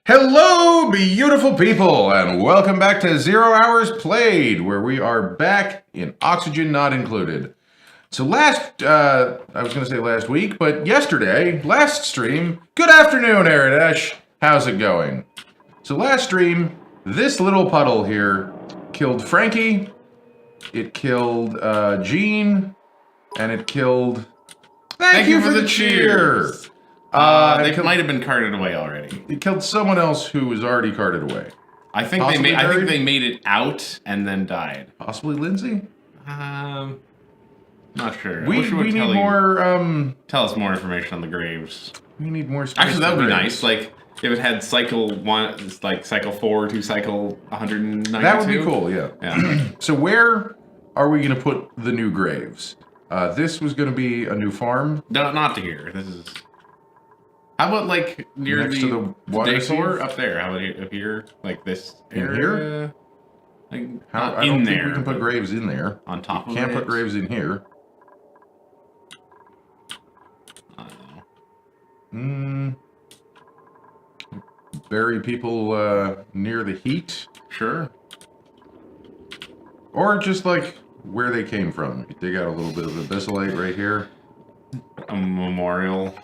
Hello, beautiful people, and welcome back to 0 Hours Played, where we are back in Oxygen Not Included. So I was going to say last week, but yesterday, last stream, good afternoon, Aradesh. How's it going? So last stream, this little puddle here killed Frankie, it killed Jean, and it killed... Thank you for the cheer! They might have been carted away already. It killed someone else who was already carted away. I think they made it out and then died. Possibly Lindsay? Not sure. We need more. Tell us more information on the graves. We need more space. Actually, that would be nice. Like if it had cycle 1, like cycle 4 to cycle 192. That would be cool. Yeah. So where are we going to put the new graves? This was going to be a new farm. No, not to here. This is. How about like near next to the water decor up there? How about up here, like this in here? Like I don't think we can put graves in there. On top of it. Can't put graves in here. I don't know. Bury people near the heat. Sure. Or just like where they came from. You dig out a little bit of abyssalite right here. A memorial.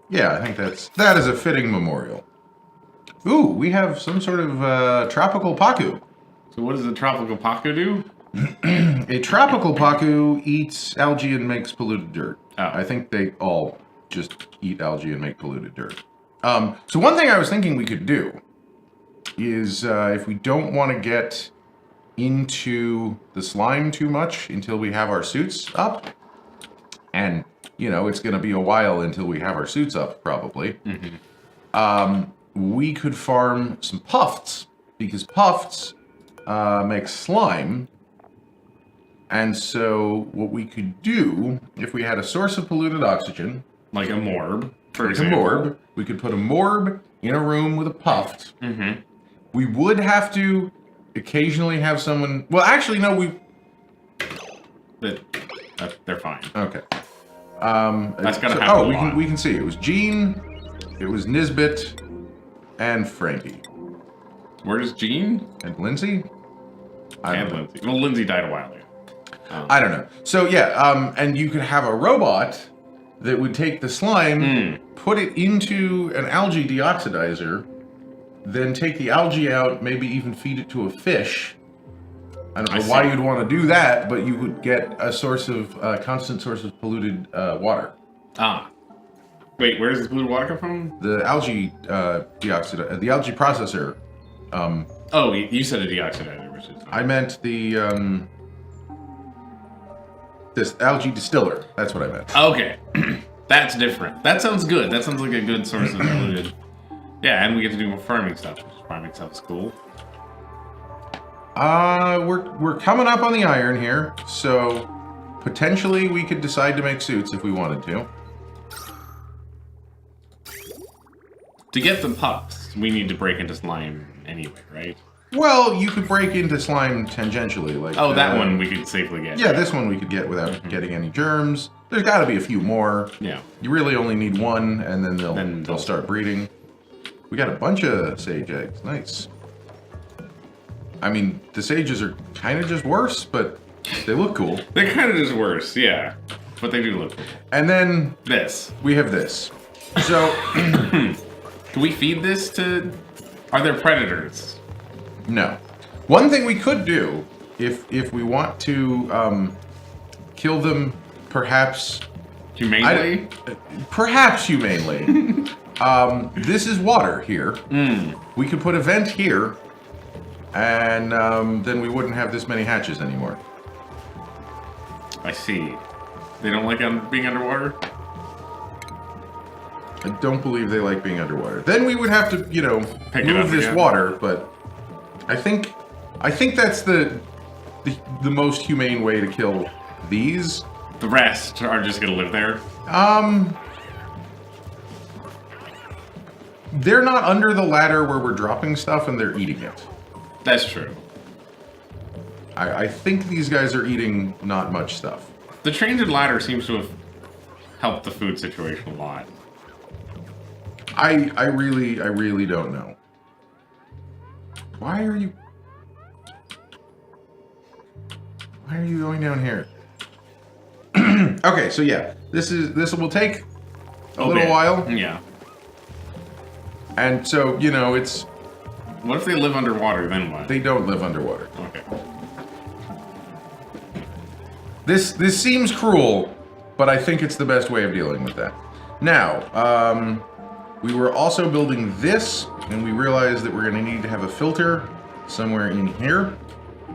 Yeah, I think that is a fitting memorial. Ooh, we have some sort of tropical pacu. So what does a tropical pacu do? A tropical pacu eats algae and makes polluted dirt. Oh. I think they all just eat algae and make polluted dirt. So one thing I was thinking we could do is if we don't want to get into the slime too much until we have our suits up, and you know, it's going to be a while until we have our suits up, probably. We could farm some puffs, because puffs make slime. And so what we could do, if we had a source of polluted oxygen... Like a morb, for example. A morb. We could put a morb in a room with a puffed. We would have to occasionally have someone... Well, actually, no, they're fine. Okay. That's gonna happen. Oh, we can see. It was Jean, it was Nisbet, and Frankie. Where's Jean? And Lindsay? Lindsay. Well, Lindsay died a while ago. I don't know. So yeah, and you could have a robot that would take the slime, put it into an algae deoxidizer, then take the algae out, maybe even feed it to a fish. I don't know why you'd want to do that, but you would get a source of constant source of polluted water. Wait, where does this polluted water come from? The algae deoxidizer, the algae processor. Oh, you said a deoxidizer, which is. I meant the this algae distiller. That's what I meant. Okay, that's different. That sounds good. That sounds like a good source of polluted. Yeah, and we get to do more farming stuff. Farming stuff is cool. We're coming up on the iron here, so potentially we could decide to make suits if we wanted to. To get the pups, we need to break into slime anyway, right? Well, you could break into slime tangentially, like. Oh, that one we could safely get. Yeah, this one we could get without getting any germs. There's got to be a few more. Yeah. You really only need one, and then they'll start breeding. We got a bunch of sage eggs. Nice. I mean, the sages are kind of just worse, but they look cool. They're kind of just worse, yeah. But they do look cool. And then... this. We have this. So... Do we feed this to... Are there predators? No. One thing we could do, if we want to kill them, perhaps... Humanely? Perhaps humanely. This is water here. We could put a vent here. And then we wouldn't have this many hatches anymore. I see. They don't like being underwater? I don't believe they like being underwater. Then we would have to, you know, move this water, but I think that's the most humane way to kill these. The rest are just gonna live there? They're not under the ladder where we're dropping stuff and they're eating it. That's true. I think these guys are eating not much stuff. The trains and ladder seems to have helped the food situation a lot. I really don't know. Why are you going down here? Okay, so yeah, this will take a little while. Yeah. And so, you know, it's... What if they live underwater, then what? They don't live underwater. Okay. This seems cruel, but I think it's the best way of dealing with that. Now, we were also building this, and we realized that we're going to need to have a filter somewhere in here.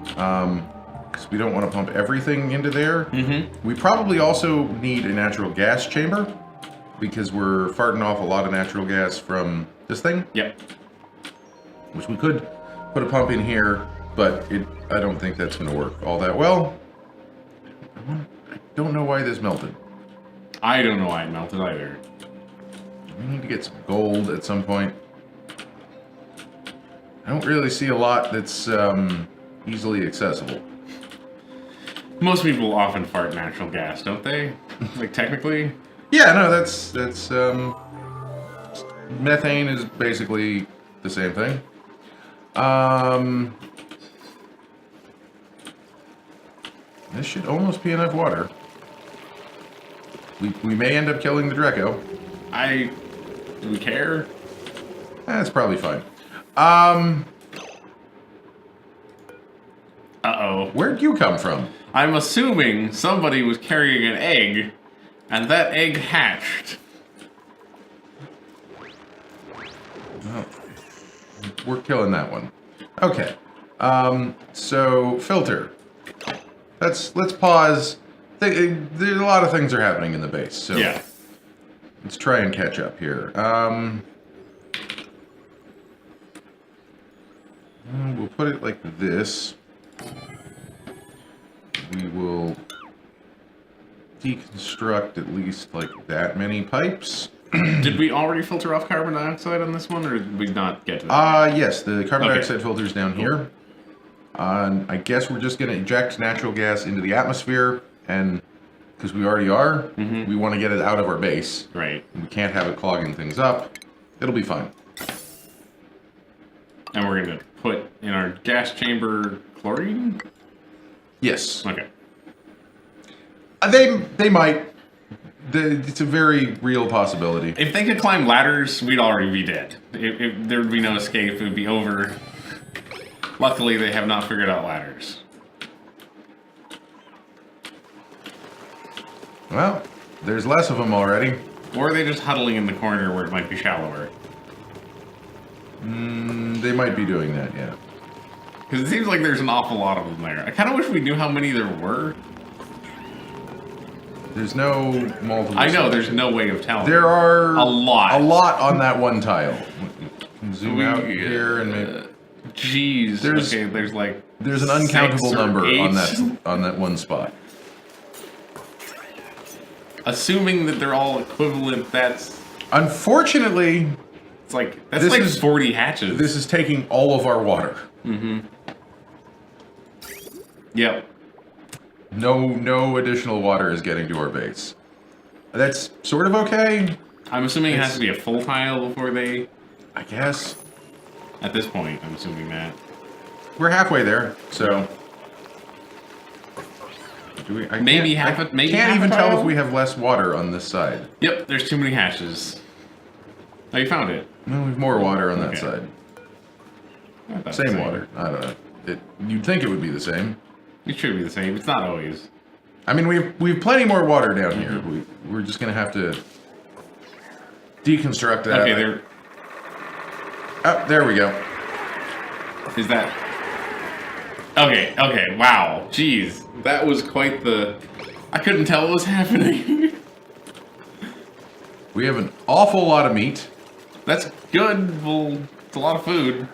Because we don't want to pump everything into there. Mm-hmm. We probably also need a natural gas chamber, because we're farting off a lot of natural gas from this thing. Yep. Which we could put a pump in here, but I don't think that's going to work all that well. I don't know why this melted. I don't know why it melted either. We need to get some gold at some point. I don't really see a lot that's easily accessible. Most people often fart natural gas, don't they? Like, technically? Yeah, no, that's methane is basically the same thing. This should almost be enough water. We may end up killing the Draco. Do we care? That's probably fine. Uh-oh. Where'd you come from? I'm assuming somebody was carrying an egg, and that egg hatched. Oh, we're killing that one. Okay. So filter. Let's pause. There's a lot of things are happening in the base, so Yeah. let's try and catch up here. We'll put it like this. We will deconstruct at least like that many pipes. Did we already filter off carbon dioxide on this one, or did we not get to that? Yes, the carbon dioxide filter's down here. I guess we're just going to inject natural gas into the atmosphere, and because we already are, we want to get it out of our base. Right. We can't have it clogging things up. It'll be fine. And we're going to put in our gas chamber chlorine? Yes. Okay. They might. It's a very real possibility. If they could climb ladders, we'd already be dead. If there would be no escape, it would be over. Luckily, they have not figured out ladders. Well, there's less of them already. Or are they just huddling in the corner where it might be shallower? They might be doing that, yeah. Because it seems like there's an awful lot of them there. I kind of wish we knew how many there were. There's no multiple. I know, there's no way of telling. There are a lot. A lot on that one tile. Zoom out here and maybe. Jeez. There's like. There's an uncountable number 8. on that one spot. Assuming that they're all equivalent, that's. Unfortunately. It's like that's like 40 hatches. This is taking all of our water. Mm-hmm. Yep. No additional water is getting to our base. That's sort of okay. I'm assuming it has to be a full tile before they... I guess. At this point, I'm assuming that. We're halfway there, so... Maybe I half can't even a tell tile? if we have less water on this side. Yep, there's too many hatches. Oh, you found it. No, we have more water on that side. Same water. I don't know. You'd think it would be the same. It should be the same. It's not always. I mean, we have plenty more water down here. We're just gonna have to deconstruct that. Okay, there. Oh, there we go. Is that? Okay. Okay. Wow. Jeez, that was quite the. I couldn't tell what was happening. We have an awful lot of meat. That's good. Well, it's a lot of food.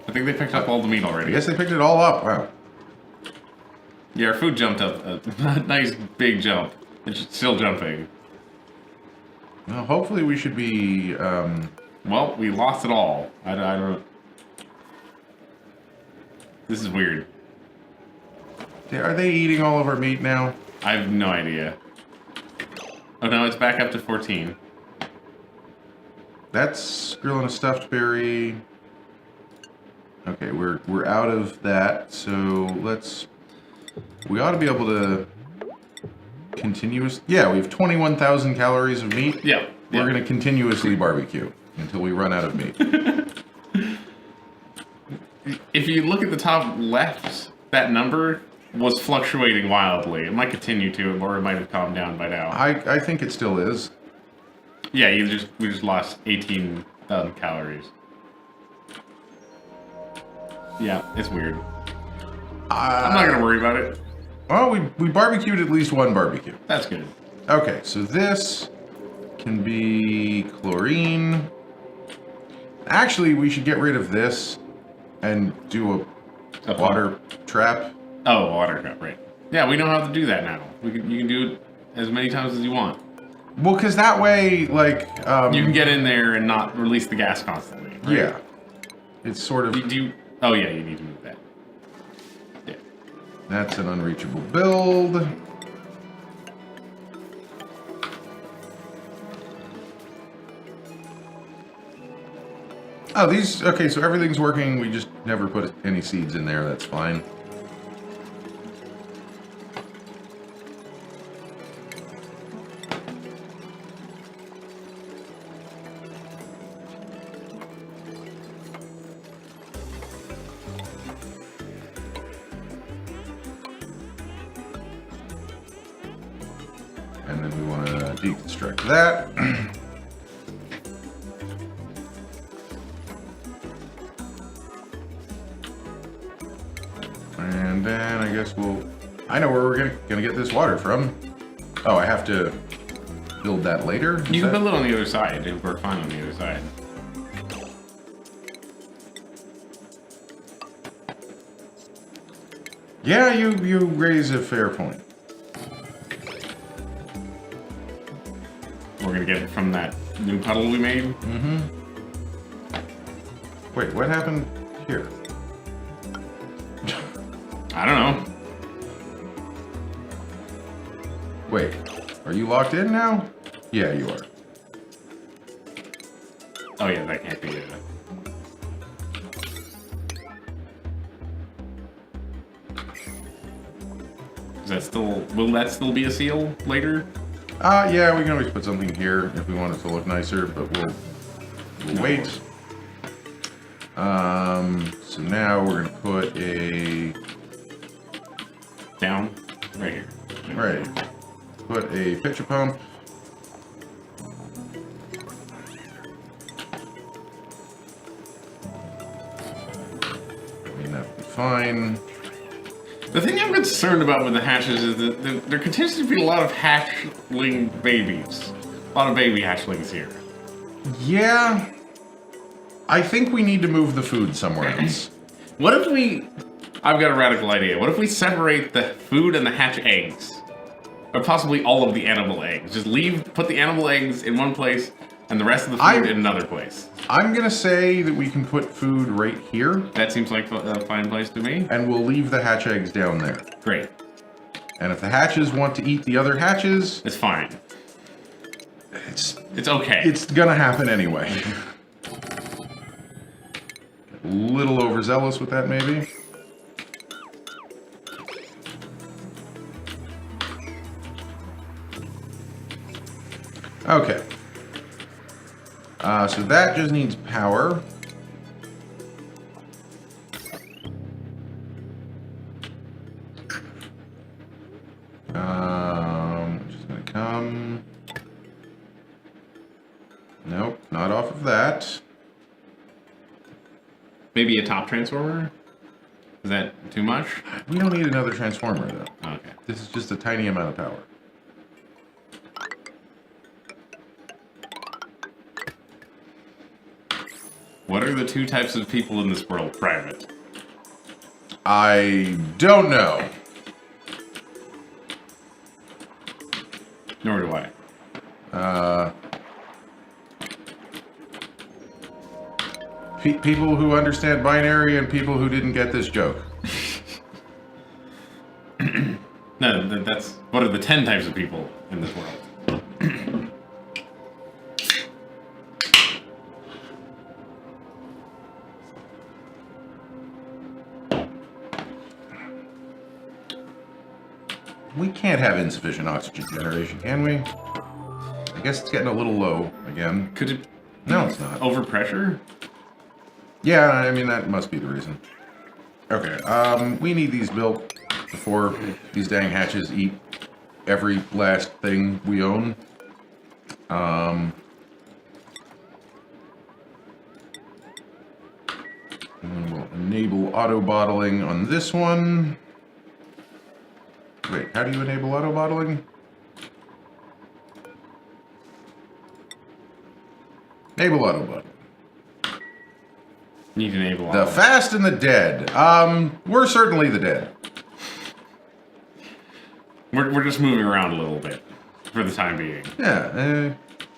I think they picked up all the meat already. I guess they picked it all up. Wow. Yeah, our food jumped up a nice big jump. It's still jumping. Well, hopefully we should be. Well, we lost it all. I don't. This is weird. Are they eating all of our meat now? I have no idea. Oh no, it's back up to 14. That's grilling a stuffed berry. Okay, we're out of that, so we ought to be able to yeah, we have 21,000 calories of meat. Yeah. We're going to continuously barbecue until we run out of meat. If you look at the top left, that number was fluctuating wildly. It might continue to, or it might have calmed down by now. I think it still is. Yeah, we just lost 18,000 calories. Yeah, it's weird. I'm not gonna worry about it. Well, we barbecued at least one barbecue. That's good. Okay, so this can be chlorine. Actually, we should get rid of this and do a water trap. Oh, water trap, right. Yeah, we know how to do that now. You can do it as many times as you want. Well, because that way, like... you can get in there and not release the gas constantly, right? Yeah. It's sort of... Oh, yeah, you need to move that. Yeah. That's an unreachable build. Oh, these... Okay, so everything's working. We just never put any seeds in there. That's fine. And then we want to deconstruct that. And then I guess I know where we're gonna get this water from. Oh, I have to build that later? You can build it on the other side. It'll work fine on the other side. Yeah, you raise a fair point. We're gonna get it from that new puddle we made. Mm-hmm. Wait, what happened here? I don't know. Wait, are you locked in now? Yeah, you are. Oh yeah, that can't be it. Is that still? Will that still be a seal later? Yeah, we can always put something here if we want it to look nicer, but we'll wait. So now we're gonna put a Down, right here. right. Put a pitcher pump. I mean, that'll be fine. The thing I'm concerned about with the hatches is that there continues to be a lot of hatchling babies. A lot of baby hatchlings here. Yeah. I think we need to move the food somewhere else. What if we... I've got a radical idea. What if we separate the food and the hatch eggs? Or possibly all of the animal eggs. Just put the animal eggs in one place and the rest of the food in another place. I'm gonna say that we can put food right here. That seems like a fine place to me. And we'll leave the hatch eggs down there. Great. And if the hatches want to eat the other hatches... It's fine. It's okay. It's gonna happen anyway. A little overzealous with that, maybe. Okay. So that just needs power. Just gonna come. Nope, not off of that. Maybe a top transformer? Is that too much? We don't need another transformer, though. Okay. This is just a tiny amount of power. What are the two types of people in this world? Private. I don't know. Nor do I. People who understand binary and people who didn't get this joke. No, that's... What are the 10 types of people in this world? can't have insufficient oxygen generation, can we? I guess it's getting a little low again. Could it? No, it's not. Overpressure? Yeah, I mean, that must be the reason. Okay, we need these built before these dang hatches eat every last thing we own. And then we'll enable auto bottling on this one. Wait, how do you enable auto bottling? Enable auto bottling. Need to enable The fast and the dead. We're certainly the dead. We're just moving around a little bit for the time being. Yeah.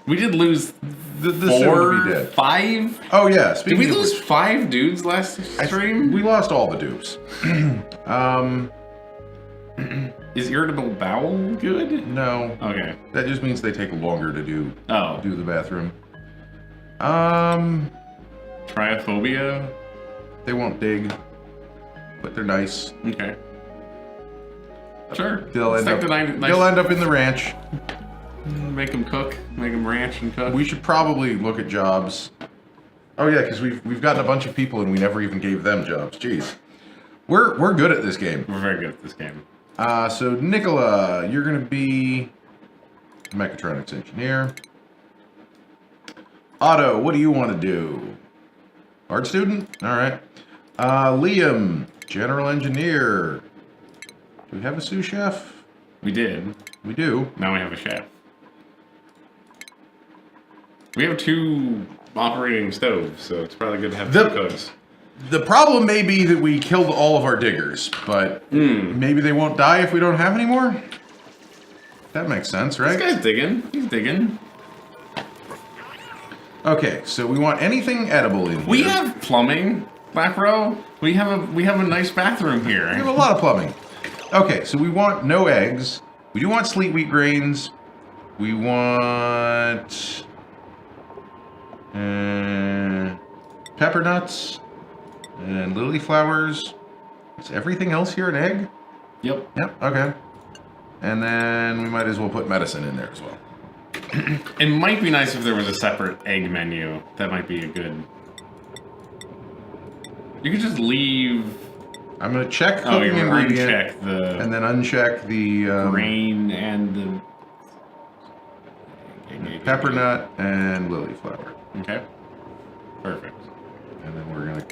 We did lose The soon to be 4, dead. 5. Oh yeah. Did we Speaking of lose which, 5 dudes last stream? we lost all the dupes. Is irritable bowel good? No. Okay. That just means they take longer to do Oh. the bathroom. Triophobia? They won't dig, but they're nice. Okay. Sure. They'll It's end like up. the They'll end up in the ranch. Make them cook. Make them ranch and cook. We should probably look at jobs. Oh yeah, because we've gotten a bunch of people and we never even gave them jobs. Jeez, we're good at this game. We're very good at this game. So Nicola, you're gonna be mechatronics engineer. Otto, what do you want to do? Art student? All right. Liam, general engineer. Do we have a sous chef? We did. We do. Now we have a chef. We have 2 operating stoves, so it's probably good to have 2 cooks. The problem may be that we killed all of our diggers, but maybe they won't die if we don't have any more? That makes sense, right? This guy's digging. He's digging. Okay, so we want anything edible in here. We have plumbing, Black Row. We have a nice bathroom here. We have a lot of plumbing. Okay, so we want no eggs. We do want sleet wheat grains. We want pepper nuts and lily flowers. Is everything else here an egg? Yep. Yep, okay. And then we might as well put medicine in there as well. It might be nice if there was a separate egg menu. That might be a good... You could just leave... I'm going to check Oh, cooking you ingredient uncheck the and then uncheck the grain and the... pepper nut and lily flower. Okay. Perfect. And then we're going to...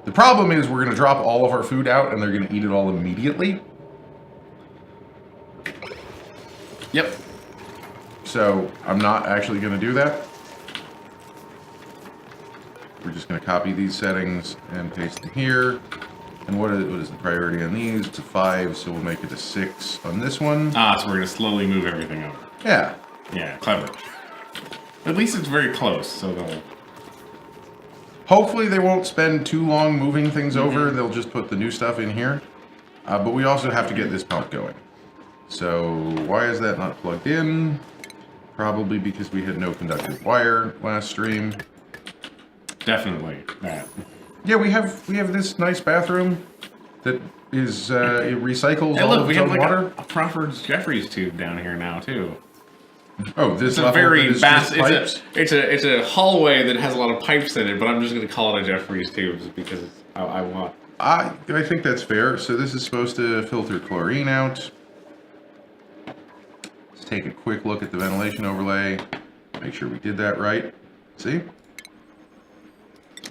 The problem is we're going to drop all of our food out and they're going to eat it all immediately. Yep. So I'm not actually going to do that. We're just going to copy these settings and paste them here. And what is the priority on these? It's a 5, so we'll make it a 6 on this one. Ah, so we're going to slowly move everything over. Yeah. Yeah, clever. At least it's very close, so they'll... Hopefully they won't spend too long moving things over. They'll just put the new stuff in here. But we also have to get this pump going. So why is that not plugged in? Probably because we had no conductive wire last stream. Definitely that. Yeah, we have this nice bathroom that is it recycles Hey, all look, of we its have own like water. a proper Jeffries tube down here now too. Oh, this It's a level very that is vast. just pipes? It's a hallway that has a lot of pipes in it, but I'm just going to call it a Jeffries tube because I want. I think that's fair. So this is supposed to filter chlorine out. Let's take a quick look at the ventilation overlay. Make sure we did that right. See?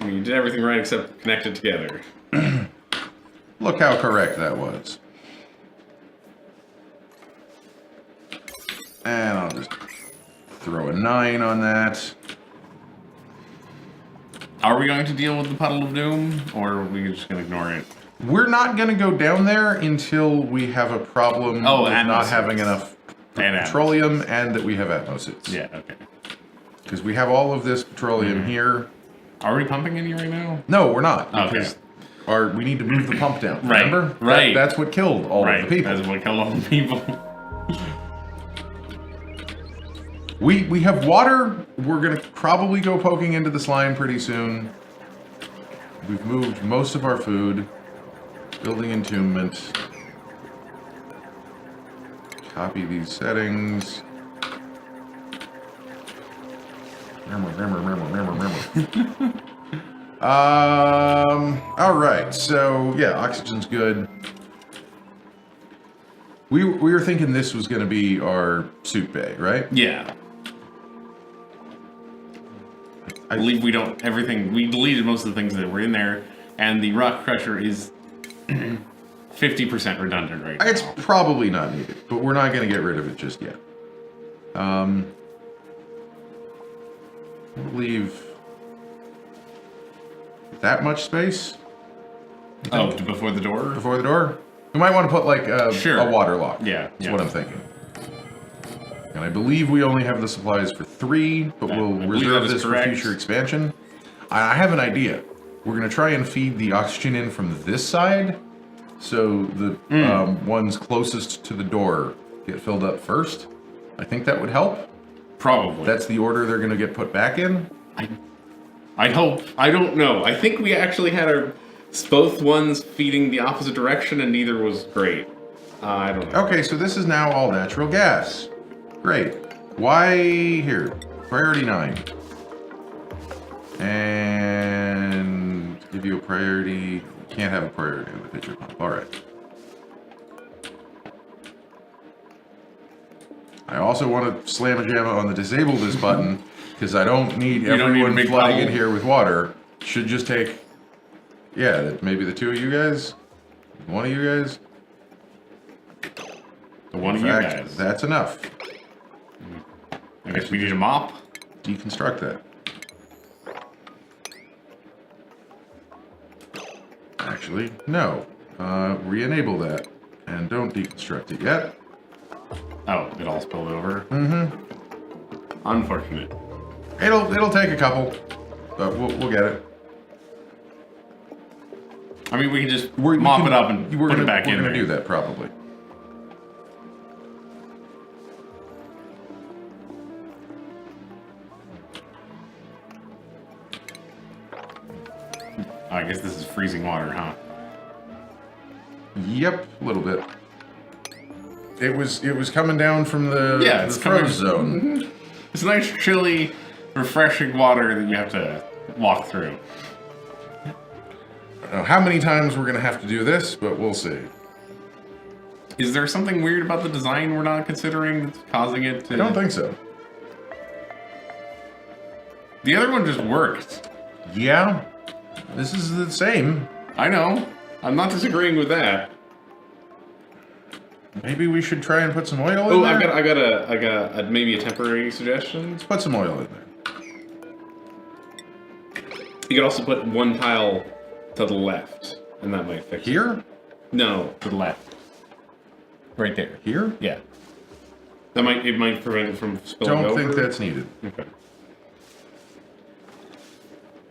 I mean, you did everything right except connect it together. Look how correct that was. And I'll just throw a 9 on that. Are we going to deal with the puddle of doom, or are we just going to ignore it? We're not going to go down there until we have a problem with not having enough petroleum and that we have atmosuits. Yeah, okay. Because we have all of this petroleum here. Are we pumping any right now? No, we're not. Okay. Because we need to move the pump down. Right, Remember? right. That's what killed all of the people. That's what killed all the people. We have water. We're going to probably go poking into the slime pretty soon. We've moved most of our food. Building entombment. Copy these settings. Remember. All right. So yeah, oxygen's good. We were thinking this was going to be our suit bay, right? Yeah. I believe we don't everything. We deleted most of the things that were in there, and the rock crusher is 50% redundant right now. It's probably not needed, but we're not going to get rid of it just yet. Leave that much space. Oh, before the door? Before the door? We might want to put like a water lock. Yeah. That's what I'm thinking. And I believe we only have the supplies for 3, but we'll reserve this for future expansion. I have an idea. We're going to try and feed the oxygen in from this side, so the ones closest to the door get filled up first. I think that would help. Probably. That's the order they're going to get put back in. I'd hope. I don't know. I think we actually had both ones feeding the opposite direction, and neither was great. I don't know. Okay, so this is now all natural gas. Great. Why here? Priority 9. And give you a priority. You can't have a priority on the pitcher pump. All right. I also want to slam a jam on the disable this button because I don't need everyone flying in here with water. Should just take, maybe the 2 of you guys, 1 of you guys. The 1 of you guys. That's enough. I guess we need a mop. Deconstruct that. Actually, no. Re-enable that. And don't deconstruct it yet. Oh, it all spilled over? Mm-hmm. Unfortunate. It'll take a couple, but we'll get it. I mean, we can just mop it up and put it back in there. We're going to do that, probably. I guess this is freezing water, huh? Yep, a little bit. It was coming down from the froze zone. Mm-hmm. It's nice, chilly, refreshing water that you have to walk through. I don't know how many times we're gonna have to do this, but we'll see. Is there something weird about the design we're not considering that's causing it to... I don't think so. The other one just worked. Yeah, this is the same. I know. I'm not disagreeing with that. Maybe we should try and put some oil in there? I got a maybe a temporary suggestion. Let's put some oil in there. You could also put 1 tile to the left, and that might fix it. Here? No, to the left. Right there. Here? Yeah. It might prevent it from spilling over. Don't think that's needed. Okay.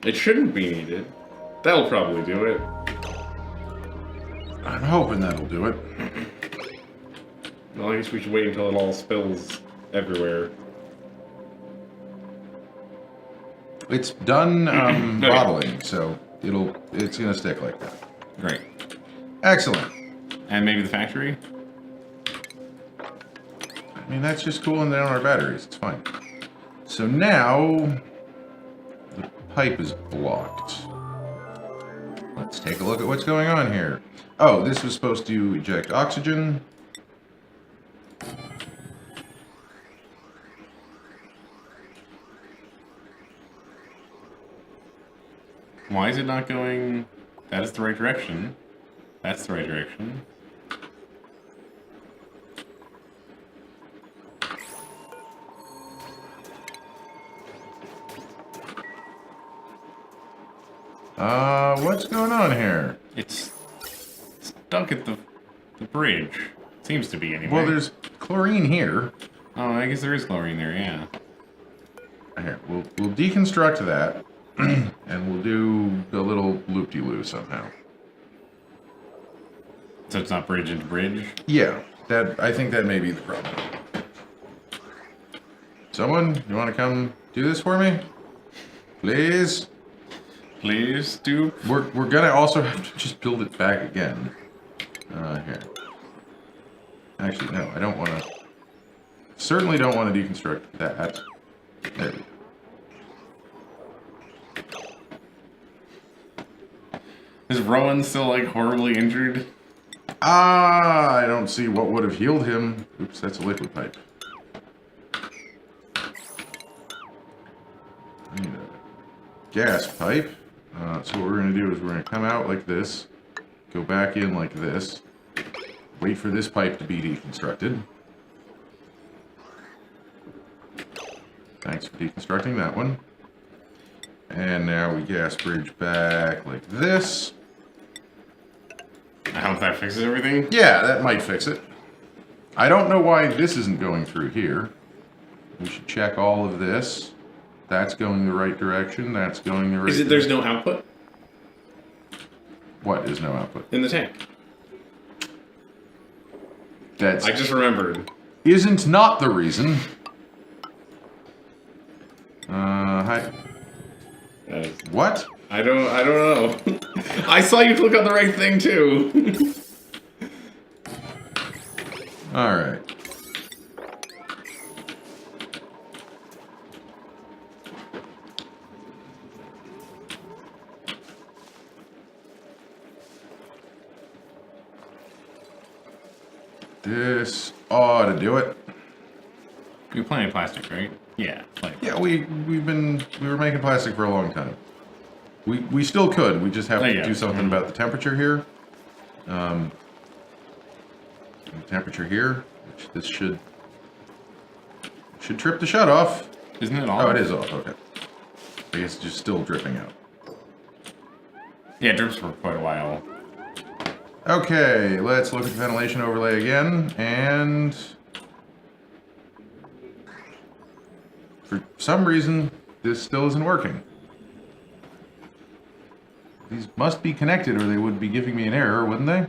It shouldn't be needed. That'll probably do it. I'm hoping that'll do it. Well, I guess we should wait until it all spills everywhere. It's done bottling, so it's gonna stick like that. Great. Excellent. And maybe the factory? I mean, that's just cooling down our batteries. It's fine. So now the pipe is blocked. Let's take a look at what's going on here. Oh, this was supposed to eject oxygen. Why is it not going... That is the right direction. That's the right direction. What's going on here? It's stuck at the bridge. Seems to be, anyway. Well, there's chlorine here. Oh, I guess there is chlorine there, yeah. Here, we'll deconstruct that, and we'll do the little loop-de-loo somehow. So it's not bridge into bridge? Yeah, I think that may be the problem. Someone, you want to come do this for me? Please? Please do. We're gonna also have to just build it back again. Here. Actually, no, I don't want to. Certainly don't want to deconstruct that. There we go. Is Rowan still, like, horribly injured? I don't see what would have healed him. Oops, that's a liquid pipe. I need a gas pipe. So what we're going to do is we're going to come out like this, go back in like this, wait for this pipe to be deconstructed. Thanks for deconstructing that one. And now we gas bridge back like this. I hope that fixes everything. Yeah, that might fix it. I don't know why this isn't going through here. We should check all of this. That's going the right direction. That's going the right direction. There's no output? What is no output? In the tank. That's I just remembered. Isn't not the reason. Hi. What? I don't know. I saw you click on the right thing too. All right. This ought to do it. You're plenty of plastic, right? Yeah, plenty. Yeah, we were making plastic for a long time. We still could. We just have to do something about the temperature here. The temperature here, which this should trip the shut off. Isn't it off? Oh, it is off. Okay. I guess it's just still dripping out. Yeah, it drips for quite a while. Okay, let's look at the ventilation overlay again, and for some reason, this still isn't working. These must be connected or they would be giving me an error, wouldn't they?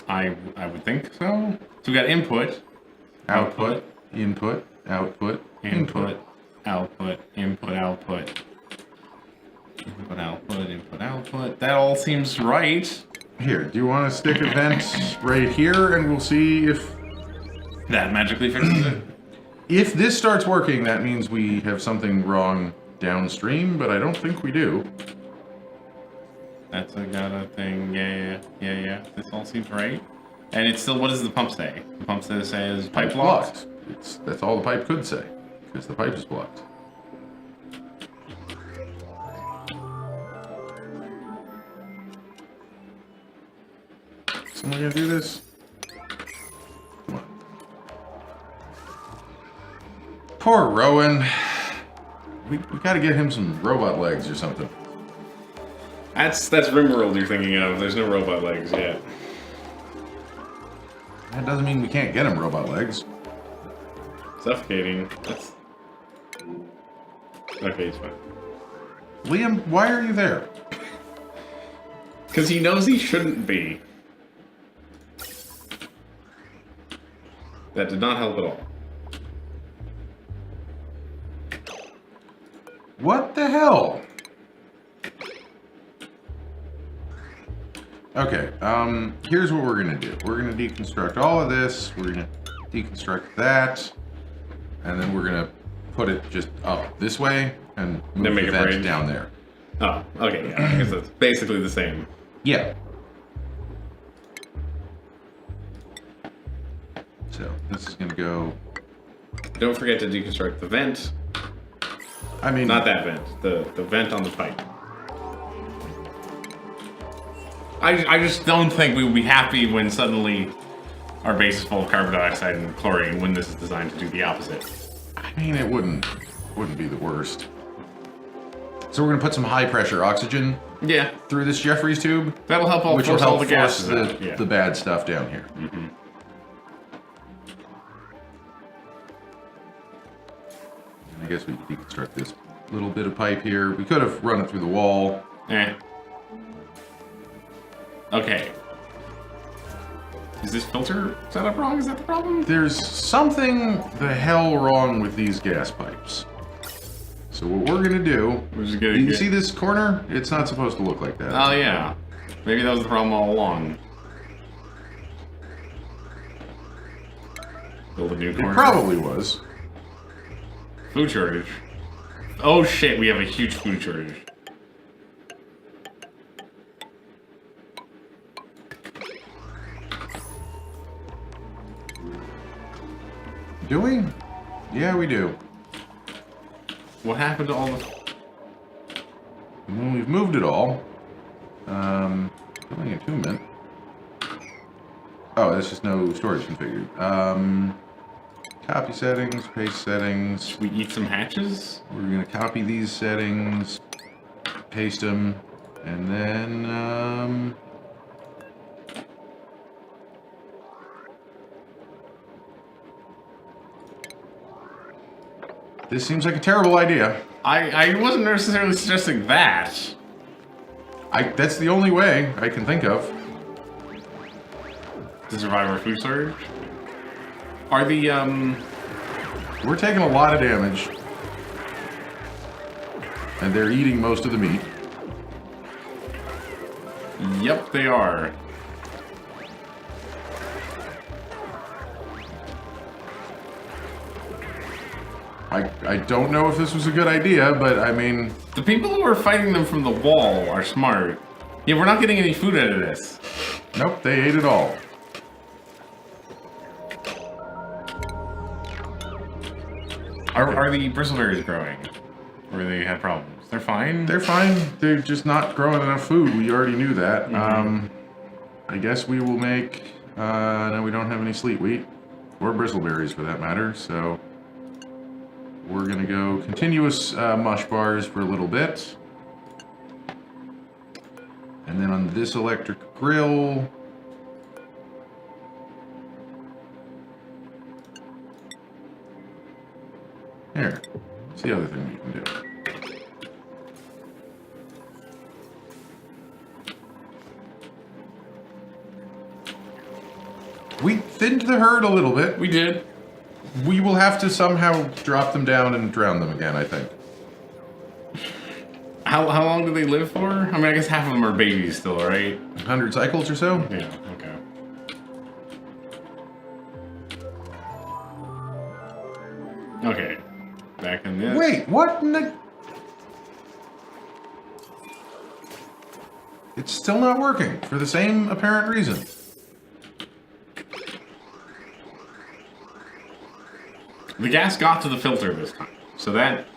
I would think so. So we got input, Output, input, output, input, output, input, output. Input, output, input, output. That all seems right. Here, do you want to stick a vent right here and we'll see if... That magically fixes it? If this starts working, that means we have something wrong downstream, but I don't think we do. That's got a thing. Yeah. This all seems right. And it's still, what does the pump say? The pump says pipe blocked. That's all the pipe could say, because the pipe is blocked. Someone gonna do this? Come on. Poor Rowan. We gotta get him some robot legs or something. That's RimWorld you're thinking of. There's no robot legs yet. That doesn't mean we can't get him robot legs. Suffocating. That's... Okay, it's fine. Liam, why are you there? Because he knows he shouldn't be. That did not help at all. What the hell? Okay, here's what we're gonna do. We're gonna deconstruct all of this, we're gonna deconstruct that, and then we're gonna put it just up this way and move the vent down there. Oh, okay, yeah, I guess it's basically the same. Yeah. So, this is gonna go... Don't forget to deconstruct the vent. I mean... Not that vent, the vent on the pipe. I just don't think we would be happy when suddenly our base is full of carbon dioxide and chlorine when this is designed to do the opposite. I mean, it wouldn't be the worst. So we're gonna put some high pressure oxygen through this Jeffries tube. That'll help which will all help the force gases out. the bad stuff down here. Mm-hmm. I guess we could deconstruct this little bit of pipe here. We could have run it through the wall. Okay. Is this filter set up wrong? Is that the problem? There's something the hell wrong with these gas pipes. So what we're gonna do... You see this corner? It's not supposed to look like that. Oh yeah. Maybe that was the problem all along. Build a new It corner. probably was. Food shortage. Oh shit, we have a huge food shortage. Do we? Yeah, we do. What happened to all the... Well, we've moved it all. Building attunement. Oh, there's just no storage configured. Copy settings, paste settings. Should we eat some hatches? We're gonna copy these settings, paste them, and then, this seems like a terrible idea. I wasn't necessarily suggesting that. That's the only way I can think of. To survive our food shortage? Are the, We're taking a lot of damage. And they're eating most of the meat. Yep, they are. I don't know if this was a good idea, but I mean... The people who are fighting them from the wall are smart. Yeah, we're not getting any food out of this. Nope, they ate it all. Are the bristleberries growing? Or they have problems? They're fine? They're fine. They're just not growing enough food. We already knew that. I guess we will make... no, we don't have any sleet wheat. Or bristleberries, for that matter, so... We're gonna go continuous mush bars for a little bit. And then on this electric grill... Here. What's the other thing we can do? We thinned the herd a little bit. We did. We will have to somehow drop them down and drown them again, I think. How long do they live for? I mean, I guess half of them are babies still, right? 100 cycles or so? Yeah, okay. Okay. Back in this. Wait, what in the... It's still not working, for the same apparent reason. The gas got to the filter this time. So that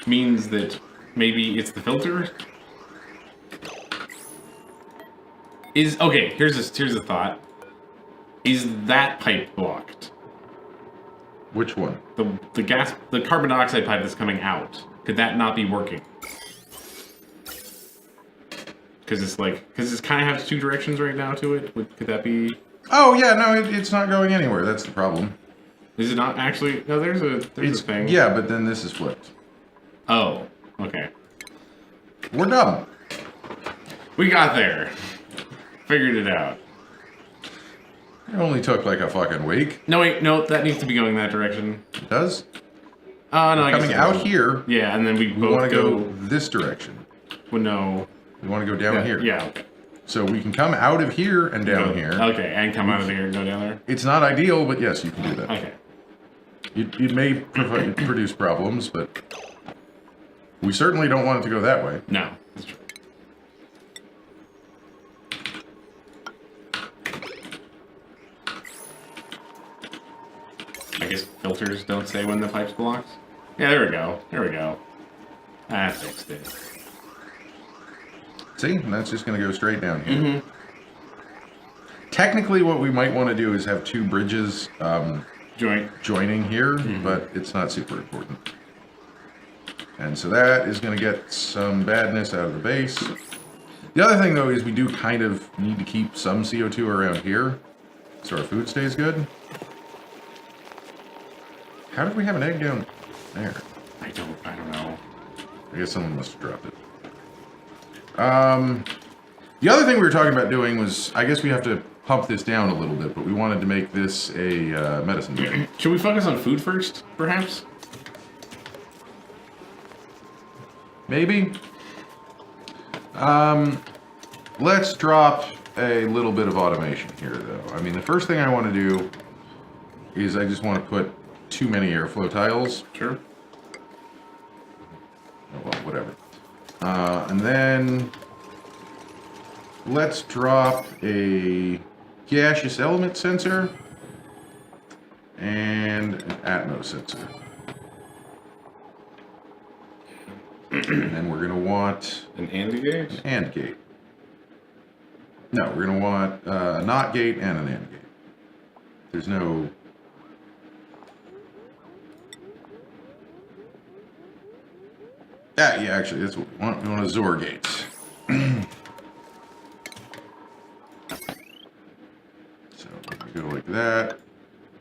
means that maybe it's the filter? Okay, here's a thought. Is that pipe blocked? Which one? The carbon dioxide pipe that's coming out. Could that not be working? Because it's kind of has two directions right now to it. Could that be? Oh yeah, no, it's not going anywhere. That's the problem. Is it not actually? No, there's a thing. Yeah, but then this is flipped. Oh, okay. We're dumb. We got there. Figured it out. It only took like a fucking week. No, wait, no, that needs to be going that direction. It does? Oh, no, I guess Coming it out doesn't. here, Yeah, and then we we both want to go this direction. Well, no. We want to go down here. Yeah, okay. So we can come out of here and down Go- here. Okay, and come out of here and go down there? It's not ideal, but yes, you can do that. Okay. It may produce problems, but we certainly don't want it to go that way. No, that's true. I guess filters don't say when the pipe's blocked. Yeah, there we go. There we go. I fixed it. See? And that's just going to go straight down here. Mm-hmm. Technically, what we might want to do is have two bridges joining here, but it's not super important. And so that is going to get some badness out of the base. The other thing, though, is we do kind of need to keep some CO2 around here so our food stays good. How did we have an egg down there? I don't know. I guess someone must have dropped it. The other thing we were talking about doing was, I guess we have to pump this down a little bit, but we wanted to make this a medicine bed. Should we focus on food first, perhaps? Maybe. Let's drop a little bit of automation here, though. I mean, the first thing I want to do is I just want to put too many airflow tiles. Sure. Oh, well, whatever. And then let's drop a gaseous element sensor and an Atmos sensor. And then we're going to want An AND gate? an AND gate. No, we're going to want a NOT gate and an AND gate. There's no... yeah, actually, that's what we want. We want a XOR gate. So we go like that.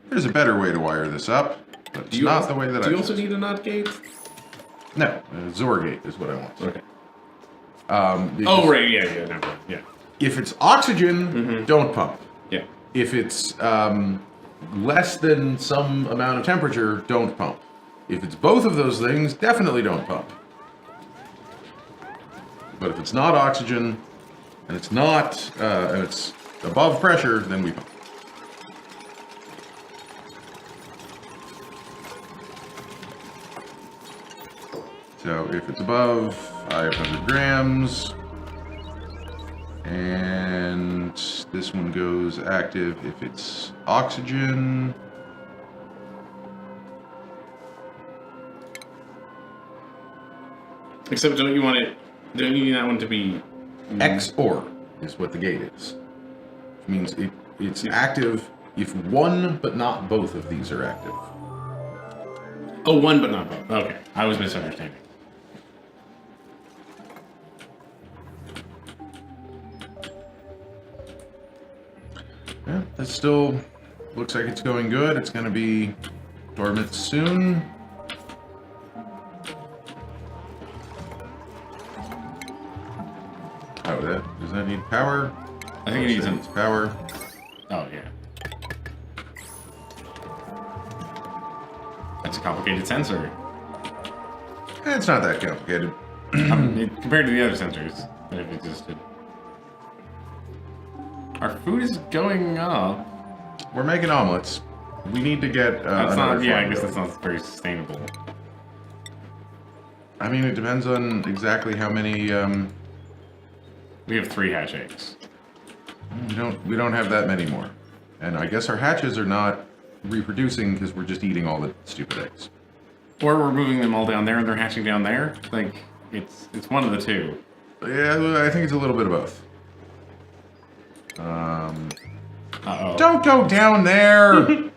There's a better way to wire this up, but it's not the way that I... Do you also need a NOT gate? No, a XOR gate is what I want. Okay. Because Oh, right, yeah, never mind. Yeah. if it's oxygen, don't pump. Yeah. If it's less than some amount of temperature, don't pump. If it's both of those things, definitely don't pump. But if it's not oxygen, and it's not, and it's above pressure, then we pump. So if it's above 500 grams, and this one goes active if it's oxygen. Except don't you need that one to be... XOR is what the gate is. Which means it's active if one but not both of these are active. Oh, one but not both. Okay, I was misunderstanding. Yeah, that still looks like it's going good. It's going to be dormant soon. Oh, does that need power? I think it needs needs power. Oh, yeah. That's a complicated sensor. It's not that complicated. Compared to the other sensors that have existed. Our food is going up. We're making omelets. We need to get That's not, yeah, I farm guess going. that's not very sustainable. I mean, it depends on exactly how many. We have 3 hatch eggs. We don't have that many more, and I guess our hatches are not reproducing because we're just eating all the stupid eggs. Or we're moving them all down there and they're hatching down there. Like, it's one of the two. Yeah, I think it's a little bit of both. Uh-oh. Don't go down there!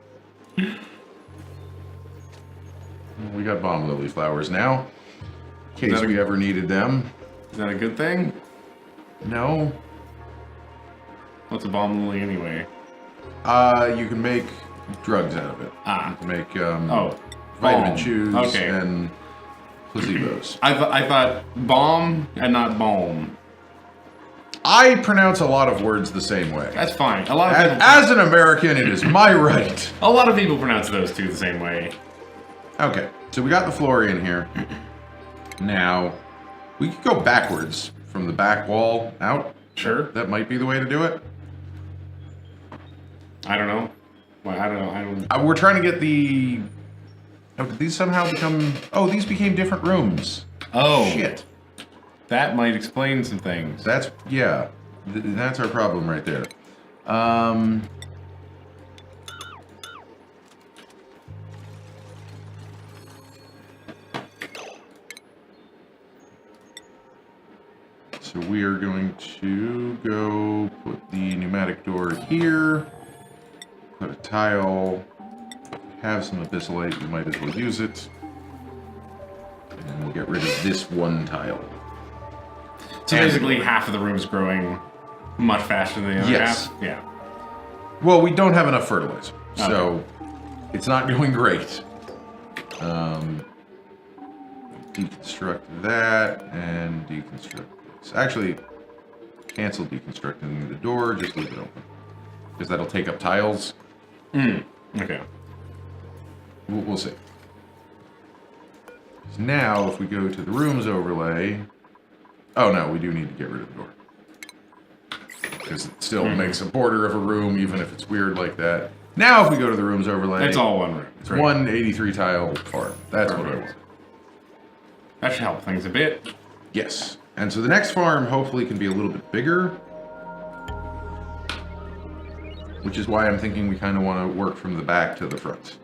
We got bomb lily flowers now, in case we ever needed them. Is that a good thing? No. What's a bomb lily anyway? You can make drugs out of it. Ah. You can make Oh. vitamin Balm. chews Okay. and placebos. I thought bomb and not balm. I pronounce a lot of words the same way. That's fine. A lot of people, As an American, it is my right. a lot of people pronounce those two the same way. Okay, so we got the floor in here. Now, we could go backwards from the back wall out. Sure. That might be the way to do it. I don't know. Well, I don't know. We're trying to get the... Oh, did these somehow become... Oh, these became different rooms. Oh. Shit. That might explain some things. That's... Yeah. That's our problem right there. So we are going to go put the pneumatic door here, put a tile, have some abyssalite, we might as well use it, and then we'll get rid of this one tile. So basically half of the room's growing much faster than the other Yes. half? Yeah. Well, we don't have enough fertilizer, Okay. so it's not going great. Deconstruct that and deconstruct this. Actually, cancel deconstructing the door, just leave it open. Because that'll take up tiles. Okay. We'll see. Now, if we go to the rooms overlay... Oh no, we do need to get rid of the door. Because it still makes a border of a room, even if it's weird like that. Now if we go to the rooms overlay, It's all one room. it's 183 tile farm. That's what I want. That should help things a bit. Yes. And so the next farm hopefully can be a little bit bigger. Which is why I'm thinking we kind of want to work from the back to the front.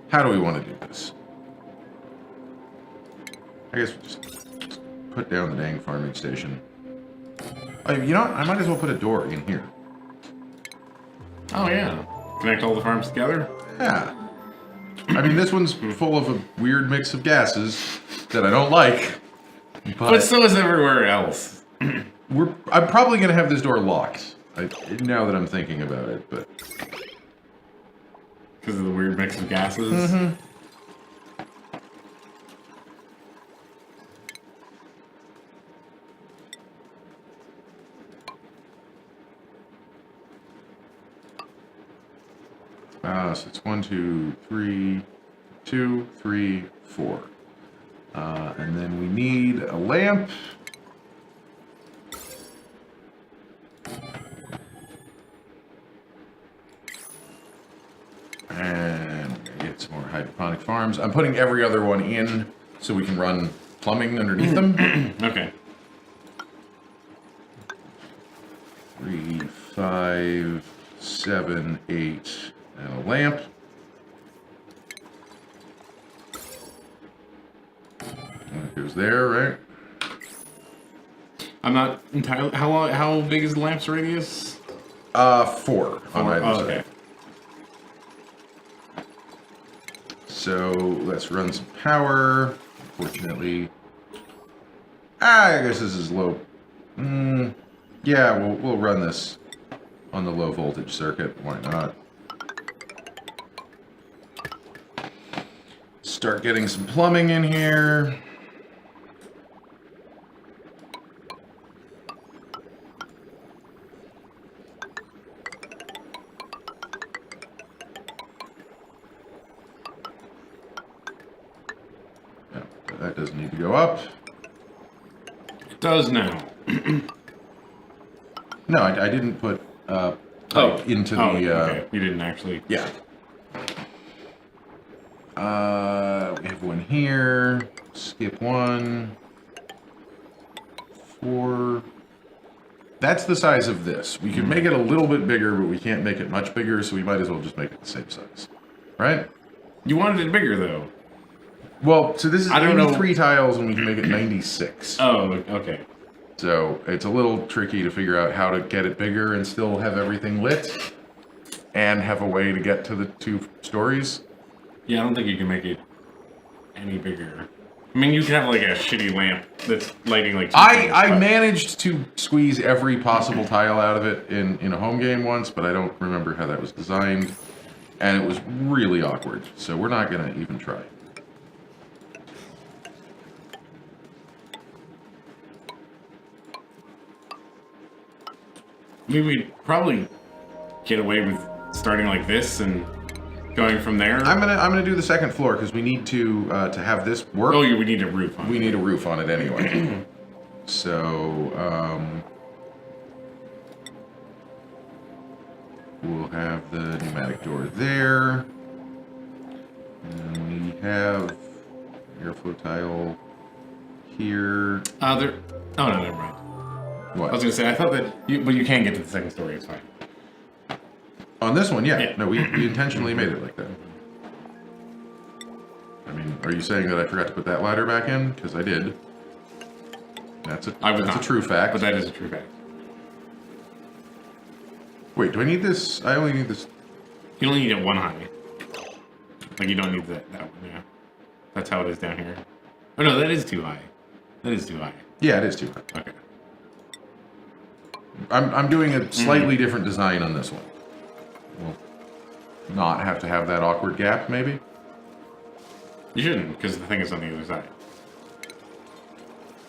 How do we want to do this? I guess we'll just put down the dang farming station. Oh, you know what? I might as well put a door in here. Oh, yeah. Connect all the farms together? Yeah. I mean, this one's full of a weird mix of gases that I don't like. But so is everywhere else. I'm probably going to have this door locked. Now that I'm thinking about it, but... Because of the weird mix of gases? Mm-hmm. So it's 1, 2, 3, 2, 3, 4. And then we need a lamp. And get some more hydroponic farms. I'm putting every other one in so we can run plumbing underneath them. Okay. 3, 5, 7, 8, and a lamp. And it goes there, right? I'm not entirely... How big is the lamp's radius? 4 on either side. Okay. So let's run some power. Unfortunately, I guess this is low. Yeah, we'll run this on the low voltage circuit. Why not? Start getting some plumbing in here. That doesn't need to go up. It does now. No, I didn't put pipe into the... okay. You didn't actually... Yeah. We have one here. Skip 1. 4. That's the size of this. We can make it a little bit bigger, but we can't make it much bigger, so we might as well just make it the same size. Right? You wanted it bigger, though. Well, so this is I don't know. 83 tiles, and we can make it 96. Oh, okay. So it's a little tricky to figure out how to get it bigger and still have everything lit, and have a way to get to the 2 stories. Yeah, I don't think you can make it any bigger. I mean, you can have like a shitty lamp that's lighting like... I managed to squeeze every possible tile out of it in a home game once, but I don't remember how that was designed, and it was really awkward. So we're not going to even try. I mean, we'd probably get away with starting like this and going from there. I'm gonna do the second floor because we need to have this work. Oh, we need a roof on it. We need a roof on it anyway. So we'll have the pneumatic door there, and we have airflow tile here. There. Oh no, never mind. What? I was gonna say I thought that, but you can get to the second story. It's fine. On this one, yeah. Yeah. No, we intentionally made it like that. I mean, are you saying that I forgot to put that ladder back in? Because I did. That's a true fact. But that is a true fact. Wait, do I need this? I only need this. You only need it 1 high. Like you don't need that one. Yeah. That's how it is down here. Oh no, that is too high. That is too high. Yeah, it is too high. Okay. I'm doing a slightly different design on this one. We'll not have to have that awkward gap, maybe. You shouldn't, because the thing is on the other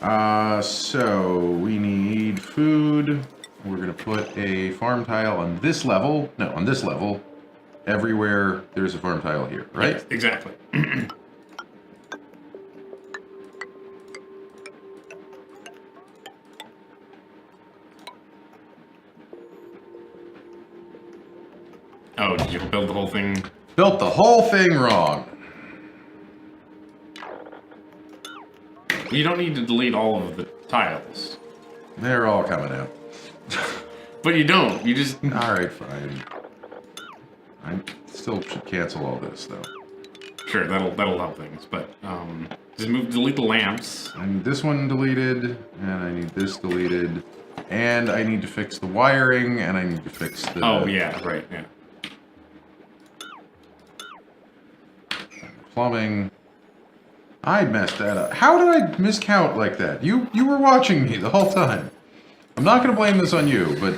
side. So we need food. We're gonna put a farm tile on this level. No, on this level. Everywhere there's a farm tile here, right? Yes, exactly. Oh, did you build the whole thing? Built the whole thing wrong. You don't need to delete all of the tiles. They're all coming out. But you don't. You just... Alright, fine. I still should cancel all this, though. Sure, that'll help things, but just delete the lamps. I need this one deleted, and I need this deleted, and I need to fix the wiring, and I need to fix the... Oh, yeah, right, yeah. Plumbing. I messed that up. How did I miscount like that? You were watching me the whole time. I'm not going to blame this on you, but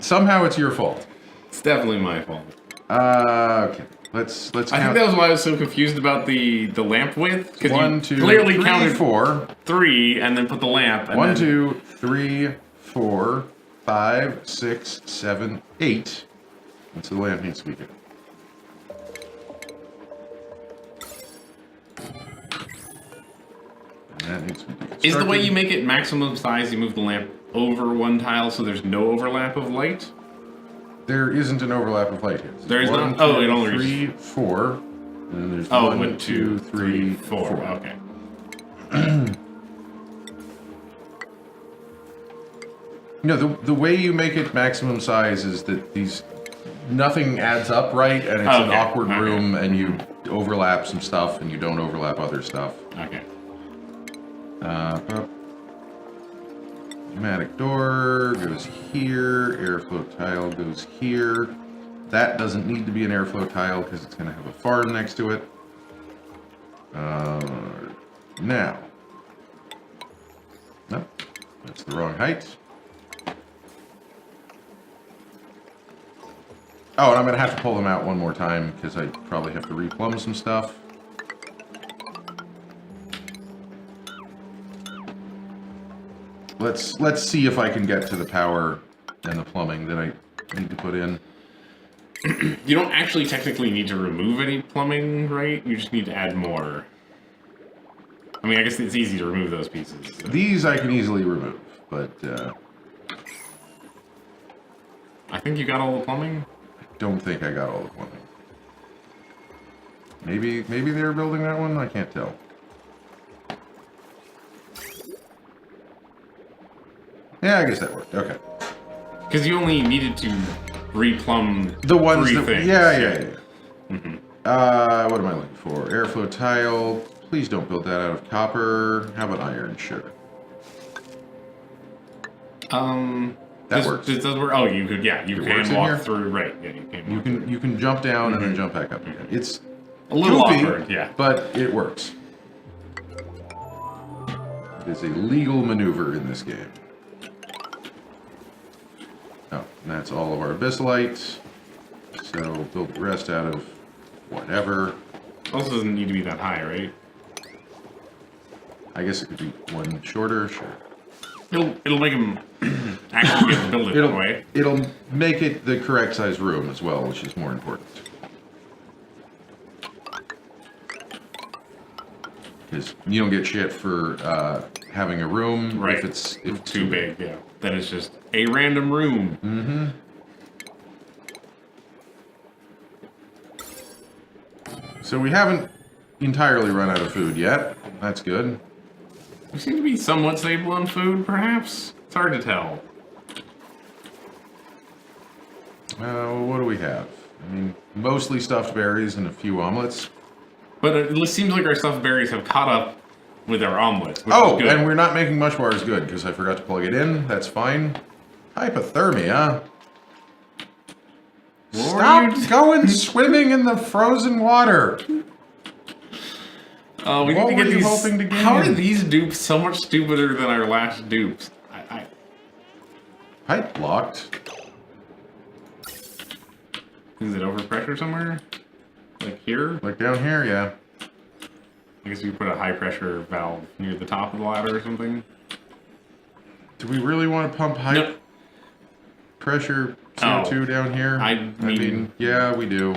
somehow it's your fault. It's definitely my fault. Okay. Let's count. I think that was why I was so confused about the lamp width. 1, you 2, clearly 3, counted 4. 3 and then put the lamp. And 1, then... 2, 3, 4, 5, 6, 7, 8. And so the lamp needs to be here. And that needs to be deconstructed. Is the way you make it maximum size, you move the lamp over one tile so there's no overlap of light? There isn't an overlap of light here. There is one, not? Oh, two, it only 3, 4. And then there's Oh, 1, 2, 3, 4. Okay. No, the way you make it maximum size is that nothing adds up right, and it's an awkward room, and you overlap some stuff, and you don't overlap other stuff. Okay. Pneumatic door goes here, airflow tile goes here. That doesn't need to be an airflow tile because it's going to have a farm next to it. Now. Nope, that's the wrong height. Oh, and I'm going to have to pull them out one more time because I probably have to replumb some stuff. Let's see if I can get to the power and the plumbing that I need to put in. You don't actually technically need to remove any plumbing, right? You just need to add more. I mean, I guess it's easy to remove those pieces. So. These I can easily remove, but I think you got all the plumbing? I don't think I got all the plumbing. Maybe they were building that one? I can't tell. Yeah, I guess that worked. Okay. Because you only needed to replumb the ones 3 that, things. Yeah. Mm-hmm. What am I looking for? Airflow tile. Please don't build that out of copper. How about iron? Sure. That works. This does work. Oh, you could. Yeah, you can walk through. Right. Yeah, you can jump down and then jump back up again. It's a little goofy, awkward. Yeah, but it works. It is a legal maneuver in this game. Oh, and that's all of our abyssalites. So build the rest out of whatever. Also doesn't need to be that high, right? I guess it could be one shorter, sure. It'll make them actually be able to build it that way. It'll make it the correct size room as well, which is more important. Because you don't get shit for having a room right. if it's too big. Yeah, then it's just a random room. Mm-hmm. So we haven't entirely run out of food yet. That's good. We seem to be somewhat stable on food, perhaps? It's hard to tell. What do we have? I mean, mostly stuffed berries and a few omelets. But it seems like our stuffed berries have caught up with our omelets, which oh, is good. And we're not making mush bars good because I forgot to plug it in. That's fine. Hypothermia. Stop going swimming in the frozen water. We what need to get were you these. hoping to gain? How are these dupes so much stupider than our last dupes? Pipe blocked. Is it overpressure somewhere? Like here? Like down here, yeah. I guess you could put a high pressure valve near the top of the ladder or something. Do we really want to pump high pressure CO2 down here? I mean, yeah, we do.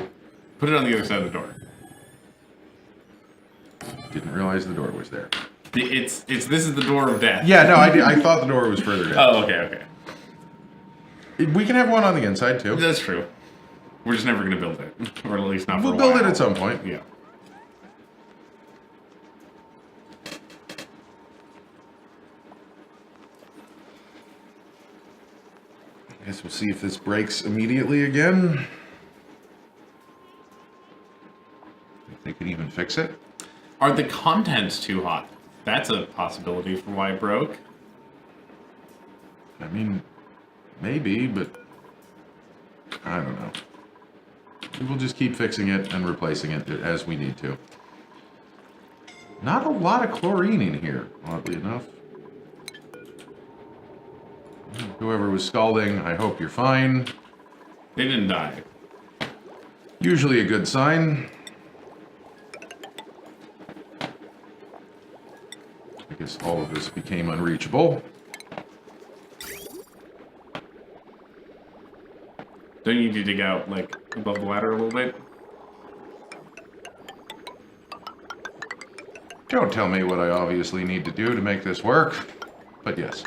Put it on the other side of the door. Didn't realize the door was there. This is the door of death. Yeah, no, I thought the door was further down. Oh, okay. We can have one on the inside too. That's true. We're just never going to build it. Or at least not for a We'll while. build it at some point. Yeah. I guess we'll see if this breaks immediately again. If they could even fix it. Are the contents too hot? That's a possibility for why it broke. I mean, maybe, but I don't know. We'll just keep fixing it and replacing it as we need to. Not a lot of chlorine in here, oddly enough. Whoever was scalding, I hope you're fine. They didn't die. Usually a good sign. I guess all of this became unreachable. Don't you need to dig out, like, above the ladder a little bit? Don't tell me what I obviously need to do to make this work, but yes.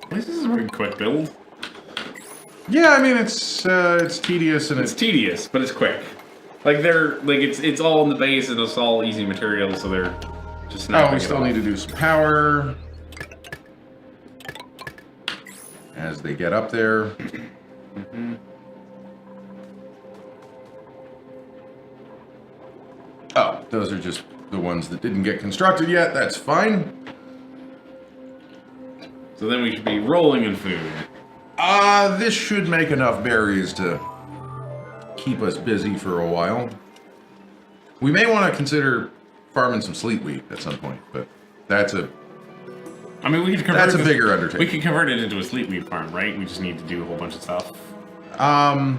At least this is a very quick build. Yeah, I mean it's tedious and It's tedious, but it's quick. Like it's all in the base and it's all easy materials, so they're just snapping. Oh, we still need to do some power as they get up there. Mm-hmm. Oh, those are just the ones that didn't get constructed yet. That's fine. So then we should be rolling in food. This should make enough berries to keep us busy for a while. We may want to consider farming some sleet wheat at some point, but that's a we could convert that's a bigger undertaking. We could convert it into a sleet wheat farm, right? We just need to do a whole bunch of stuff.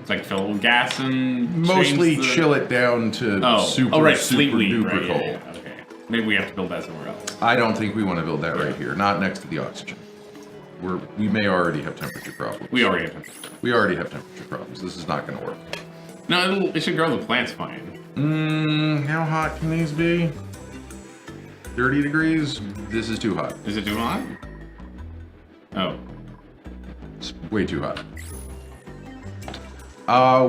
Like fill it with gas and Mostly change the... chill it down to super, right, super sleet wheat, duper right, cold. yeah. Okay. Maybe we have to build that somewhere else. I don't think we want to build that right here. Not next to the oxygen. We may already have temperature problems. We already have temperature. We already have temperature problems. This is not going to work. No, it should grow the plants fine. How hot can these be? 30 degrees? This is too hot. Is it too hot? Oh. It's way too hot.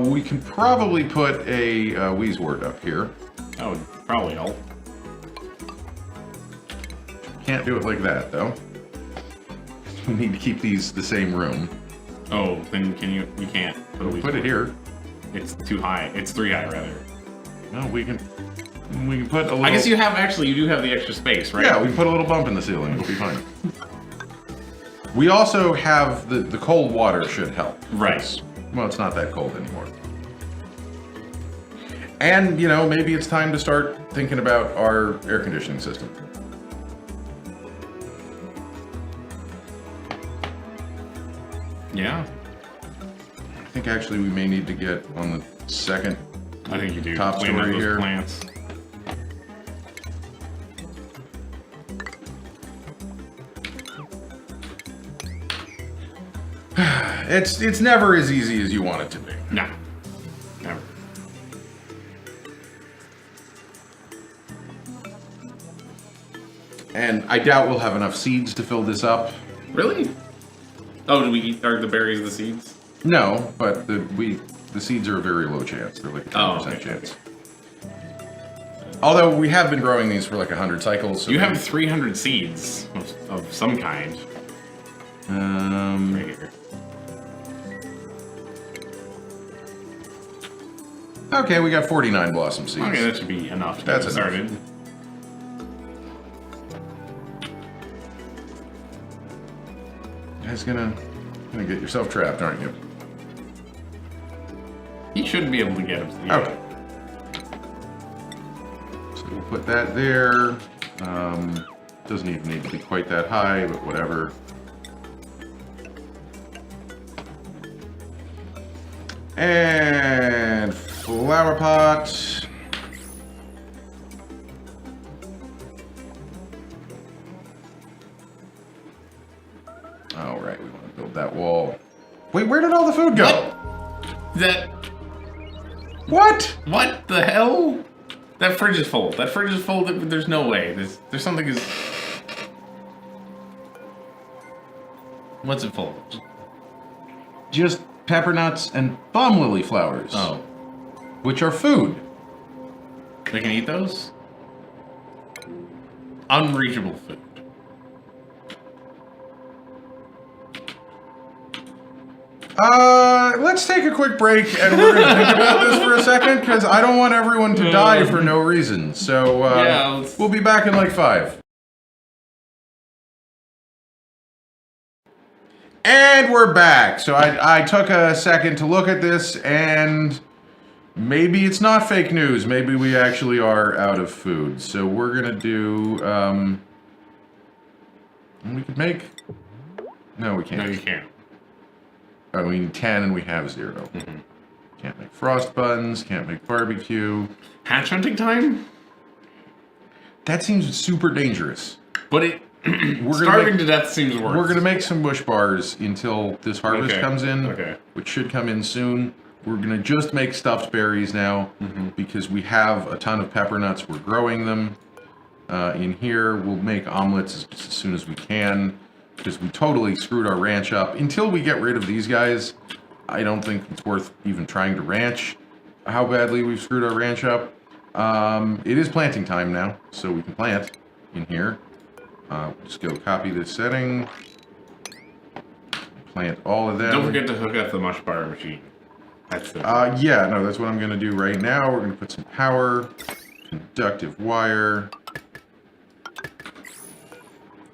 We can probably put a Wheezewort up here. That would probably help. Can't do it like that, though. We need to keep these the same room. Oh, then you can't Put it here. It's too high. It's 3 high, rather. No, we can put a little... I guess you do have the extra space, right? Yeah, we can put a little bump in the ceiling. It'll be fine. We also have the cold water should help. Right. Well, it's not that cold anymore. And, maybe it's time to start thinking about our air conditioning system. Yeah. I think actually we may need to get on the second I think you do. top Clean up story those here. Plants. It's never as easy as you want it to be. No. Never. And I doubt we'll have enough seeds to fill this up. Really? Oh, do we eat the berries the seeds? No, but the seeds are a very low chance. They're like a 10% chance. Although we have been growing these for like 100 cycles. So you have 300 seeds of some kind. Right here. Okay, we got 49 blossom seeds. Okay, that should be enough to That's get started. You guys gonna get yourself trapped, aren't you? You shouldn't be able to get them. Yeah. Okay. So we'll put that there. Doesn't even need to be quite that high, but whatever. And flower pot. All right, we want to build that wall. Wait, where did all the food go? That... What? What the hell? That fridge is full. That fridge is full. There's no way. There's something is. What's it full of? Just pepper nuts and bomb lily flowers. Oh. Which are food. They can eat those? Unreachable food. Let's take a quick break and we're going to think about this for a second because I don't want everyone to die for no reason. So, yeah, we'll be back in like 5. And we're back. So I took a second to look at this and maybe it's not fake news. Maybe we actually are out of food. So we're going to do, we could make, no we can't. No, you can't. I mean 10 and we have 0. Mm-hmm. Can't make frost buns, can't make barbecue. Hatch hunting time? That seems super dangerous. But it starving to death seems worse. We're gonna make some bush bars until this harvest comes in, which should come in soon. We're gonna just make stuffed berries now because we have a ton of pepper nuts. We're growing them in here. We'll make omelets as soon as we can because we totally screwed our ranch up. Until we get rid of these guys, I don't think it's worth even trying to ranch how badly we've screwed our ranch up. It is planting time now, so we can plant in here. Just go copy this setting. Plant all of them. Don't forget to hook up the mush bar machine. That's the yeah, no, that's what I'm going to do right now. We're going to put some power, conductive wire.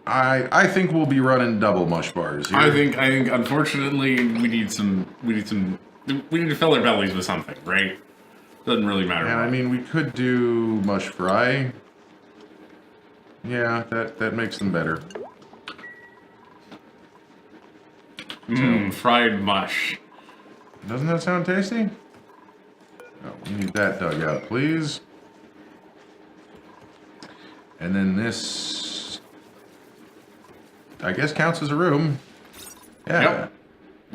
I think we'll be running double mush bars here. I think unfortunately we need to fill our bellies with something, right? Doesn't really matter. And I mean, we could do mush fry. Yeah, that makes them better. Fried mush. Doesn't that sound tasty? Oh, we need that dug out, please. And then this, I guess, counts as a room. Yeah. Yep.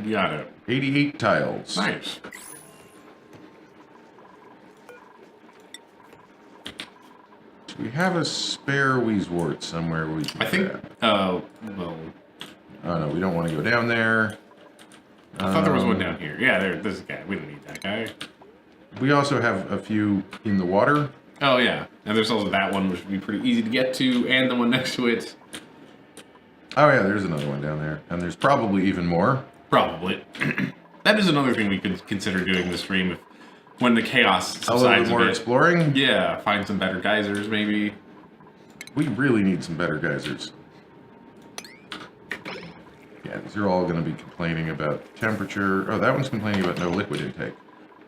You got it. 88 tiles. Nice. Do we have a spare Weezewort somewhere we can I think, well... Oh, no, we don't want to go down there. I thought there was one down here. Yeah, there's a guy. We don't need that guy. We also have a few in the water. Oh, yeah. And there's also that one, which would be pretty easy to get to, and the one next to it. Oh, yeah, there's another one down there. And there's probably even more. Probably. That is another thing we could consider doing this stream when the chaos subsides a little bit more exploring? Yeah, find some better geysers, maybe. We really need some better geysers. Yeah, these are all going to be complaining about temperature. Oh, that one's complaining about no liquid intake.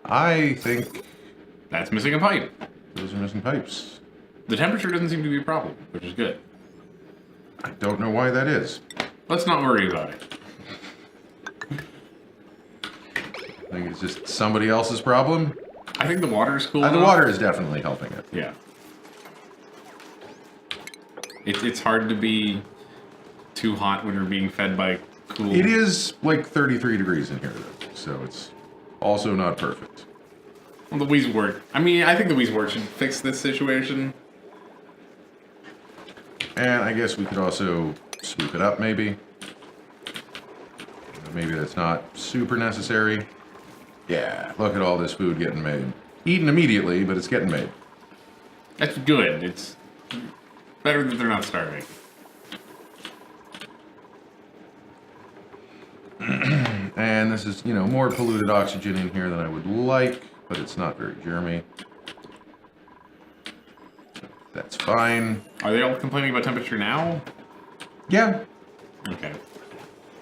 I think... That's missing a pipe. Those are missing pipes. The temperature doesn't seem to be a problem, which is good. I don't know why that is. Let's not worry about it. I think it's just somebody else's problem. I think the water is cool The enough. water is definitely helping it. Yeah. It's hard to be too hot when you're being fed by cool... It is like 33 degrees in here, though, so it's also not perfect. Well, the Weezewort. I mean, I think the Weezewort should fix this situation. And I guess we could also sweep it up, maybe. Maybe that's not super necessary. Yeah, look at all this food getting made. Eaten immediately, but it's getting made. That's good. It's better that they're not starving. And this is, you know, more polluted oxygen in here than I would like, but it's not very germy. That's fine. Are they all complaining about temperature now? Yeah. Okay.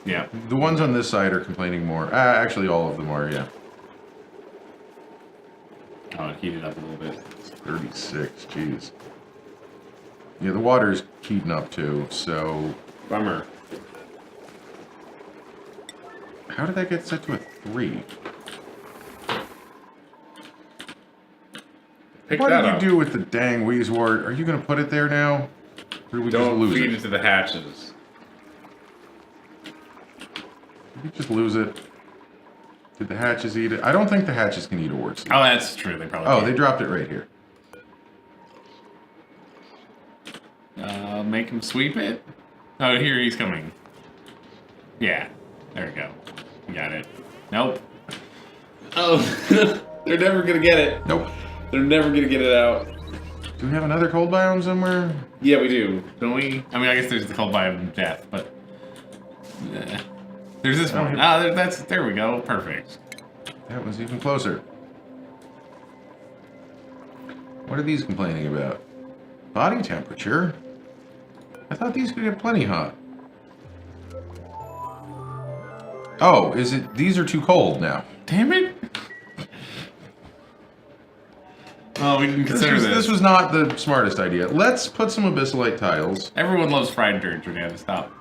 Yeah. The ones on this side are complaining more. Actually, all of them are, yeah. Oh, it heated up a little bit. It's 36, jeez. Yeah, the water's heating up too, so... Bummer. How did that get set to a 3? Pick What that did you up. do with the dang Weezewort? Are you going to put it there now? Or did we just Don't lose feed it? it to the hatches. Did we just lose it? Did the hatches eat it? I don't think the hatches can eat a wart seed. Oh, that's true. They probably Oh, can't. they dropped it right here. Make him sweep it. Oh, here he's coming. Yeah, there we go. Got it. Nope. Oh, they're never gonna get it. Nope. They're never gonna get it out. Do we have another cold biome somewhere? Yeah, we do, don't we? I mean, I guess there's the cold biome of death, but there's this one. Ah, there we go. Perfect. That was even closer. What are these complaining about? Body temperature? I thought these could get plenty hot. Oh, is it? These are too cold now. Damn it! Oh, we didn't consider this. This was not the smartest idea. Let's put some abyssalite tiles. Everyone loves fried dirt, Jordan. Stop.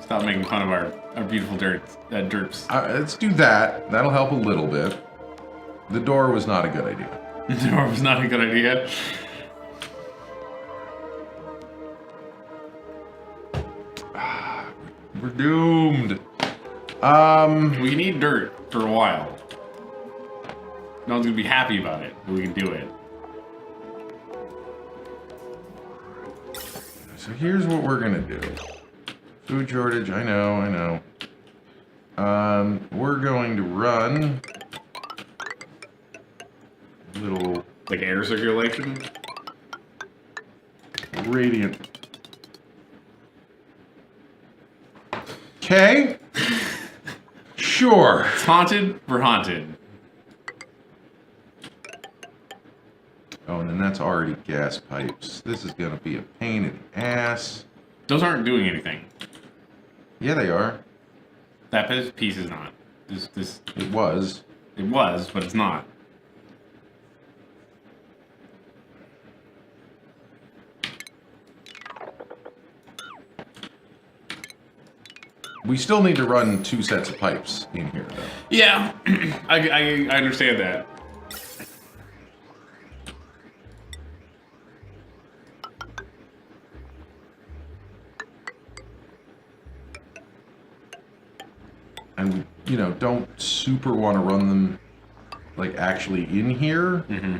Stop making fun of our beautiful derps. Let's do that. That'll help a little bit. The door was not a good idea. The door was not a good idea. We're doomed. We need dirt for a while. No one's gonna be happy about it, but we can do it. So here's what we're gonna do. Food shortage, I know. We're going to run a little Like air circulation? radiant. Okay. Sure. It's haunted, we're haunted. Oh, and then that's already gas pipes. This is gonna be a pain in the ass. Those aren't doing anything. Yeah, they are. That piece is not. It was. It was, but it's not. We still need to run 2 sets of pipes in here, though. Yeah, I understand that. And we, don't super want to run them, like, actually in here. Mm-hmm.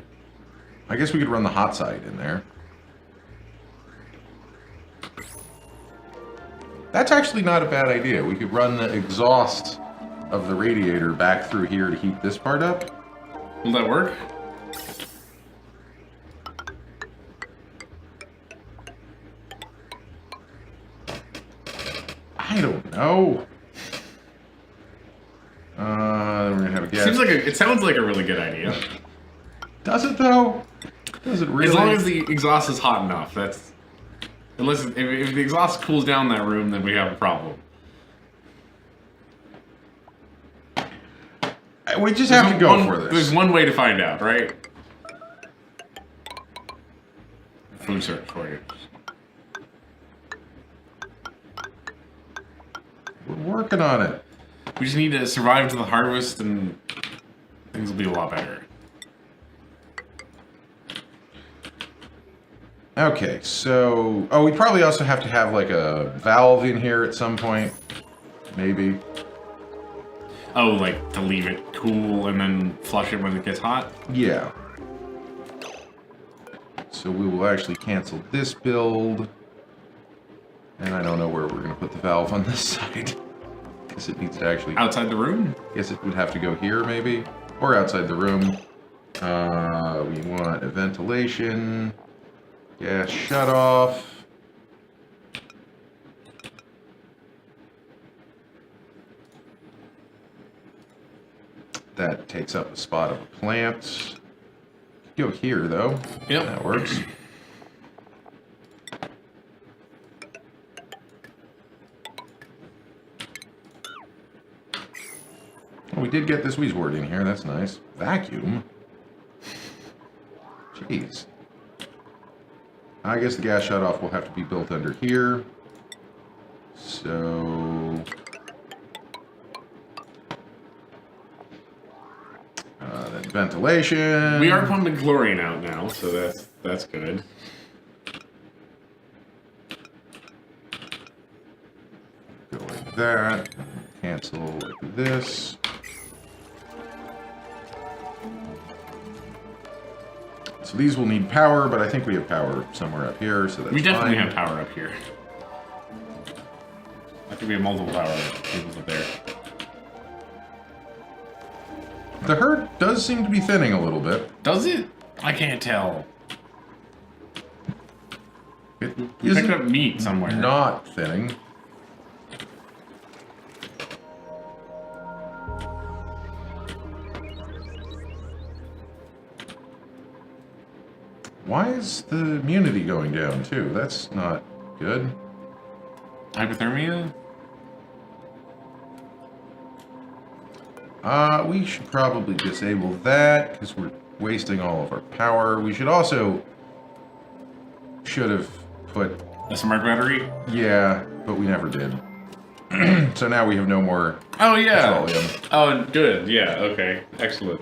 I guess we could run the hot side in there. That's actually not a bad idea. We could run the exhaust of the radiator back through here to heat this part up. Will that work? I don't know. We're gonna have a gas. It sounds like a really good idea. Does it though? Does it really? As long as the exhaust is hot enough. That's unless if the exhaust cools down that room, then we have a problem. We just have to go for this. There's one way to find out, right? Food search for you. We're working on it. We just need to survive to the harvest, and things will be a lot better. Okay, so... Oh, we probably also have to have, like, a valve in here at some point. Maybe. Oh, like to leave it cool and then flush it when it gets hot? Yeah. So we will actually cancel this build. And I don't know where we're going to put the valve on this side. Guess it needs to actually... Outside the room? Guess it would have to go here, maybe? Or outside the room. We want a ventilation. Gas shut off. That takes up a spot of a plant. Go here, though. Yep. That works. Oh, we did get this wheezewort in here. That's nice. Vacuum. Jeez. I guess the gas shutoff will have to be built under here. So... then ventilation. We are pumping chlorine out now, so that's good. Go like that. Cancel like this. So these will need power, but I think we have power somewhere up here, so that's We definitely fine. have power up here. I think we have multiple power cables up there. The herd does seem to be thinning a little bit. Does it? I can't tell. It We picked isn't up meat somewhere. not thinning. Why is the immunity going down too? That's not good. Hypothermia? We should probably disable that because we're wasting all of our power. We should also have put, A smart battery? yeah, but we never did. So now we have no more Oh, yeah. petroleum. Oh, good. Yeah, okay. Excellent.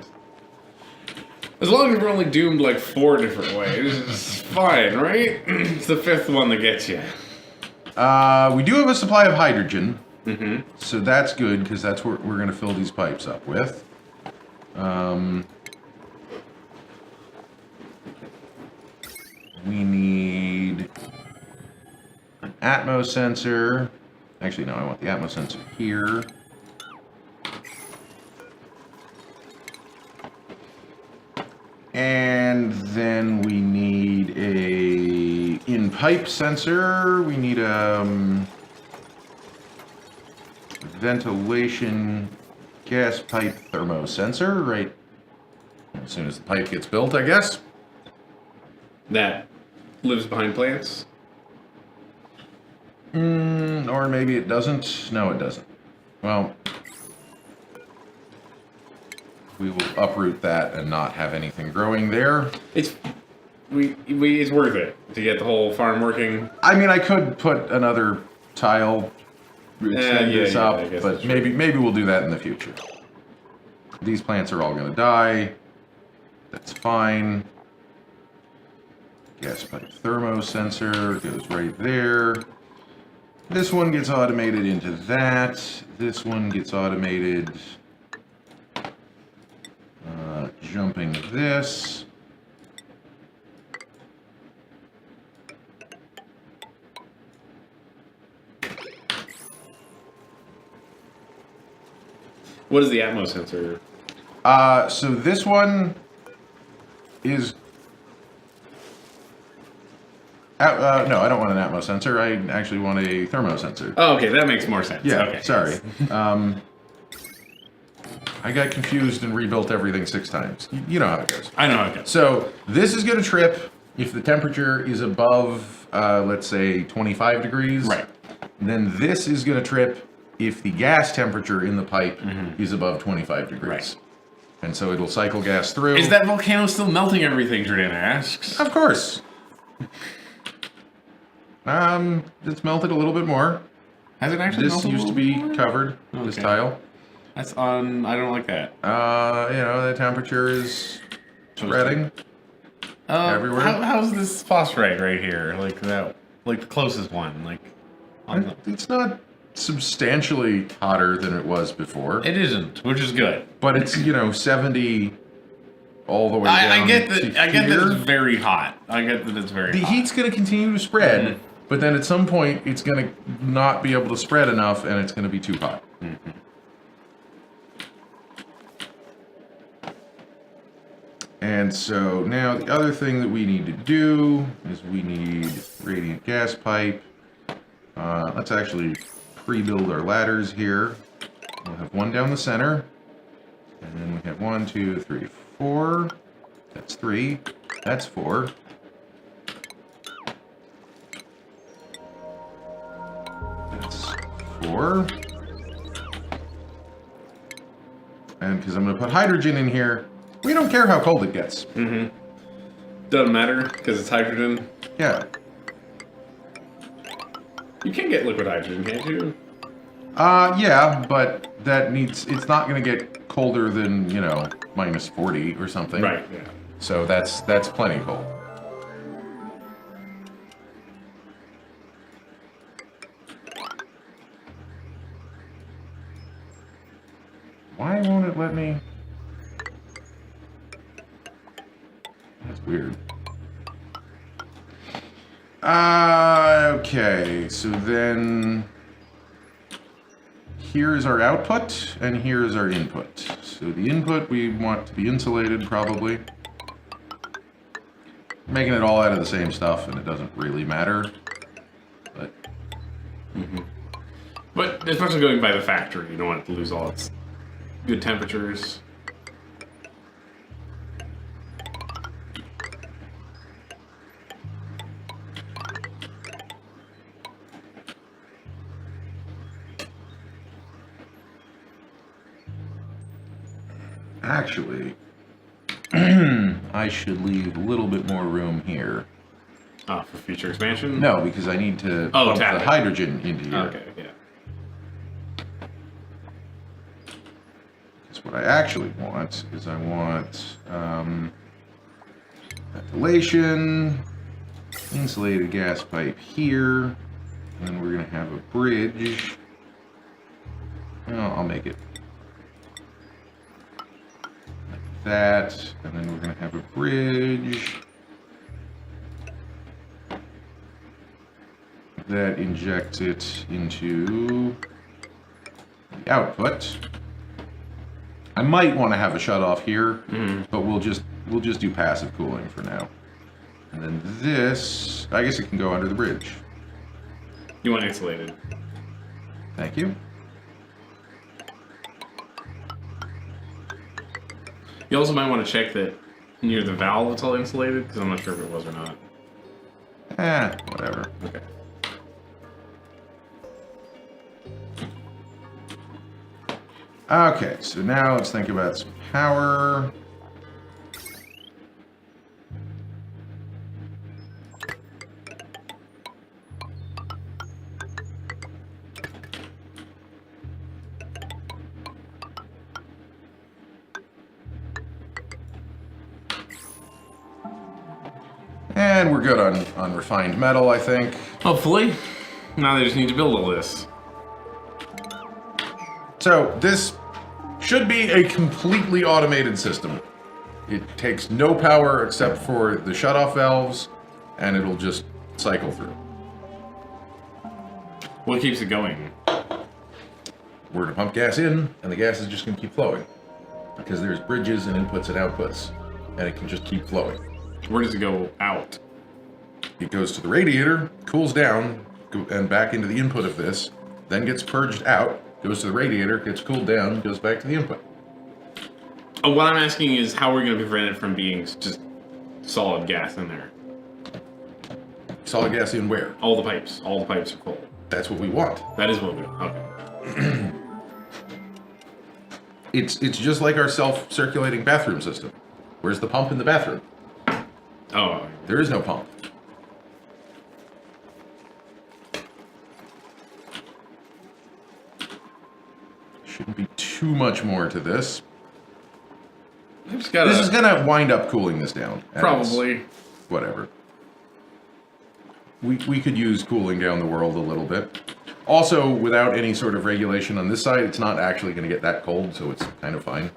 As long as we're only doomed like 4 different ways, it's fine, right? It's the 5th one that gets you. We do have a supply of hydrogen, Mm-hmm. so that's good because that's what we're going to fill these pipes up with. We need an atmo sensor. Actually, no, I want the atmo sensor here. And then we need a in-pipe sensor. We need a ventilation gas pipe thermo sensor, right? As soon as the pipe gets built, I guess. That lives behind plants? Or maybe it doesn't. No, it doesn't. Well, we will uproot that and not have anything growing there. It's it's worth it to get the whole farm working. I mean, I could put another tile, extend this yeah, up, I guess but that's true. maybe we'll do that in the future. These plants are all going to die. That's fine. Gas pipe thermo sensor goes right there. This one gets automated into that. This one gets automated. Jumping this. What is the Atmo sensor? So this one is... no, I don't want an Atmo sensor. I actually want a thermo sensor. Oh, okay, that makes more sense. Yeah, Okay. sorry. I got confused and rebuilt everything 6 times. You know how it goes. I know how it goes. So this is going to trip if the temperature is above, let's say, 25 degrees. Right. Then this is going to trip if the gas temperature in the pipe is above 25 degrees. Right. And so it'll cycle gas through. Is that volcano still melting everything, Jordana asks? Of course. It's melted a little bit more. Has it actually This melted a used to little be more? covered, this Okay. tile. That's on... I don't like that. You know, the temperature is spreading. Everywhere. How's this phosphorite right here? Like that... Like the closest one. Like... on the- It's not substantially hotter than it was before. It isn't, which is good. But it's, 70 all the way down I get to that. I get that here. it's very hot. I get that it's very The hot. heat's going to continue to spread, Mhm. but then at some point it's going to not be able to spread enough and it's going to be too hot. Mhm. And so now the other thing that we need to do is we need radiant gas pipe. Let's actually pre-build our ladders here. We'll have one down the center. And then we have 1, 2, 3, 4. That's 3. That's 4. That's 4. And because I'm going to put hydrogen in here, we don't care how cold it gets. Mm-hmm. Doesn't matter, because it's hydrogen. Yeah. You can get liquid hydrogen, can't you? Yeah, but it's not going to get colder than, minus 40 or something. Right, yeah. So that's plenty cold. Why won't it let me? That's weird. Okay, so then here's our output, and here's our input. So the input we want to be insulated, probably. Making it all out of the same stuff, and it doesn't really matter. But, But especially going by the factory, you don't want it to lose all its good temperatures. actually, I should leave a little bit more room here. For future expansion? No, because I need to pump the hydrogen into here. Okay, yeah. Because what I actually want is I want ventilation, insulated gas pipe here, and then we're going to have a bridge. Well, I'll make it like that, and then we're going to have a bridge that injects it into the output. I might want to have a shut off here, but we'll just do passive cooling for now. And then this, I guess it can go under the bridge. You want insulated. Thank you. You also might want to check that near the valve it's all insulated, because I'm not sure if it was or not. Whatever. Okay. Okay, so now let's think about some power. And we're good on refined metal, I think. Hopefully. Now they just need to build all this. So this should be a completely automated system. It takes no power except for the shutoff valves, and it'll just cycle through. What keeps it going? We're going to pump gas in, and the gas is just going to keep flowing. Because there's bridges and inputs and outputs, and it can just keep flowing. Where does it go out? It goes to the radiator, cools down, and back into the input of this, then gets purged out, goes to the radiator, gets cooled down, goes back to the input. Oh, what I'm asking is how we're going to prevent it from being just solid gas in there. Solid gas in where? All the pipes. All the pipes are full. That's what we want. That is what we want. Okay. It's just like our self-circulating bathroom system. Where's the pump in the bathroom? Oh. There is no pump. Shouldn't be too much more to this. Just gotta, this is gonna wind up cooling this down. Probably. Whatever. We could use cooling down the world a little bit. Also, without any sort of regulation on this side, it's not actually going to get that cold, so it's kind of fine.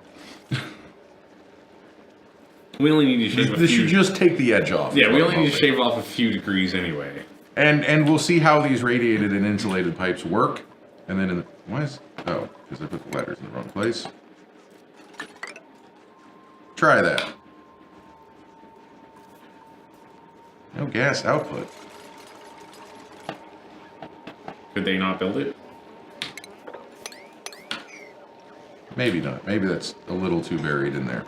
We only need to shave a few. This should just take the edge off. Yeah, we only need to shave off a few degrees anyway. And we'll see how these radiated and insulated pipes work. And then in the... Why is... Oh, because I put the letters in the wrong place. Try that. No gas output. Could they not build it? Maybe not. Maybe that's a little too buried in there.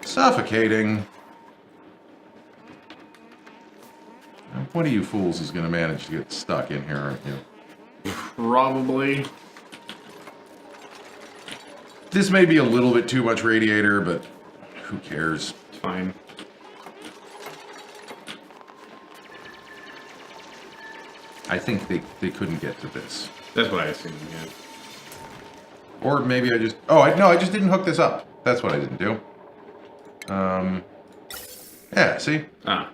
Suffocating. One of you fools is going to manage to get stuck in here, aren't you? Probably. This may be a little bit too much radiator, but who cares? It's fine. I think they couldn't get to this. That's what I assumed, yeah. Or maybe I just... Oh, no, I just didn't hook this up. That's what I didn't do. Yeah, see? Ah.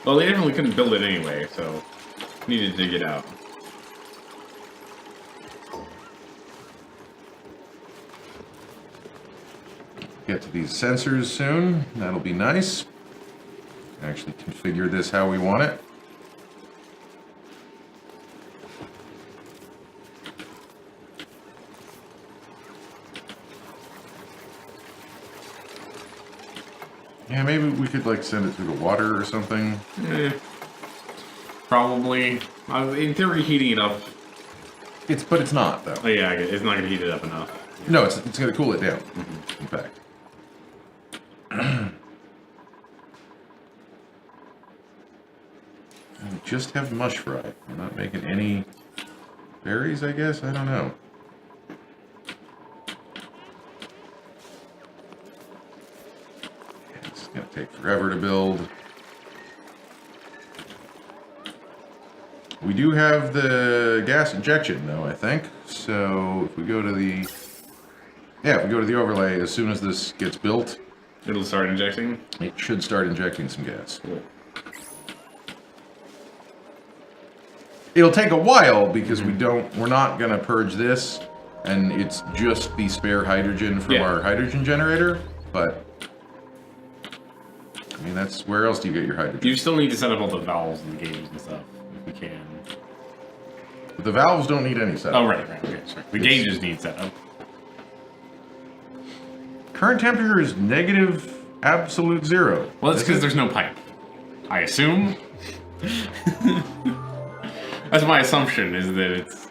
Well, they definitely couldn't build it anyway, so needed to dig it out. get to these sensors soon. That'll be nice. Actually configure this how we want it. Yeah, maybe we could like send it through the water or something. Probably. In theory, heating it up. But it's not though. Oh, yeah, it's not going to heat it up enough. No, it's going to cool it down. In fact. We just have mush fry. We're not making any berries, I guess. I don't know. It's going to take forever to build. We do have the gas injection, though, I think. So if we go to the... Yeah, if we go to the overlay, as soon as this gets built... It'll start injecting? It should start injecting some gas. Cool. It'll take a while because we're not going to purge this, and it's just the spare hydrogen from our hydrogen generator, but... I mean, that's... Where else do you get your hydrogen? You still need to set up all the valves and gauges and stuff, if we can. But the valves don't need any setup. Oh, right, okay, sorry. The gauges need setup. Current temperature is negative absolute zero. Well, that's because there's no pipe. I assume. That's my assumption, is that it's...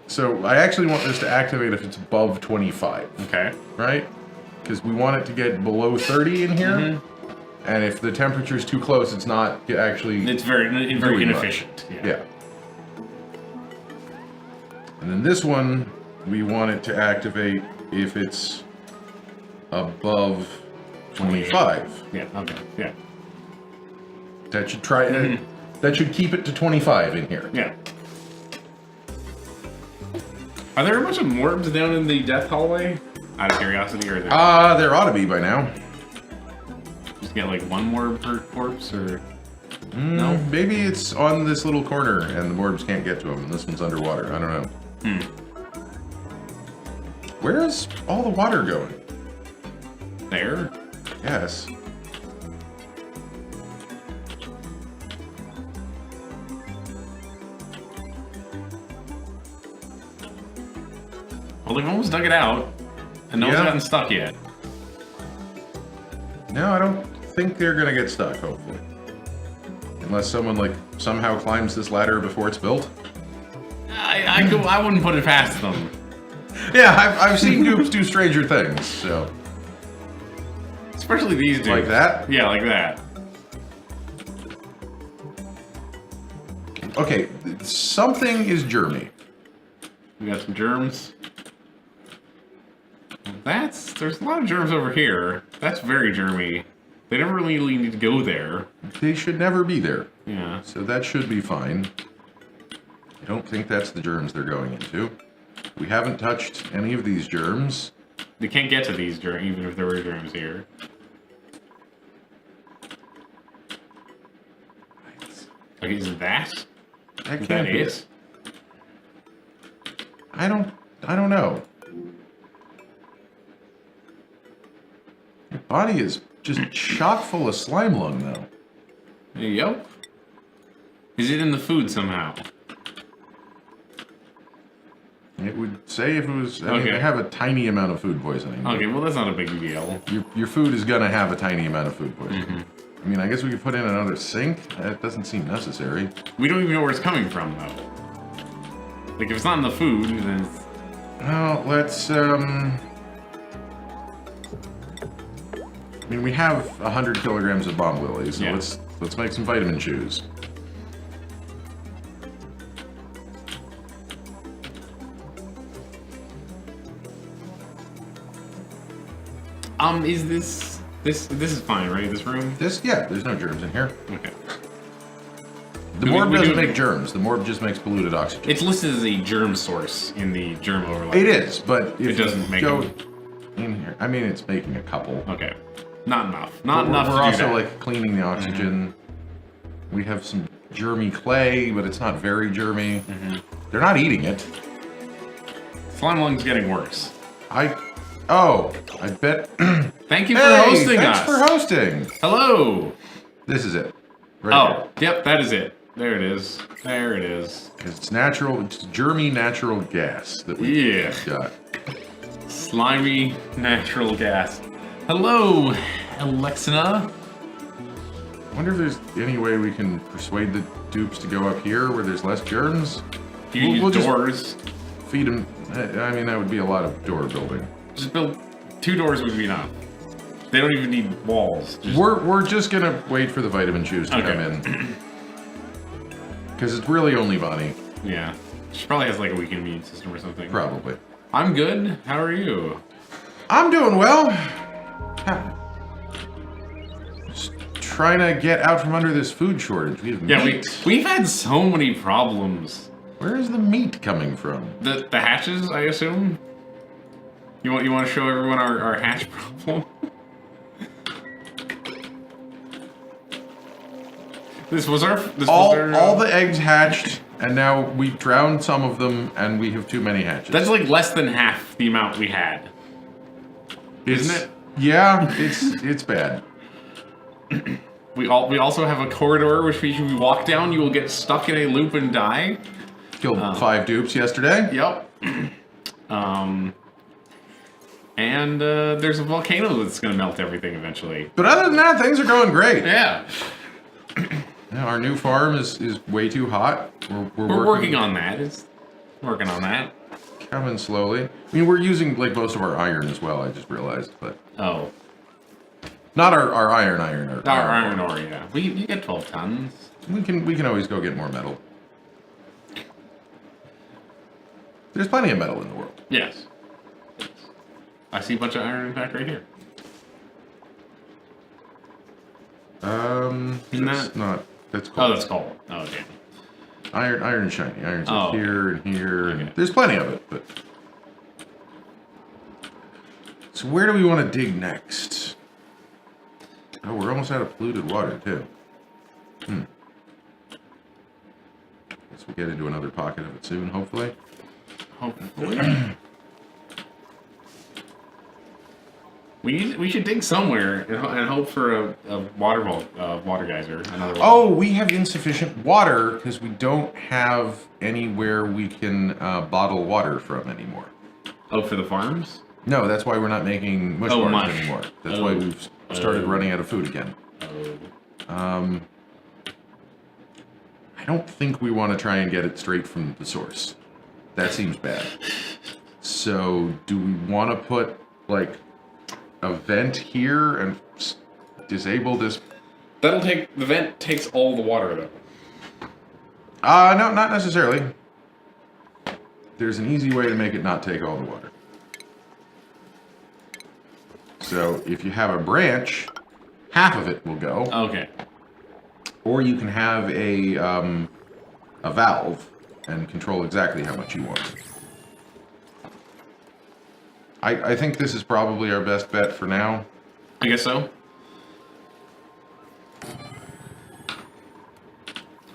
So, I actually want this to activate if it's above 25. Okay. Right? Because we want it to get below 30 in here. And if the temperature is too close, it's not actually... It's very inefficient. Yeah. And then this one, we want it to activate if it's above 25. Yeah, okay, yeah. That should try... That should keep it to 25 in here. Yeah. Are there a bunch of morbs down in the death hallway? Out of curiosity, or There ought to be by now. Just get like one morb per corpse, or... No? Maybe it's on this little corner and the morbs can't get to them, and this one's underwater. I don't know. Where is all the water going? There? Yes. Well, they've almost dug it out, and no one's gotten stuck yet. No, I don't think they're gonna get stuck, hopefully. Unless someone, like, somehow climbs this ladder before it's built. I wouldn't put it past them. Yeah, I've seen Goops do stranger things, so... Especially these dudes. Like that? Yeah, like that. Okay, something is germy. We got some germs. There's a lot of germs over here. That's very germy. They never really need to go there. They should never be there. Yeah. So that should be fine. I don't think that's the germs they're going into. We haven't touched any of these germs. They can't get to these germs, even if there were germs here. Okay, is that? That Is can't that be it? I don't know. Your body is just chock full of slime lung, though. Yep. Is it in the food somehow? It would say if it was... I mean, Okay. they have a tiny amount of food poisoning. Okay, well that's not a big deal. Your food is gonna have a tiny amount of food poisoning. I mean, I guess we could put in another sink. That doesn't seem necessary. We don't even know where it's coming from, though. Like, if it's not in the food, then it's... Well, let's, I mean, we have 100 kilograms of bomb lilies, so Yeah. let's make some vitamin chews. Is this is fine, right? This room? Yeah, there's no germs in here. Okay. The morb doesn't make germs. The morb just makes polluted oxygen. It's listed as a germ source in the germ overlay. It is, but if It doesn't make go them. in here, I mean, it's making a couple. Okay. Not enough. Not enough We're to also do that. like cleaning the oxygen. We have some germy clay, but it's not very germy. They're not eating it. Slime lung's getting worse. I Oh, I bet. Thank you for hosting thanks us. for hosting. Hello. This is it. Right Yep, that is it. There it is. There it is. here. It's natural. It's germy natural gas that we got. Slimy natural gas. Hello, Alexina. I wonder if there's any way we can persuade the dupes to go up here where there's less germs. You use We'll doors. Just feed them. I mean, that would be a lot of door building. Just build 2 doors would be enough. They don't even need walls. We're just gonna wait for the vitamin shoes to come in. Because it's really only Bonnie. Yeah. She probably has like a weak immune system or something. Probably. I'm good. How are you? I'm doing well. Just trying to get out from under this food shortage. We have meat. We've had so many problems. Where is the meat coming from? The hatches, I assume? You want to show everyone our hatch problem? All the eggs hatched, and now we drowned some of them, and we have too many hatches. That's like less than half the amount we had. Isn't it? Yeah, it's bad. We also have a corridor which if you walk down, you will get stuck in a loop and die. Killed 5 dupes yesterday. Yep. And there's a volcano that's gonna melt everything eventually. But other than that, things are going great. Yeah. Yeah, our new farm is way too hot. We're working on that. It's working on that. Coming slowly. I mean, we're using like most of our iron as well. I just realized, but oh, not our iron. Our iron ore. Yeah, you get 12 tons. We can always go get more metal. There's plenty of metal in the world. Yes. I see a bunch of iron in fact right here. That's not. That's coal. Oh, that's coal. Oh, okay. Iron and shiny. Iron's up here and here. Okay. And there's plenty of it, but. So where do we want to dig next? Oh, we're almost out of polluted water too. Guess we'll get into another pocket of it soon, hopefully. Hopefully. We should dig somewhere and hope for a water geyser. Another one. Oh, we have insufficient water because we don't have anywhere we can bottle water from anymore. Oh, for the farms? No, that's why we're not making mush bars anymore. That's why we've started running out of food again. I don't think we want to try and get it straight from the source. That seems bad. So, do we want to put like a vent here and disable this? The vent takes all the water though. No, not necessarily. There's an easy way to make it not take all the water. So if you have a branch, half of it will go. Okay. Or you can have a valve and control exactly how much you want. I think this is probably our best bet for now. I guess so.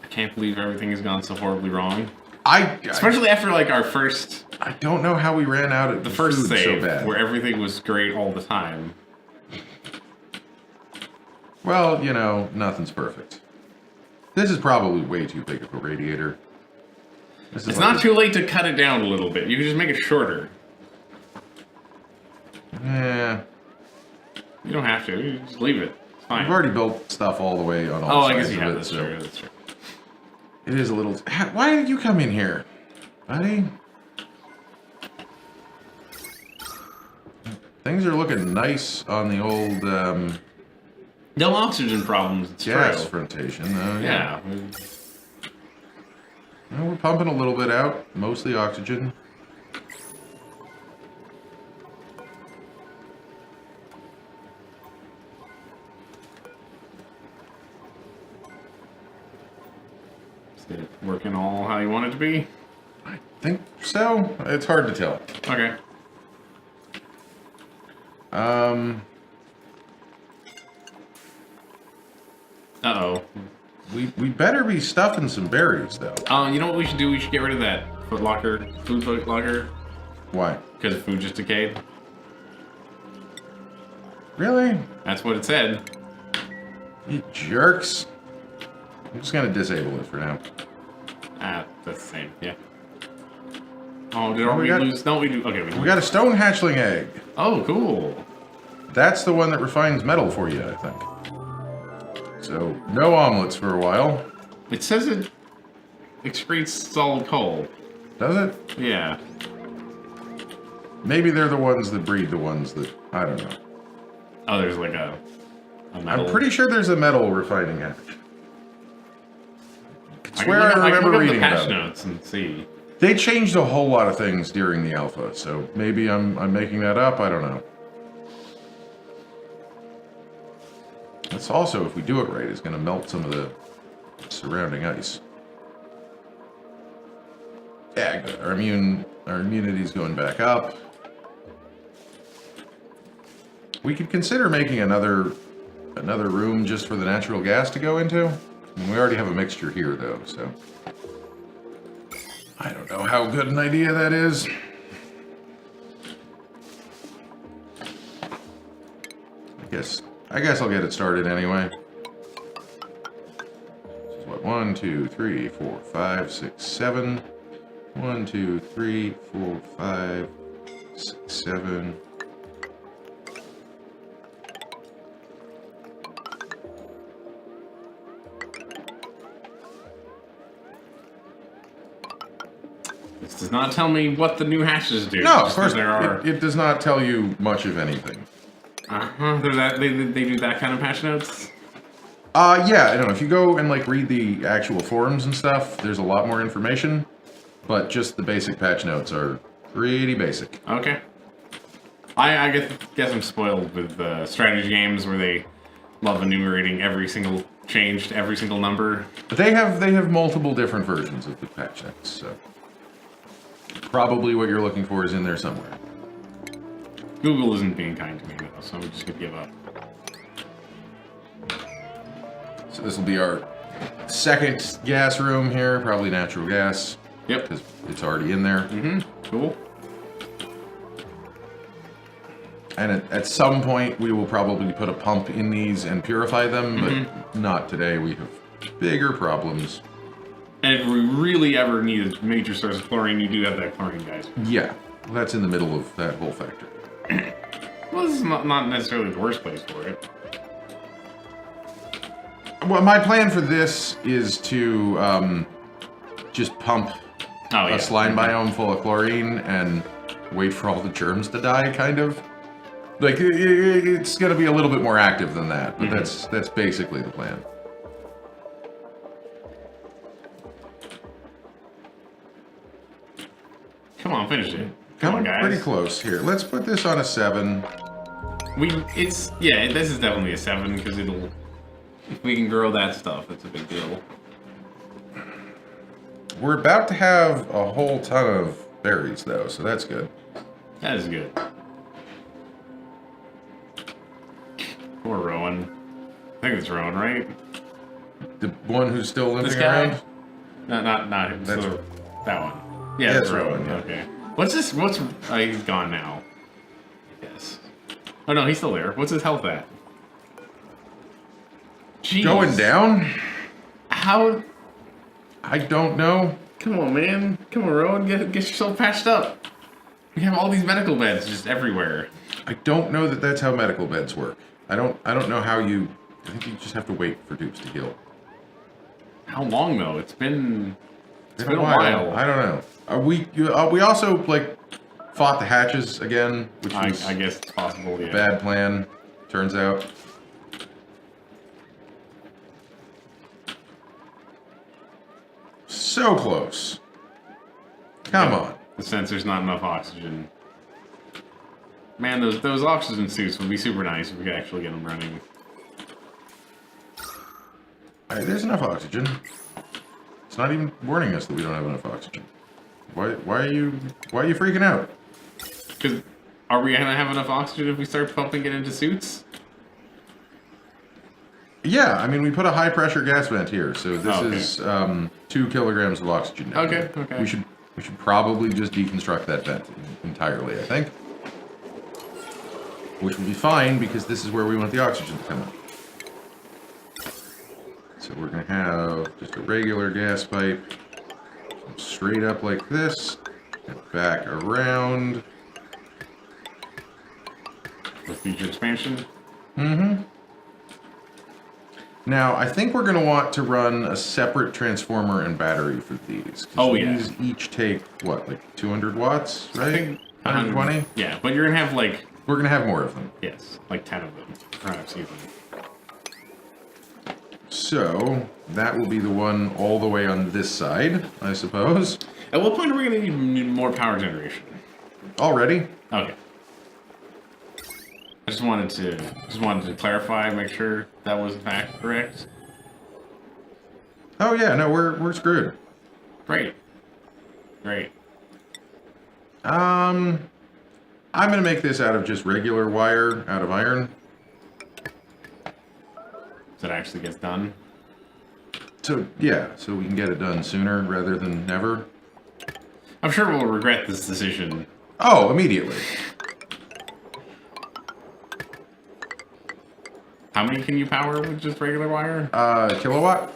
I can't believe everything has gone so horribly wrong. Especially after like our first. I don't know how we ran out of the first food save so bad. Where everything was great all the time. Well, you know, nothing's perfect. This is probably way too big of a radiator. It's not too late to cut it down a little bit. You can just make it shorter. Yeah. You don't have to. You just leave it. It's fine. We've already built stuff all the way on all Oh, I sides guess you of have. it, That's so true. That's true. it is a little... Why did you come in here, buddy? Things are looking nice on the old No oxygen problems. It's gas true. frontation. Yeah. Well, we're pumping a little bit out, mostly oxygen. Is it working all how you want it to be? I think so. It's hard to tell. Okay. Uh-oh. We better be stuffing some berries, though. You know what we should do? We should get rid of that food locker. Why? Why? Because the food just decayed. Really? That's what it said. You jerks. I'm just gonna disable it for now. Ah, that's the same. Yeah. Oh, did we we got- lose? No, we do. Okay, We got a stone hatchling egg. Oh, cool. That's the one that refines metal for you, I think. So, no omelets for a while. It says it excretes solid coal. Does it? Yeah. Maybe they're the ones that breed the ones that... I don't know. Oh, there's like a metal. I'm pretty sure there's a metal refining hatch. I swear I I can remember look reading up the patch about it. notes and see. They changed a whole lot of things during the alpha, so maybe I'm making that up. I don't know. That's also, if we do it right, is going to melt some of the surrounding ice. Yeah, good. Our immunity's going back up. We could consider making another room just for the natural gas to go into. I mean, we already have a mixture here, though, so I don't know how good an idea that is. I guess I'll get it started anyway. This is what, 1, 2, 3, 4, 5, 6, 7. 1, 2, 3, 4, 5, 6, 7. This does not tell me what the new hashes do. No, of just course there are. it does not tell you much of anything. They do that kind of patch notes. Yeah, I don't know. If you go and like read the actual forums and stuff, there's a lot more information. But just the basic patch notes are pretty basic. Okay. I guess I'm spoiled with strategy games where they love enumerating every single change to every single number. But they have multiple different versions of the patch notes, so probably what you're looking for is in there somewhere. Google isn't being kind to me though, so I'm just gonna give up. So this will be our second gas room here, probably natural gas. Yep. Because it's already in there. Mm-hmm. Cool. And at some point, we will probably put a pump in these and purify them, but not today. We have bigger problems. And if we really ever need a major source of chlorine, you do have that chlorine, guys. Yeah, well, that's in the middle of that whole factor. Well, this is not necessarily the worst place for it. Well, my plan for this is to just pump a slime biome full of chlorine and wait for all the germs to die, kind of. Like, it's going to be a little bit more active than that, but that's basically the plan. Come on, finish it. Come on, guys. Pretty close here. Let's put this on a 7. This is definitely a 7 because if we can grow that stuff, it's a big deal. We're about to have a whole ton of berries, though, so that's good. That is good. Poor Rowan. I think it's Rowan, right? The one who's still limping This guy? around? No, not him. That's that one. Yeah, that's it's Rowan. Rowan, yeah. Okay. What's this? He's gone now. Yes. Oh no, he's still there. What's his health at? Jeez. Going down? How? I don't know. Come on, man. Come on, Rowan. Get yourself patched up. We have all these medical beds just everywhere. I don't know that that's how medical beds work. I don't know how you... I think you just have to wait for dupes to heal. How long though? It's been a while. I don't know. We also like fought the hatches again, which was I guess it's possible. Yeah. a bad plan. Turns out. So close. Come on. The sensor's not enough oxygen. Man, those oxygen suits would be super nice if we could actually get them running. All right, there's enough oxygen. It's not even warning us that we don't have enough oxygen. Why are you freaking out? Because are we gonna have enough oxygen if we start pumping it into suits? Yeah, I mean we put a high pressure gas vent here, so this is 2 kilograms of oxygen. Okay. We should probably just deconstruct that vent entirely, I think. which will be fine because this is where we want the oxygen to come in. So we're going to have just a regular gas pipe straight up like this, and back around. For future expansion? Mm-hmm. Now, I think we're going to want to run a separate transformer and battery for these. Oh, yeah. These each take, what, like 200 watts, right? I think 120? Yeah, but you're going to have like... We're going to have more of them. Yes, like 10 of them. Perhaps even. So, that will be the one all the way on this side, I suppose. At what point are we going to need more power generation? Already? Okay. I just wanted to clarify, make sure that was in fact correct. Oh yeah, no, we're screwed. Great. Great. I'm gonna make this out of just regular wire, out of iron. So it actually gets done. So yeah, so we can get it done sooner rather than never. I'm sure we'll regret this decision. Oh, immediately. How many can you power with just regular wire? Kilowatt.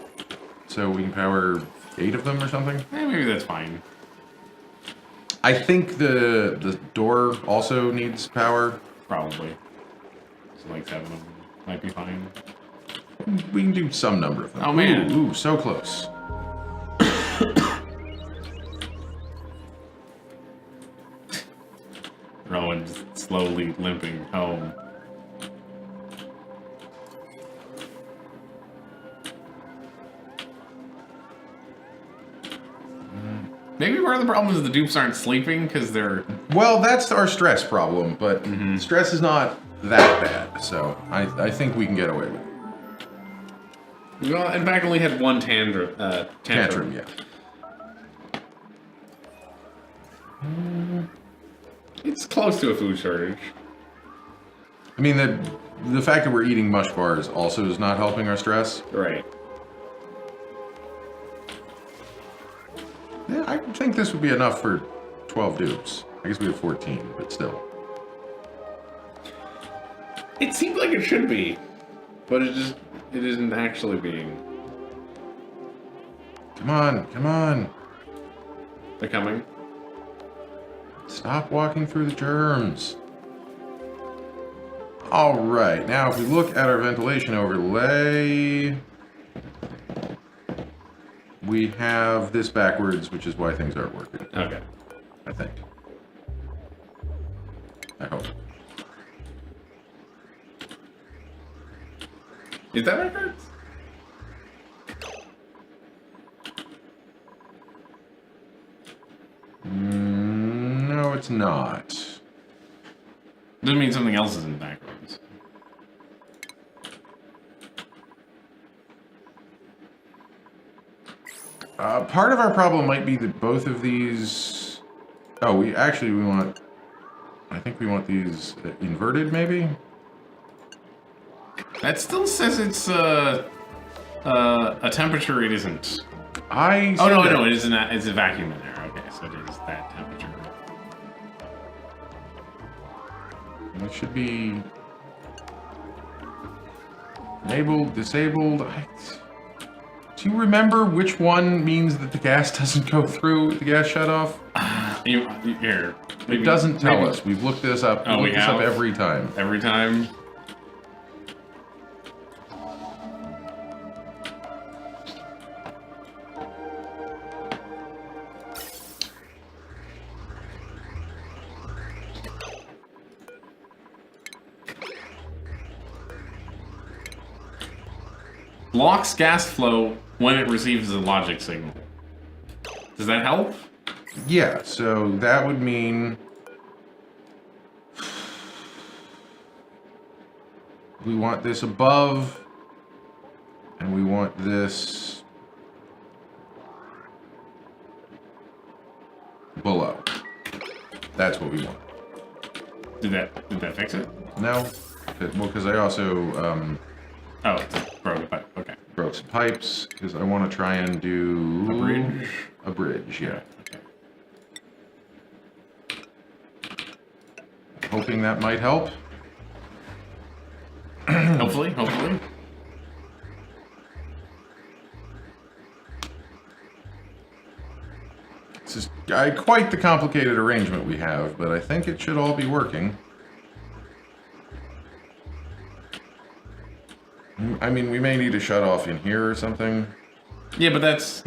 So we can power 8 of them or something. Maybe that's fine. I think the door also needs power. Probably. So like 7 of them might be fine. We can do some number of them. Oh man. Ooh, so close. Rowan's slowly limping home. Maybe part of the problem is the dupes aren't sleeping because they're... Well, that's our stress problem, but stress is not that bad, so I think we can get away with it. Well, in fact, only had one tantrum. Yeah. It's close to a food shortage. I mean, the fact that we're eating mush bars also is not helping our stress. Right. Yeah, I think this would be enough for 12 dupes. I guess we have 14, but still. It seems like it should be, but it isn't actually being. Come on, come on. They're coming. Stop walking through the germs. All right, now if we look at our ventilation overlay, we have this backwards, which is why things aren't working. Okay. I think. I hope. Is that backwards? No, it's not. Doesn't mean something else isn't backwards. Part of our problem might be that both of these... Oh, we want... I think we want these inverted, maybe? That still says it's a temperature it isn't. I... Oh, no, it isn't. It's a vacuum in there. Okay, so it is that temperature. It should be... enabled, disabled... Do you remember which one means that the gas doesn't go through the gas shutoff? Here. It doesn't tell us. We've looked this up. Oh, we looked this up every time. Every time? Blocks gas flow when it receives a logic signal. Does that help? Yeah, so that would mean... we want this above, and we want this below. That's what we want. Did that fix it? No? Well, because I also... Oh, it's broke, but okay. broke some pipes, because I want to try and do... A bridge? A bridge, yeah. Okay. Hoping that might help. Hopefully, hopefully. This is quite the complicated arrangement we have, but I think it should all be working. I mean, we may need a shut off in here or something. Yeah, but that's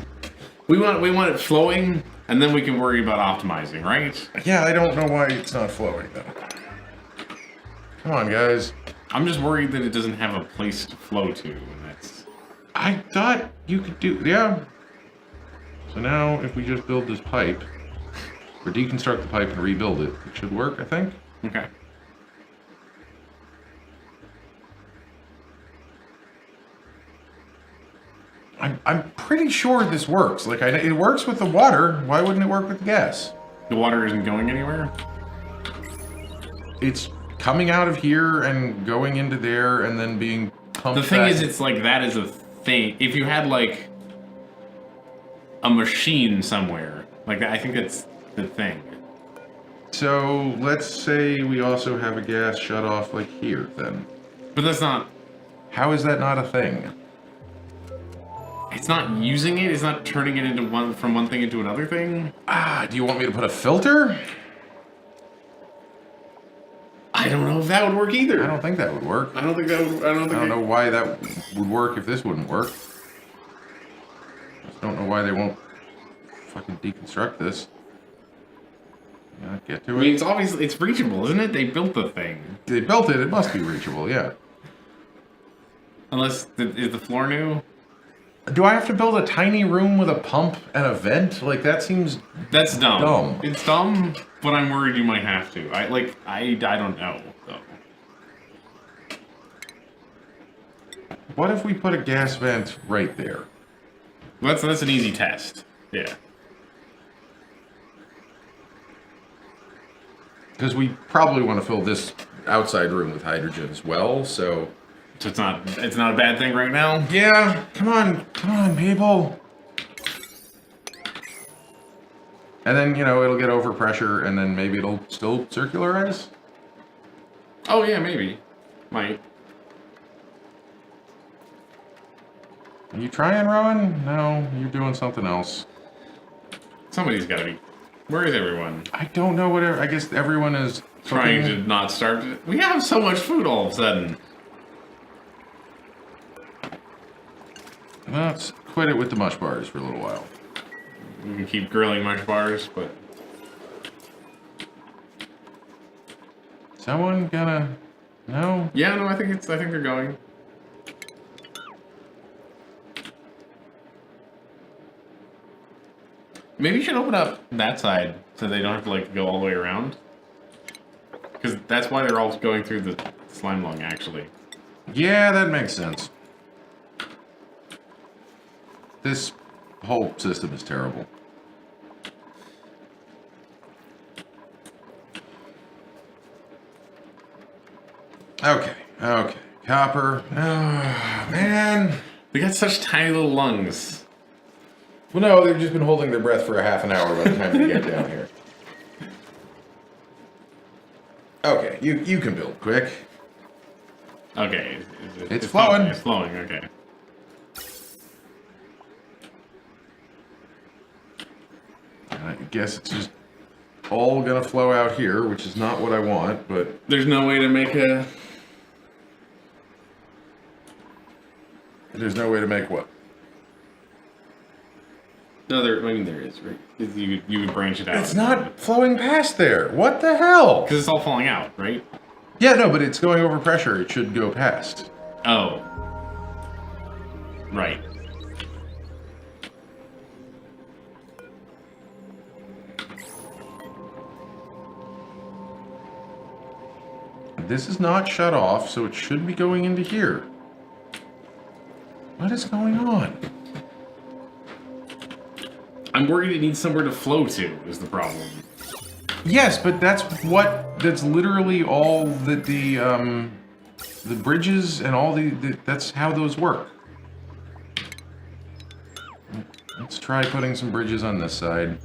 we want it flowing, and then we can worry about optimizing, right? Yeah, I don't know why it's not flowing though. Come on, guys. I'm just worried that it doesn't have a place to flow to, and that's. I thought you could do, yeah. So now, if we just build this pipe, or deconstruct the pipe and rebuild it, it should work, I think. Okay. I'm pretty sure this works. Like, it works with the water. Why wouldn't it work with the gas? The water isn't going anywhere? It's coming out of here and going into there and then being pumped The thing back. is, it's like that is a thing. If you had like a machine somewhere, like that, I think that's the thing. So, let's say we also have a gas shut off like here, then. But that's not. How is that not a thing? It's not using it. It's not turning it into from one thing into another thing. Ah, do you want me to put a filter? I don't know if that would work either. I don't think that would work. I don't think that would. I I don't know why that would work if this wouldn't work. I just don't know why they won't fucking deconstruct this. Yeah, get to it. I mean, it's obviously it's reachable, isn't it? They built the thing. They built it. It must be reachable. Yeah. Unless is the floor new? Do I have to build a tiny room with a pump and a vent? Like that seems. That's dumb. Dumb. It's dumb, but I'm worried you might have to. I don't know though. What if we put a gas vent right there? That's an easy test. Yeah. Because we probably want to fill this outside room with hydrogen as well. So. So it's not a bad thing right now. Yeah. Come on, people. And then, it'll get overpressure, and then maybe it'll still circularize? Oh, yeah, maybe. Might. Are you trying, Rowan? No, you're doing something else. Somebody's gotta be. Where is everyone? I don't know I guess everyone is Trying to not starve. We have so much food all of a sudden. Let's quit it with the mush bars for a little while. We can keep grilling mush bars, but... Someone gonna... No? Yeah, no, I think they're going. Maybe you should open up that side so they don't have to like go all the way around. Because that's why they're all going through the slime lung, actually. Yeah, that makes sense. This whole system is terrible. Okay. Copper. Oh, man. They got such tiny little lungs. Well, no, they've just been holding their breath for a half an hour by the time they get down here. Okay, you can build quick. Okay. It's flowing. It's flowing, okay. I guess it's just all gonna flow out here, which is not what I want, but... There's no way to make a... There's no way to make what? No, there is, right? You would branch it out. It's not flowing past there. What the hell? Because it's all falling out, right? Yeah, no, but it's going over pressure. It should go past. Oh. Right. This is not shut off, so it should be going into here. What is going on? I'm worried it needs somewhere to flow to, is the problem. Yes, but that's literally all that the bridges and all that's how those work. Let's try putting some bridges on this side.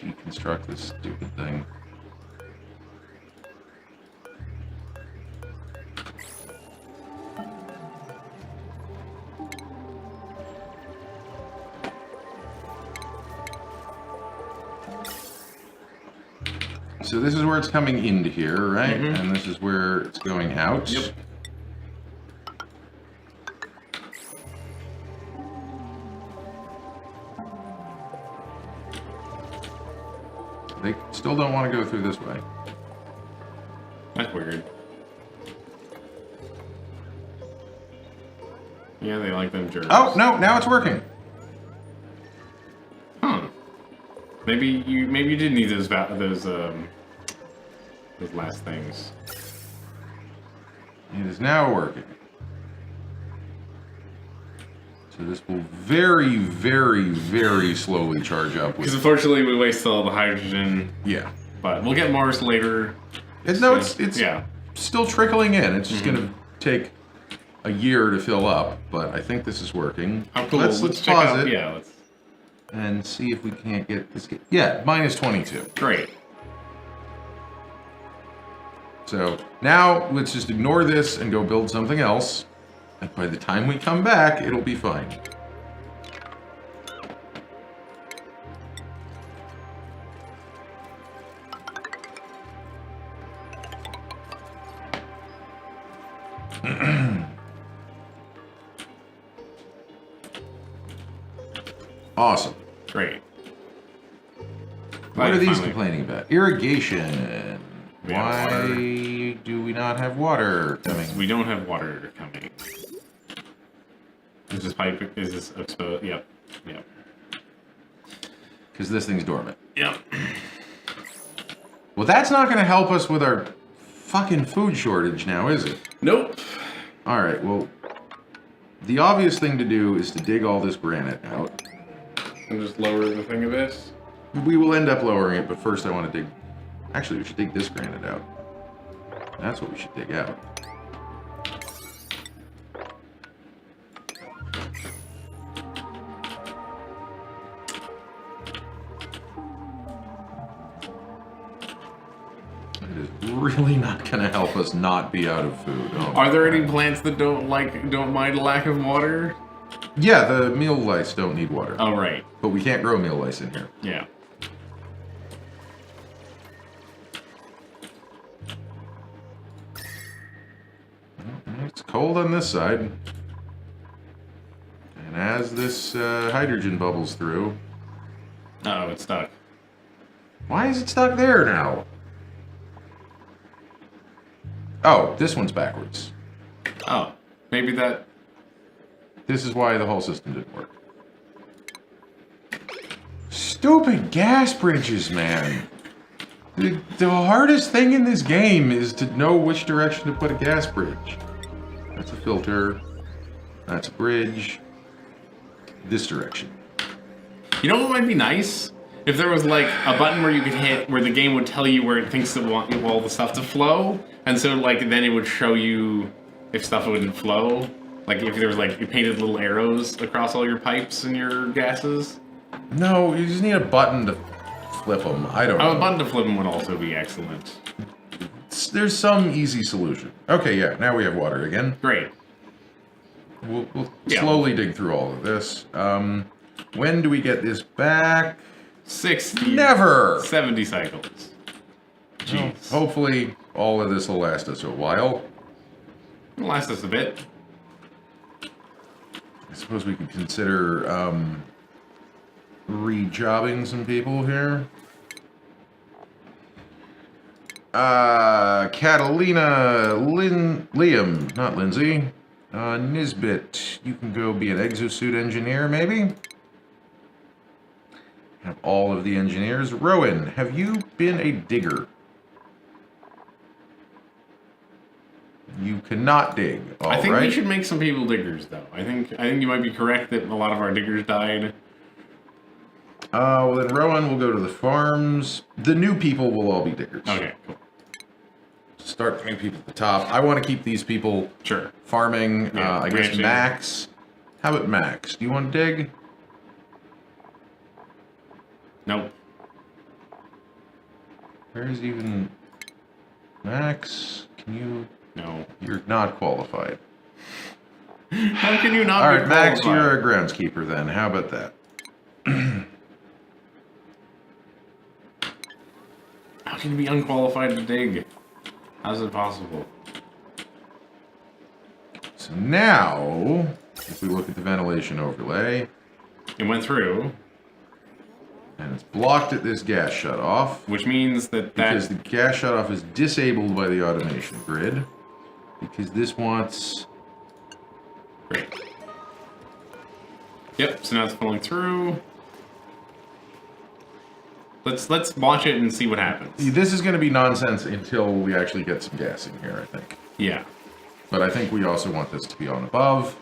Deconstruct this stupid thing. So this is where it's coming into here, right? Mm-hmm. And this is where it's going out. Yep. They still don't want to go through this way. That's weird. Yeah, they like them jerks. Oh, no, now it's working. Huh. Maybe you did need those last things. It is now working. So this will very, very, very slowly charge up. Because unfortunately we wasted all the hydrogen. Yeah. But we'll get Mars later. It's yeah. still trickling in. It's just going to take a year to fill up, but I think this is working. How cool. Let's check pause out, it. Yeah, let's... And see if we can't get this. Yeah, minus 22. Great. So now let's just ignore this and go build something else. And by the time we come back, it'll be fine. Awesome. Great. What are these Finally. complaining about? Irrigation. We have Why water. do we not have water coming? We don't have water coming. Is this pipe? Is this exposed? Yep. Yep. Because this thing's dormant. Yep. Well, that's not going to help us with our fucking food shortage now, is it? Nope. All right, well, the obvious thing to do is to dig all this granite out. And just lower the thing a bit. We will end up lowering it, but first I want to dig... Actually, we should dig this granite out. That's what we should dig out. It is really not going to help us not be out of food. Oh, Are there any plants that don't mind lack of water? yeah, the meal lice don't need water. Oh, right. But we can't grow meal lice in here. Yeah. It's cold on this side. And as this hydrogen bubbles through... Uh-oh, it's stuck. Why is it stuck there now? Oh, this one's backwards. Oh, maybe that... This is why the whole system didn't work. Stupid gas bridges, man. The hardest thing in this game is to know which direction to put a gas bridge. That's a filter. That's a bridge. This direction. You know what might be nice? If there was like a button where you could hit, where the game would tell you where it thinks it wants all the stuff to flow, and so like then it would show you if stuff wouldn't flow. Like if there was like you painted little arrows across all your pipes and your gases. No, you just need a button to flip them. I don't know. Oh, a button to flip them would also be excellent. There's some easy solution. Okay, yeah, now we have water again. Great. We'll Yeah. slowly dig through all of this. When do we get this back? 60. Never! 70 cycles. Well, Jeez. hopefully all of this will last us a while. It'll last us a bit. I suppose we could consider re-jobbing some people here. Catalina Liam, not Lindsay. Nisbet, you can go be an exosuit engineer, maybe? Have all of the engineers. Rowan, have you been a digger? You cannot dig. All I think right. we should make some people diggers, though. I think you might be correct that a lot of our diggers died. Well, then Rowan will go to the farms. The new people will all be diggers. Okay, cool. Start the new people at the top. I want to keep these people Sure. farming. Yeah, I guess ranching. Max. How about Max? Do you want to dig? Nope. Where's even Max? Can you? No. You're not qualified. How can you not All be right, Max, qualified? you're a groundskeeper then. How about that? Oh, How can you be unqualified to dig? How's it possible? So now, if we look at the ventilation overlay, It went through, and it's blocked at this gas shutoff, which means that because the gas shutoff is disabled by the automation grid, because this wants... Great. Yep, so now it's pulling through. Let's launch it and see what happens. This is going to be nonsense until we actually get some gas in here, I think. Yeah. But I think we also want this to be on above.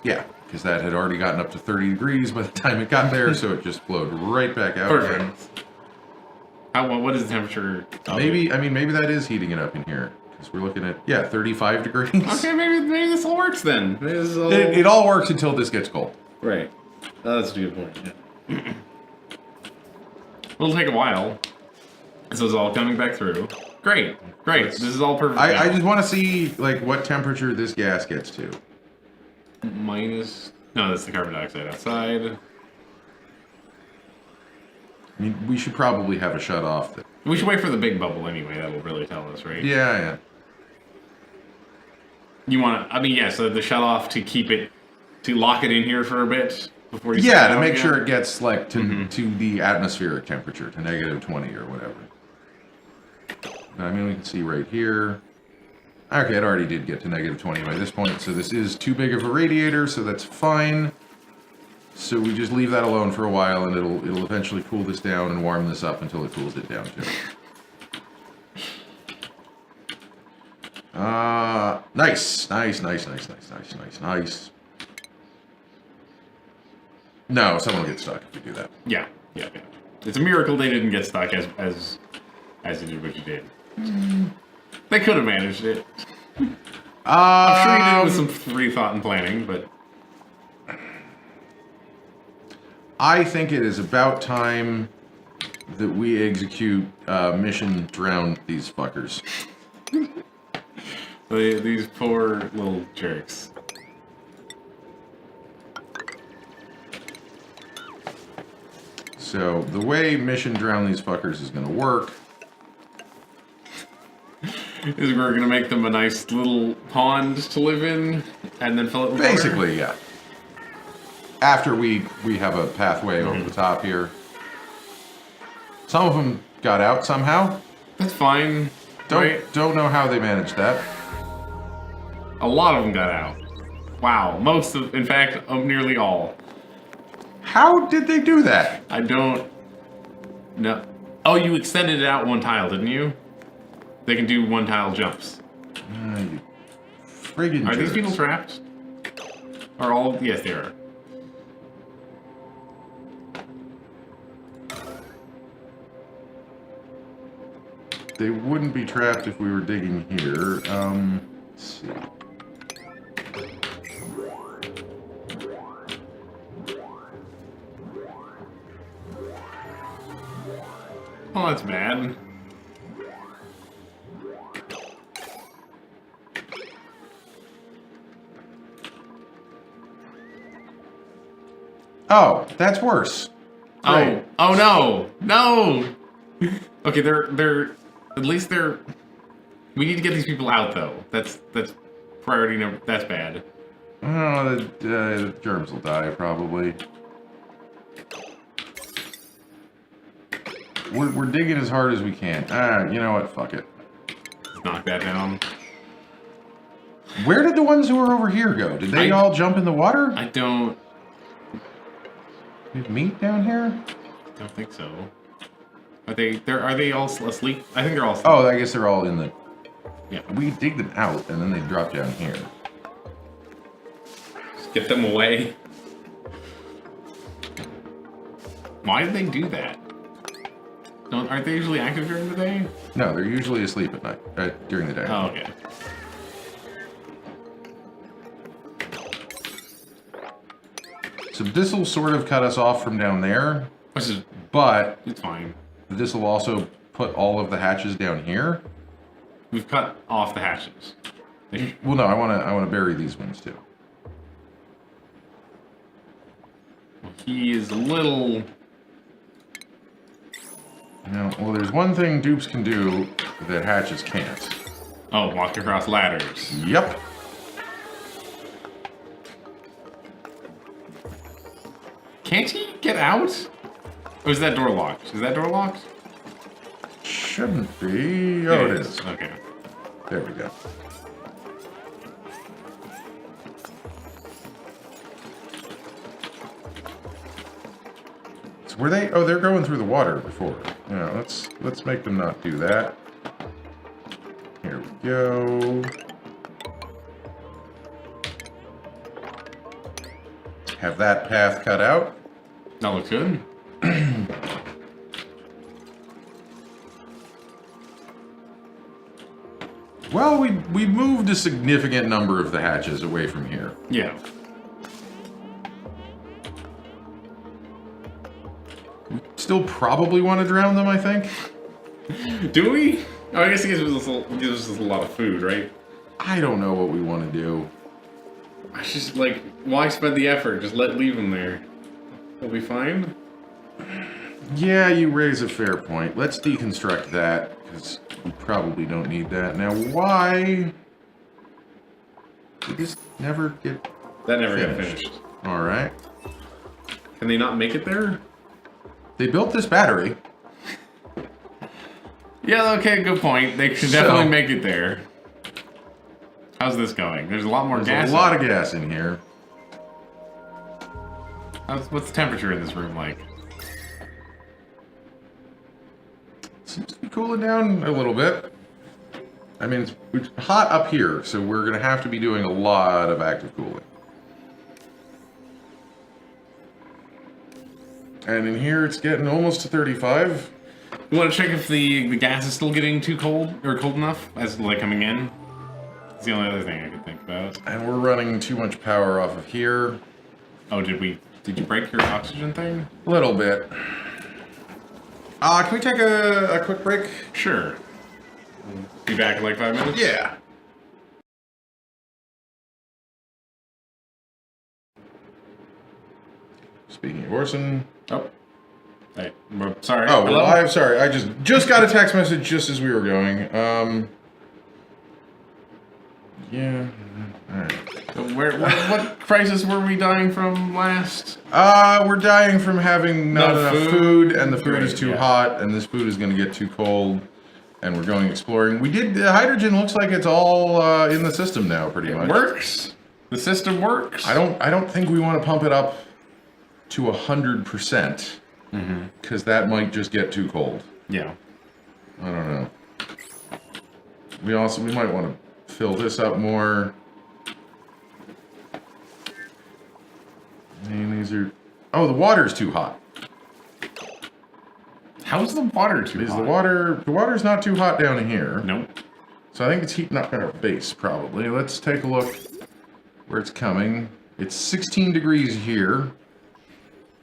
Yeah, because that had already gotten up to 30 degrees by the time it got there, so it just flowed right back out again. Perfect. What is the temperature? Maybe, I mean, maybe that is heating it up in here. Because we're looking at, yeah, 35 degrees. Okay, maybe this all works then. It all works until this gets cold. Right. That's a good point, yeah. It'll take a while. So it's all coming back through. Great. This is all perfect. I just want to see, like, what temperature this gas gets to. Minus... No, that's the carbon dioxide outside. I mean, we should probably have a shut-off. We should wait for the big bubble anyway. That will really tell us, right? Yeah. You want to... I mean, yeah, so the shut-off to keep it... To lock it in here for a bit before you... Yeah, to make sure it gets, like, to the atmospheric temperature, to negative 20 or whatever. I mean, we can see right here. Okay, it already did get to negative 20 by this point, so this is too big of a radiator, so that's fine. So we just leave that alone for a while, and it'll eventually cool this down and warm this up until it cools it down too. Nice. No, someone will get stuck if we do that. Yeah. It's a miracle they didn't get stuck as you did what you did. They could have managed it. I'm sure you did it with some rethought and planning, but... I think it is about time that we execute mission drown these fuckers. These poor little jerks. So, the way mission drown these fuckers is going to work... is we're going to make them a nice little pond to live in, and then fill it with Basically, water? yeah. After we have a pathway over the top here. Some of them got out somehow. That's fine. Don't know how they managed that. A lot of them got out. Wow. In fact, nearly all. How did they do that? I don't know. Oh, you extended it out one tile, didn't you? They can do one tile jumps. You friggin' Are these jerks. people trapped? Are all? Yes, they are. They wouldn't be trapped if we were digging here. Let's see. Oh, that's bad. Oh, that's worse. Right. Oh no! No! Okay, they're at least they're... We need to get these people out, though. That's priority number... That's bad. Oh, the germs will die, probably. We're digging as hard as we can. You know what? Fuck it. Let's knock that down. Where did the ones who were over here go? Did they all jump in the water? I don't... We have meat down here? I don't think so. Are they all asleep? I think they're all asleep. Oh, I guess they're all in the... Yeah. We dig them out, and then they drop down here. Just get them away. Why did they do that? Aren't they usually active during the day? No, they're usually asleep at night, during the day. Oh, okay. So this will sort of cut us off from down there, Which is... but It's fine. this will also put all of the hatches down here. We've cut off the hatches. Well, no, I want to bury these ones too. He is a little... No, well, there's one thing dupes can do that hatches can't. Oh, walk across ladders. Yep. Can't he get out? Or is that door locked? Is that door locked? Shouldn't be. Oh, it is. Okay. There we go. So were they? Oh, they're going through the water before. Yeah, let's make them not do that. Here we go. Have that path cut out. That looks good. Well, we moved a significant number of the hatches away from here. Yeah. We still probably want to drown them, I think. Do we? Oh, I guess it gives us a lot of food, right? I don't know what we want to do. I just like, why spend the effort? Just leave them there. We'll be fine. Yeah, you raise a fair point. Let's deconstruct that, because we probably don't need that. Now, why did this never get That never got finished? finished. All right. Can they not make it there? They built this battery. Yeah, okay, good point. They should definitely make it there. How's this going? There's a lot more gas. There's a lot of gas in here. What's the temperature in this room like? Seems to be cooling down a little bit. I mean, it's hot up here, so we're going to have to be doing a lot of active cooling. And in here, it's getting almost to 35. You want to check if the gas is still getting too cold or cold enough as like coming in? It's the only other thing I could think about. And we're running too much power off of here. Oh, did you break your oxygen thing? A little bit. Can we take a quick break? Sure. Be back in like 5 minutes? Yeah. Speaking of Orson. Oh. Hey, sorry. Oh, Hello? well, I'm sorry. I just got a text message just as we were going. Yeah. All right. So what crisis were we dying from last? We're dying from having not No enough food, and the food Great, is too yeah. hot, and this food is going to get too cold, and we're going exploring. The hydrogen looks like it's all in the system now, pretty much. It works. The system works. I don't think we want to pump it up to 100%, because that might just get too cold. Yeah. I don't know. We might want to fill this up more. And these are... Oh, the water's too hot. How's the water too hot? The water's not too hot down here. Nope. So I think it's heating up at our base, probably. Let's take a look where it's coming. It's 16 degrees here.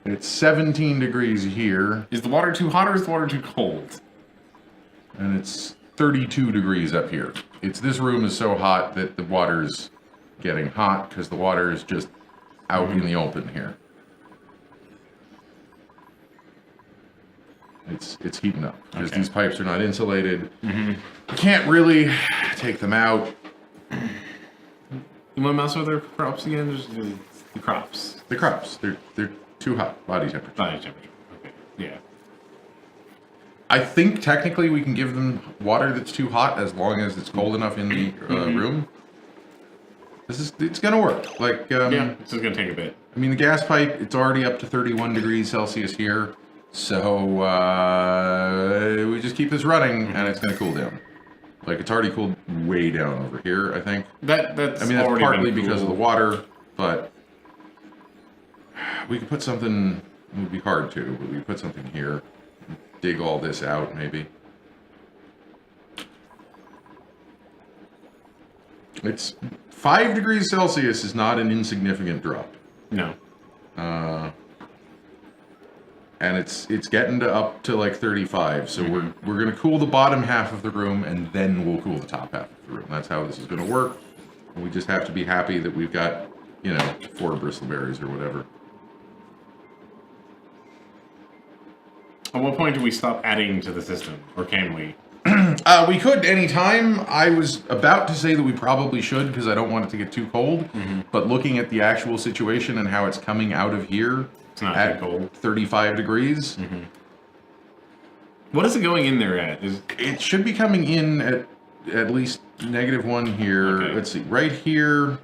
It's 17 degrees here. Is the water too hot or is the water too cold? And it's 32 degrees up here. This room is so hot that the water's getting hot because the water is just out in the open here. It's heating up because these pipes are not insulated. You can't really take them out. You want to mess with their crops again? Just do the crops. The crops, they're too hot, body temperature. Body temperature. Okay. Yeah. I think technically we can give them water that's too hot as long as it's cold enough in the room. It's gonna work. Like Yeah, it's just gonna take a bit. I mean, the gas pipe, it's already up to 31 degrees Celsius here, so we just keep this running and it's gonna cool down. Like it's already cooled way down over here, I think. That's I mean, that's already partly been because of the cool. water, but we could put something. It would be hard to, but we could put something here. Dig all this out, maybe. It's 5 degrees Celsius is not an insignificant drop. No. And it's getting to up to like 35, so we're gonna cool the bottom half of the room and then we'll cool the top half of the room. That's how this is gonna work. And we just have to be happy that we've got, 4 bristleberries or whatever. At what point do we stop adding to the system? Or can we? We could anytime. I was about to say that we probably should because I don't want it to get too cold. But looking at the actual situation and how it's coming out of here It's not at too cold. 35 degrees, What is it going in there at? it should be coming in at least -1 here. Okay. Let's see, right here.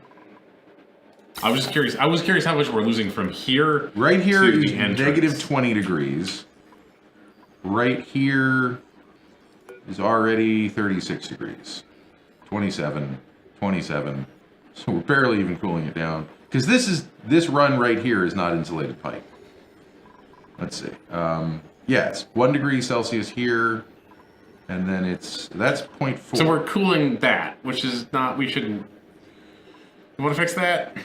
I was just curious. I was curious how much we're losing from here. Right here to is the entrance. -20 degrees. Right here is already 36 degrees. 27, 27. So we're barely even cooling it down. Because this run right here is not insulated pipe. Let's see. Yeah, it's 1 degree Celsius here. And then that's 0.4. So we're cooling that, which is not. We shouldn't. You want to fix that?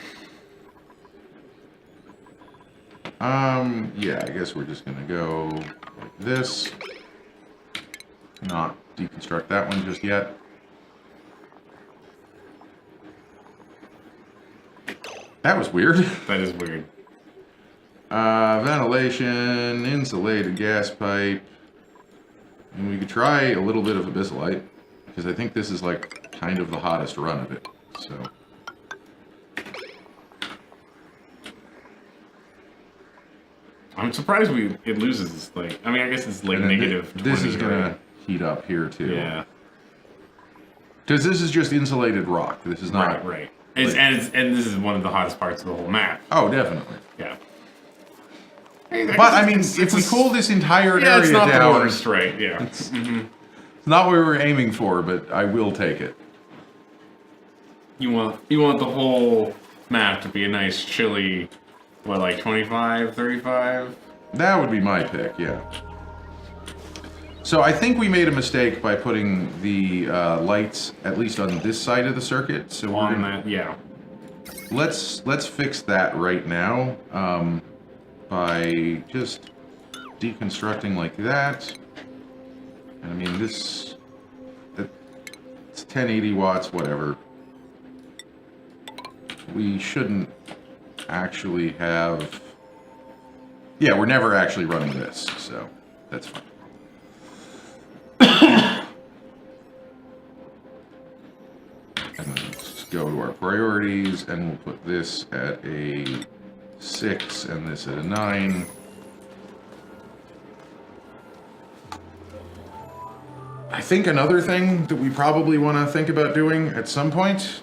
Yeah, I guess we're just gonna go like this. Not deconstruct that one just yet. That was weird. That is weird. Ventilation, insulated gas pipe. And we could try a little bit of abyssalite, because I think this is like kind of the hottest run of it. So. I'm surprised it loses like. I mean, I guess it's like negative. This 20, is gonna right? heat up here too. Yeah. Because this is just insulated rock. This is not. Right. And this is one of the hottest parts of the whole map. Oh, definitely. Yeah. But I mean, if we cool this entire area it's not down, the worst, right? Yeah. it's not what we were aiming for, but I will take it. You want the whole map to be a nice chilly, what, like 25, 35? That would be my pick, yeah. So I think we made a mistake by putting the lights at least on this side of the circuit. So we're On gonna, that, yeah. let's fix that right now by just deconstructing like that. And I mean it's 1080 watts, whatever. We shouldn't actually have. Yeah, we're never actually running this, so that's fine. And then let's go to our priorities, and we'll put this at a 6 and this at a 9. I think another thing that we probably want to think about doing at some point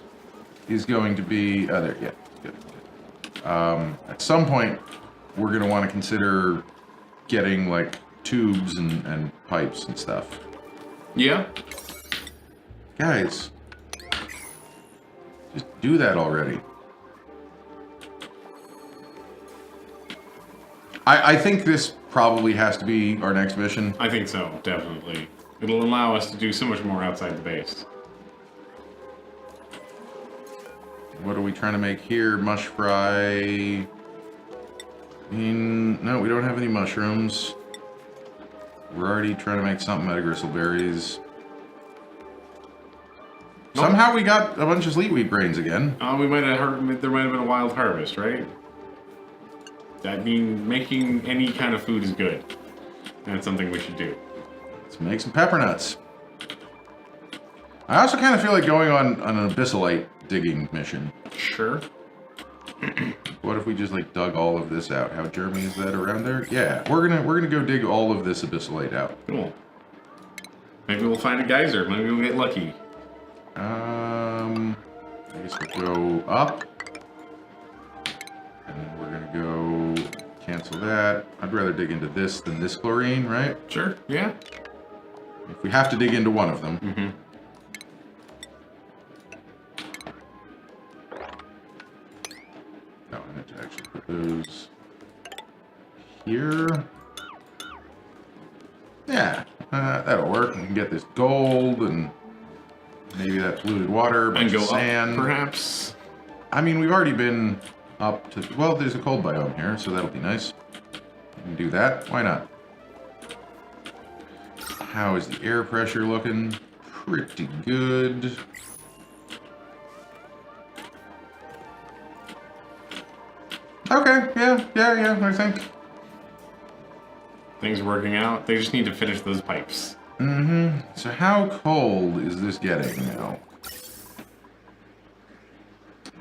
is going to be there. Yeah, good. At some point, we're going to want to consider getting like tubes and pipes and stuff. Yeah? Guys, just do that already. I think this probably has to be our next mission. I think so, definitely. It'll allow us to do so much more outside the base. What are we trying to make here? Mush fry. No, we don't have any mushrooms. We're already trying to make something out of gristleberries. Nope. Somehow we got a bunch of sleetweed grains again. We might have heard, there might have been a wild harvest, right? That means making any kind of food is good. And it's something we should do. Let's make some pepper nuts. I also kind of feel like going on an abyssalite digging mission. Sure. What if we just like dug all of this out? How germy is that around there? Yeah, we're gonna go dig all of this abyssalite out. Cool. Maybe we'll find a geyser. Maybe we'll get lucky. I guess we'll go up. And then we're gonna go cancel that. I'd rather dig into this than this chlorine, right? Sure, yeah. If we have to dig into one of them. Mm-hmm. No, I need to actually put those here. Yeah, that'll work. We can get this gold and maybe that polluted water, And go sand. up, perhaps. I mean, we've already been up to. Well, there's a cold biome here, so that'll be nice. We can do that. Why not? How is the air pressure looking? Pretty good. Okay, yeah, I think. Things are working out. They just need to finish those pipes. Mm-hmm. So how cold is this getting now?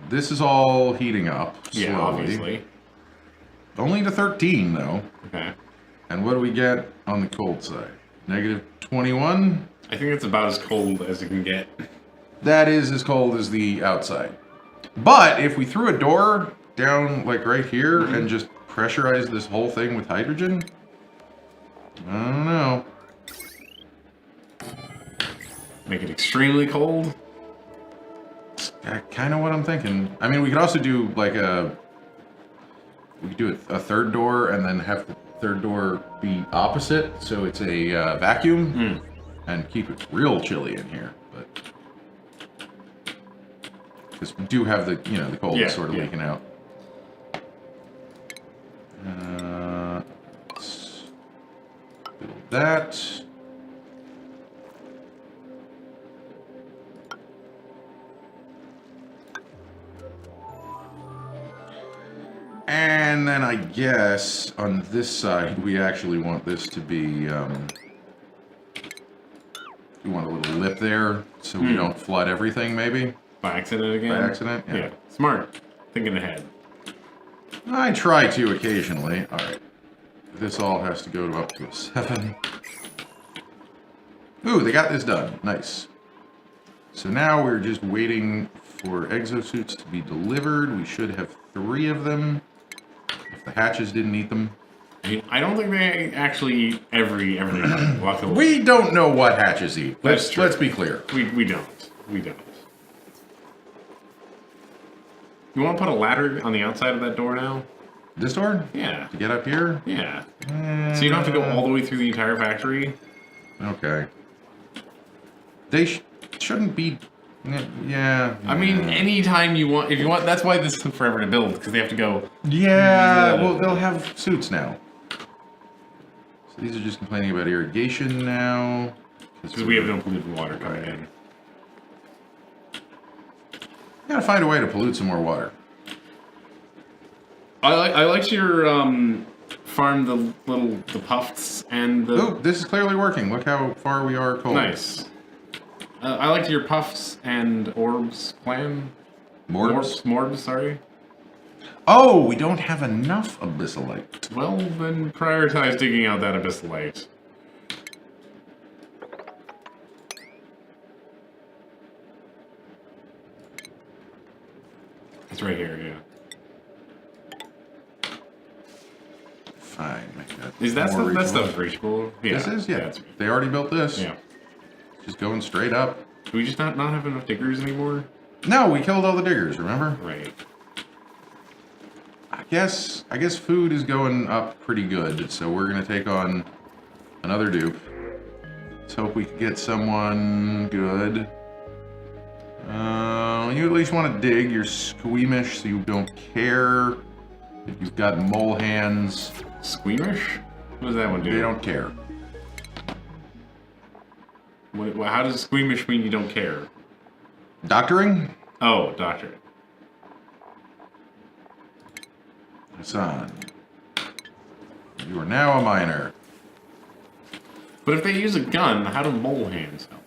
This is all heating up slowly. Yeah, obviously. Only to 13, though. Okay. And what do we get on the cold side? Negative 21? I think it's about as cold as it can get. That is as cold as the outside. But if we threw a door down, like right here, and just pressurize this whole thing with hydrogen, I don't know. Make it extremely cold? Kind of what I'm thinking. I mean, we could also do like we could do a third door and then have the third door be opposite, so it's a vacuum, and keep it real chilly in here. But because we do have the the cold sort of leaking out. Let's build that. And then I guess on this side we actually want this to be, we want a little lip there so we don't flood everything maybe. By accident again? By accident, yeah. Smart. Thinking ahead. I try to occasionally. Alright. This all has to go to up to a 7. Ooh, they got this done. Nice. So now we're just waiting for exosuits to be delivered. We should have 3 of them. If the hatches didn't eat them. I don't think they actually eat everything. Luckily. We don't know what hatches eat. That's true. Let's be clear. We don't. We don't. You want to put a ladder on the outside of that door now? This door? Yeah. To get up here? Yeah. So you don't have to go all the way through the entire factory? Okay. They shouldn't be... Yeah. I mean, anytime you want... If you want... That's why this took forever to build, because they have to go... Yeah, well, they'll have suits now. So these are just complaining about irrigation now. Because we have no polluted water coming in. Gotta find a way to pollute some more water. I liked your farm the puffs and the... Oh, this is clearly working. Look how far we are cold. Nice. I liked your puffs and orbs plan. Morbs, sorry. Oh, we don't have enough abyssalite. Well, then prioritize digging out that abyssalite. It's right here, yeah. Fine, make that. Is that more stuff? That reachable. stuff's reachable. Yeah. This is, yeah. That's, They already built this. yeah. Just going straight up. Do we just not have enough diggers anymore? No, we killed all the diggers, remember? Right. I guess food is going up pretty good, so we're gonna take on another dupe. Let's hope we can get someone good. You at least want to dig. You're squeamish, so you don't care if you've got mole hands. Squeamish? What does that one do? They don't care. How does squeamish mean you don't care? Doctoring? Oh, doctor. Son, you are now a miner. But if they use a gun, how do mole hands help?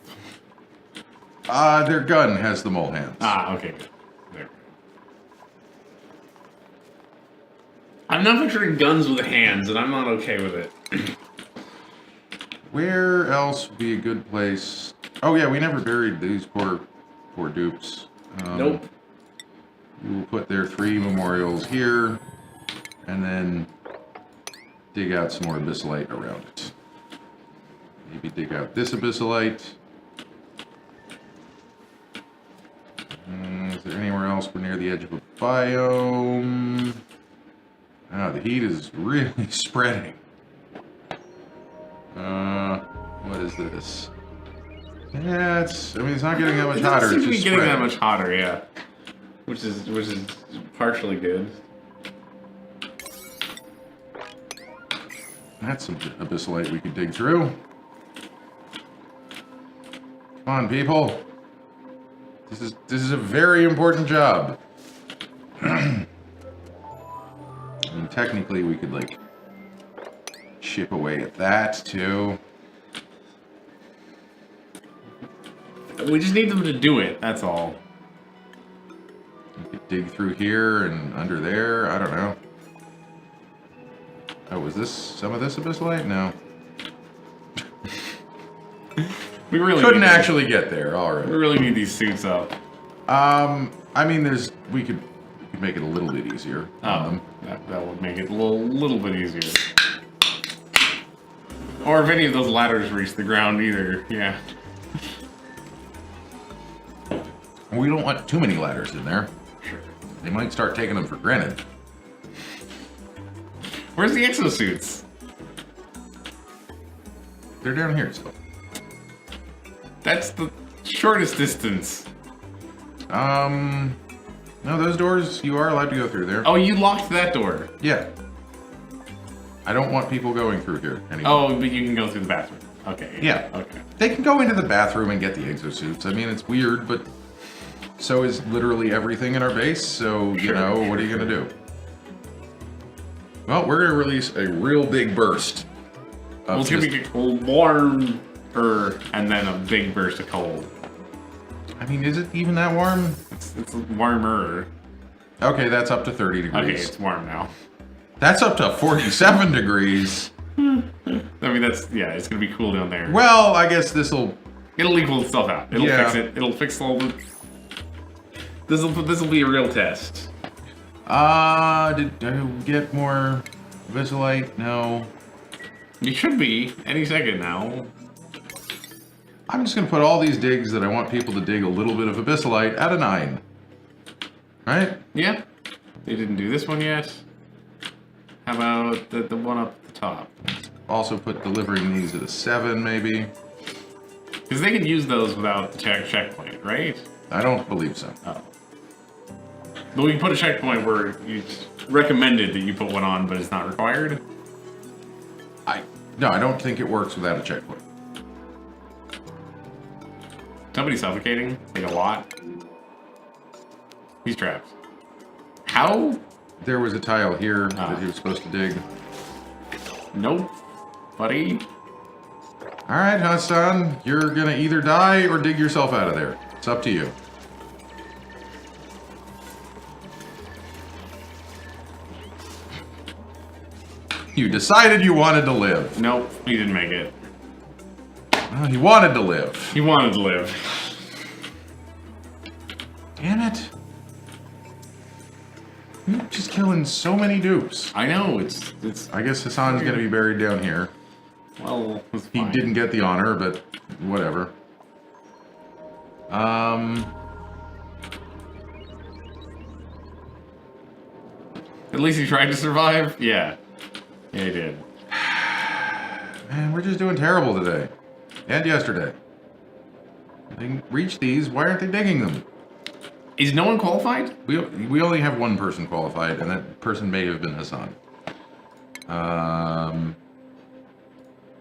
Their gun has the mole hands. Ah, okay, good. There. I'm not picturing guns with hands, and I'm not okay with it. Where else would be a good place? Oh yeah, we never buried these poor dupes. Nope. We'll put their 3 memorials here, and then dig out some more abyssalite around it. Maybe dig out this abyssalite. Is there anywhere else we're near the edge of a biome? Ah, the heat is really spreading. What is this? Yeah, it's not getting that much hotter. It seems to be just getting that spreading. much hotter, yeah. Which is partially good. That's some abyssalite we could dig through. Come on, people. This is a very important job. I mean, technically we could like chip away at that, too. We just need them to do it, that's all. You could dig through here and under there. I don't know. Oh, was this some of this abyssalite? No. We really couldn't actually get there. All right. We really need these suits up. I mean, we could make it a little bit easier. That would make it a little bit easier. Or if any of those ladders reach the ground either, yeah. We don't want too many ladders in there. Sure. They might start taking them for granted. Where's the exosuits? They're down here still. That's the shortest distance. No, those doors, you are allowed to go through there. Oh, you locked that door. Yeah. I don't want people going through here anymore. Oh, but you can go through the bathroom. Okay. Yeah. Okay. They can go into the bathroom and get the exosuits. I mean, it's weird, but so is literally everything in our base, so, you know, what are you going to do? Well, we're going to release a real big burst. Well, it's going to be warmer and then a big burst of cold. I mean, is it even that warm? It's warmer. Okay, that's up to 30 degrees. Okay, it's warm now. That's up to 47 degrees. I mean, it's going to be cool down there. Well, I guess it'll equal itself out. It'll fix it. It'll fix all the... This'll be a real test. Did I get more abyssalite? No. You should be any second now. I'm just going to put all these digs that I want people to dig a little bit of abyssalite at a 9. Right? Yeah. They didn't do this one yet. How about the one up at the top? Also put delivering these at a 7, maybe. Because they can use those without the checkpoint, right? I don't believe so. Oh. But we can put a checkpoint where it's recommended that you put one on, but it's not required? No, I don't think it works without a checkpoint. Somebody's suffocating, like a lot. He's trapped. How? There was a tile here that he was supposed to dig. Nope, buddy. All right, Hassan, you're gonna either die or dig yourself out of there. It's up to you. You decided you wanted to live. Nope, he didn't make it. Well, he wanted to live. He wanted to live. Damn it. You're just killing so many dupes. I know, it's... I guess Hassan's gonna be buried down here. Well, it's He fine. didn't get the honor, but whatever. At least he tried to survive? Yeah. Yeah, he did. Man, we're just doing terrible today. And yesterday. They can reach these, why aren't they digging them? Is no one qualified? We only have one person qualified, and that person may have been Hassan. Oh,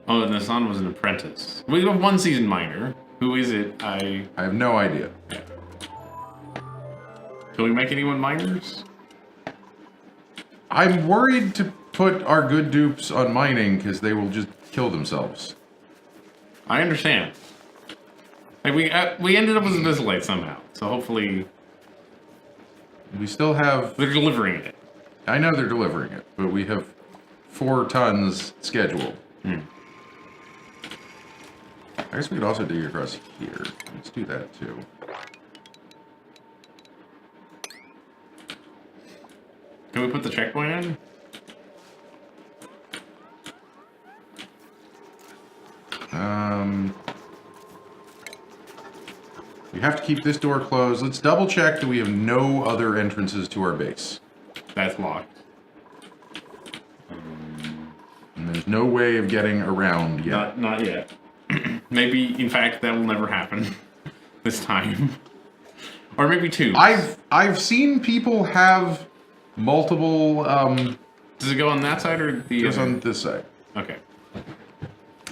and Hassan was an apprentice. We have one seasoned miner. Who is it? I have no idea. Yeah. Can we make anyone miners? I'm worried to put our good dupes on mining, because they will just kill themselves. I understand. Like we ended up with Abyssalite somehow, so hopefully We still have... they're delivering it. I know they're delivering it, but we have 4 tons scheduled. Hmm. I guess we could also dig across here. Let's do that too. Can we put the checkpoint in? We have to keep this door closed. Let's double check that we have no other entrances to our base. That's locked. And there's no way of getting around yet. Not yet. Maybe, in fact, that will never happen this time. Or maybe 2. I've seen people have multiple Does it go on that side or the just other? on this side. Okay.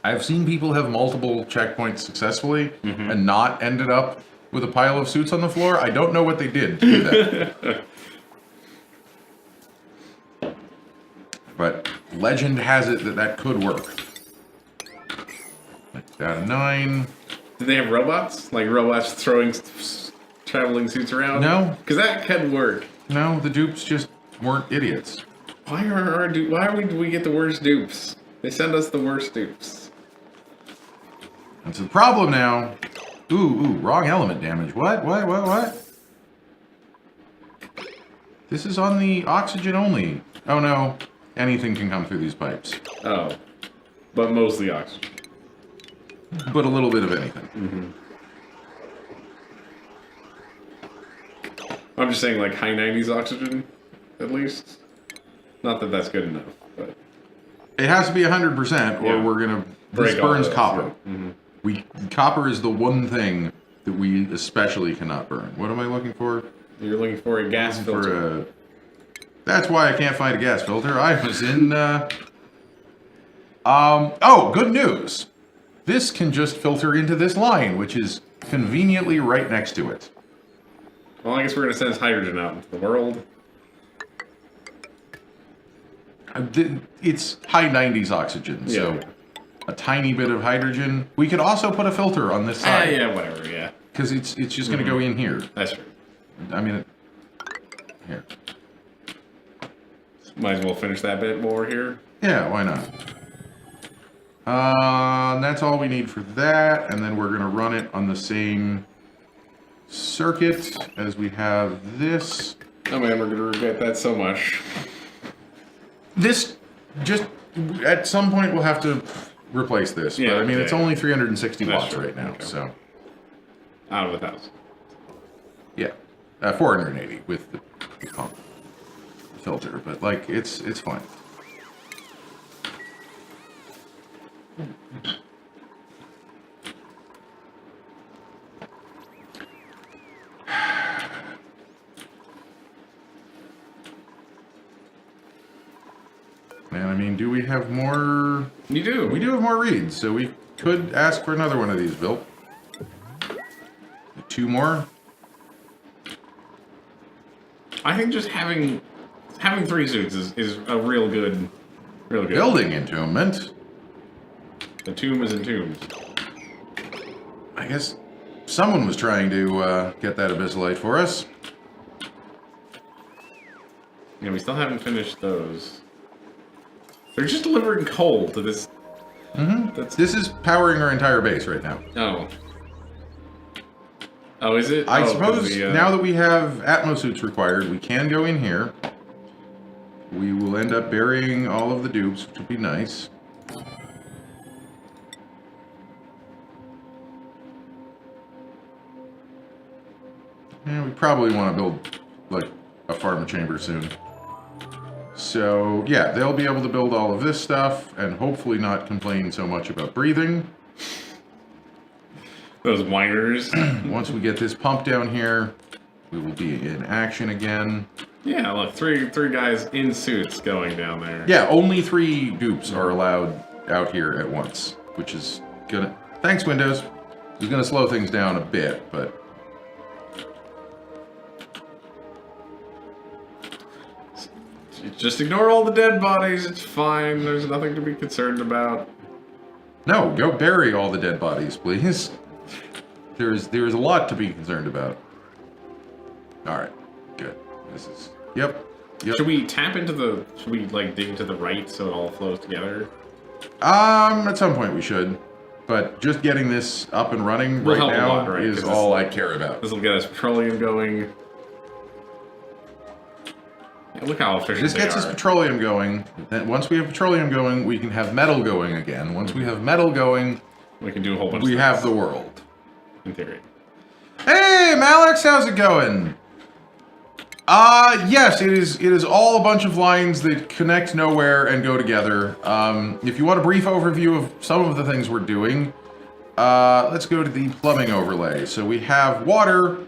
I've seen people have multiple checkpoints successfully and not ended up with a pile of suits on the floor. I don't know what they did to do that. But legend has it that could work. Out of 9. Do they have robots? Like robots throwing traveling suits around? No. Because that could work. No, the dupes just weren't idiots. Why would we get the worst dupes? They send us the worst dupes. That's the problem now. Ooh, wrong element damage. What? This is on the oxygen only. Oh no, anything can come through these pipes. Oh, but mostly oxygen. But a little bit of anything. Mm-hmm. I'm just saying, like, high 90s oxygen, at least. Not that that's good enough, but... It has to be 100%, or we're gonna... This burns copper. Yeah. Mm-hmm. Copper is the one thing that we especially cannot burn. What am I looking for? You're looking for a gas filter. That's why I can't find a gas filter. I was in... Oh, good news! This can just filter into this line, which is conveniently right next to it. Well, I guess we're going to send hydrogen out into the world. It's high 90s oxygen, so a tiny bit of hydrogen. We could also put a filter on this side. Yeah, whatever, yeah. Because it's just going to go in here. That's true. I mean, here. Might as well finish that bit more here. Yeah, why not? That's all we need for that, and then we're going to run it on the same circuit as we have this. Oh man, we're going to regret that so much. This, just, at some point we'll have to replace this, but I mean, it's only 360 watts right now, so. Out of 1,000. Yeah, 480 with the pump filter, but like, it's fine. Man, I mean, do we have more? You do. We do have more reeds, so we could ask for another one of these built. 2 more. I think just having 3 suits is a real good. Building entombment. The tomb is entombed. I guess someone was trying to get that abyssalite for us. Yeah, we still haven't finished those. They're just delivering coal to this. Mm-hmm. This is powering our entire base right now. Oh. Oh, is it? I suppose now that we have atmosuits required, we can go in here. We will end up burying all of the dupes, which would be nice. Yeah, we probably want to build, like, a pharma chamber soon. So, yeah, they'll be able to build all of this stuff, and hopefully not complain so much about breathing. Those whiners. Once we get this pump down here, we will be in action again. Yeah, look, three guys in suits going down there. Yeah, only 3 dupes are allowed out here at once, which is gonna... Thanks, Windows. It's gonna slow things down a bit, but... Just ignore all the dead bodies, it's fine, there's nothing to be concerned about. No, go bury all the dead bodies, please. There's a lot to be concerned about. Alright, good. This is... Yep. Should we tap into the... Should we, like, dig to the right so it all flows together? At some point we should. But just getting this up and running right now is all I care about. This will get us petroleum going. Yeah, look how efficient this gets us petroleum going. Then once we have petroleum going, we can have metal going again. Once we have metal going, we can do a whole bunch of things. We have the world. In theory. Hey, Malix, how's it going? Yes, it is all a bunch of lines that connect nowhere and go together. If you want a brief overview of some of the things we're doing, let's go to the plumbing overlay. So we have water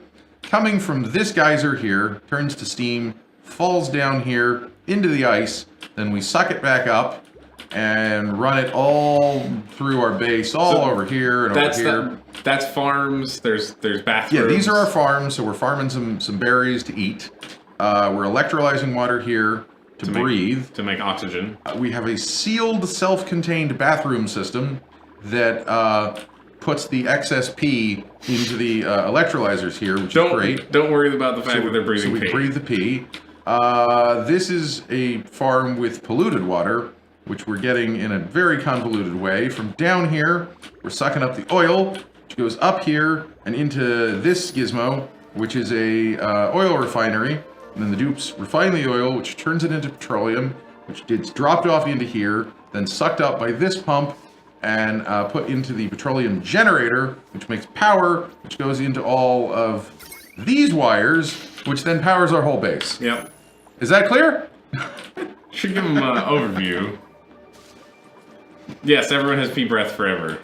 coming from this geyser here, turns to steam, falls down here into the ice, then we suck it back up and run it all through our base, over here and over here. That's farms. There's bathrooms. Yeah, these are our farms. So we're farming some berries to eat. We're electrolyzing water here, to breathe. To make oxygen. We have a sealed, self-contained bathroom system that puts the excess pee into the electrolyzers here, which is great. Don't worry about the fact that they're breathing pee. So we breathe the pee. This is a farm with polluted water, which we're getting in a very convoluted way. From down here, we're sucking up the oil, which goes up here and into this gizmo, which is a oil refinery. And then the dupes refine the oil, which turns it into petroleum, which gets dropped off into here, then sucked up by this pump and put into the petroleum generator, which makes power, which goes into all of these wires, which then powers our whole base. Yep. Is that clear? Should give them an overview. Yes, everyone has pee breath forever.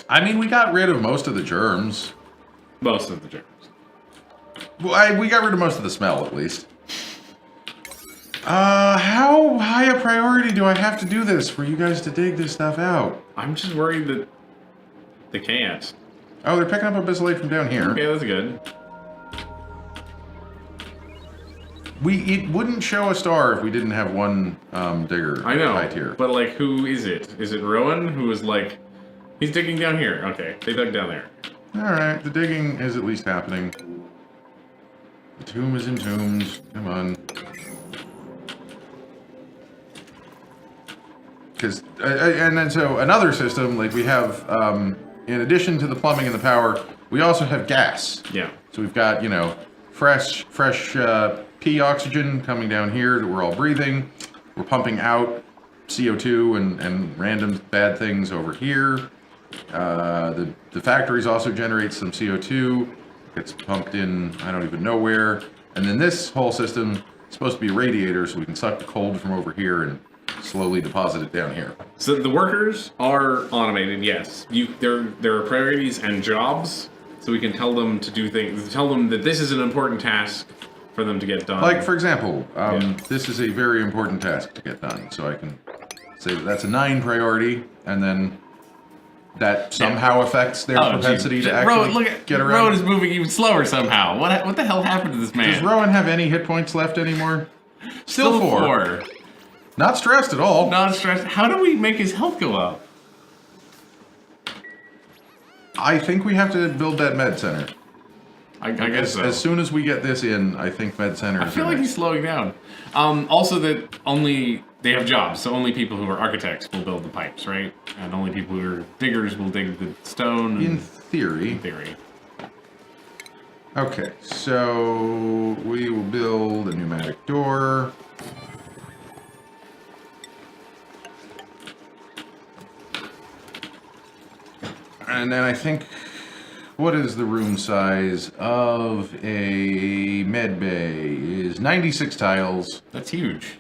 I mean, we got rid of most of the germs. Most of the germs. Well, we got rid of most of the smell, at least. How high a priority do I have to do this for you guys to dig this stuff out? I'm just worried that they can't. Oh, they're picking up abyssal from down here. Okay, that's good. It wouldn't show a star if we didn't have one digger right here. But like, who is it? Is it Rowan, who is like, he's digging down here? Okay, they dug down there. All right, the digging is at least happening. The tomb is entombed. Come on. Because and then so another system, like we have, in addition to the plumbing and the power, we also have gas. Yeah. So we've got, you know, fresh pee oxygen coming down here that we're all breathing. We're pumping out CO2 and random bad things over here. The factories also generate some CO2. Gets pumped in, I don't even know where. And then this whole system is supposed to be a radiator, so we can suck the cold from over here and slowly deposit it down here. So the workers are automated, yes. There are priorities and jobs, so we can tell them to do things. Tell them that this is an important task for them to get done. Like, for example, this is a very important task to get done. So I can say that's a 9 priority, and then that somehow affects their propensity to actually get around. Rowan is moving even slower somehow. What the hell happened to this man? Does Rowan have any hit points left anymore? Still 4. Not stressed at all. Not stressed. How do we make his health go up? I think we have to build that med center. I guess so. As soon as we get this in, I think med center is I feel like he's slowing down. Also that they have jobs, so only people who are architects will build the pipes, right? And only people who are diggers will dig the stone. In theory. In theory. Okay, so we will build a pneumatic door. And then I think, what is the room size of a med bay? Is 96 tiles. That's huge.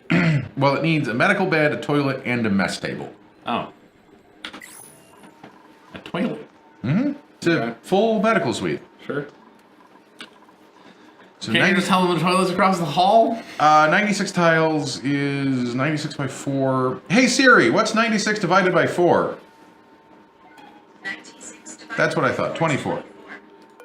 Well, it needs a medical bed, a toilet, and a mess table. Oh. A toilet? Mm-hmm. It's a full medical suite. Sure. So Can't you just tell them the toilet's across the hall? 96 tiles is 96 by 4. Hey Siri, what's 96 divided by 4? That's what I thought. 24.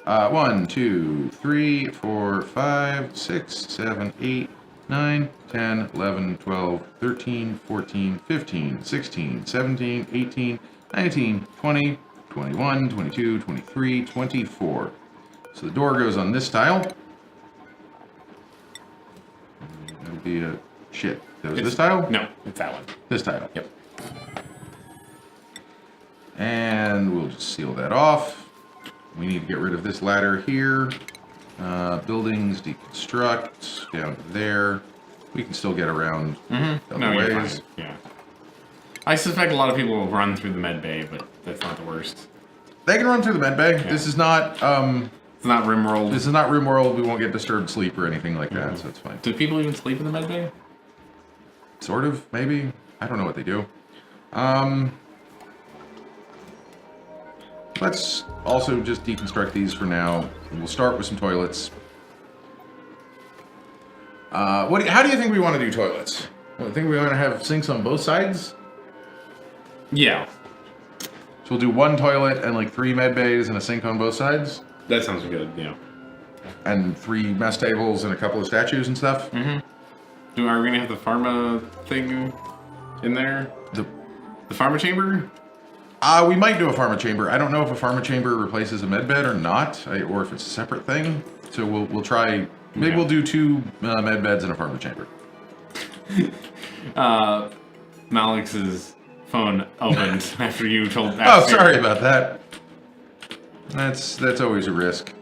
1, 2, 3, 4, 5, 6, 7, 8, 9, 10, 11, 12, 13, 14, 15, 16, 17, 18, 19, 20, 21, 22, 23, 24. So the door goes on this tile. That'll be a... Shit. That was this tile? No, it's that one. This tile. Yep. And we'll just seal that off. We need to get rid of this ladder here. Buildings, deconstruct, down to there. We can still get around other ways. Yeah. I suspect a lot of people will run through the med bay, but that's not the worst. They can run through the med bay. Yeah. This is not... it's not RimWorld. This is not RimWorld. We won't get disturbed sleep or anything like that, so it's fine. Do people even sleep in the med bay? Sort of, maybe. I don't know what they do. Let's also just deconstruct these for now. We'll start with some toilets. How do you think we want to do toilets? Well, I think we want to have sinks on both sides? Yeah. So we'll do 1 toilet and like 3 med bays and a sink on both sides? That sounds good, yeah. And 3 mess tables and a couple of statues and stuff? Mm-hmm. Are we gonna have the pharma thing in there? The pharma chamber? We might do a pharma chamber. I don't know if a pharma chamber replaces a med bed or not, or if it's a separate thing. So we'll try. Maybe we'll do 2 med beds and a pharma chamber. Malix's phone opened after you told. Oh, sorry about that. That's always a risk.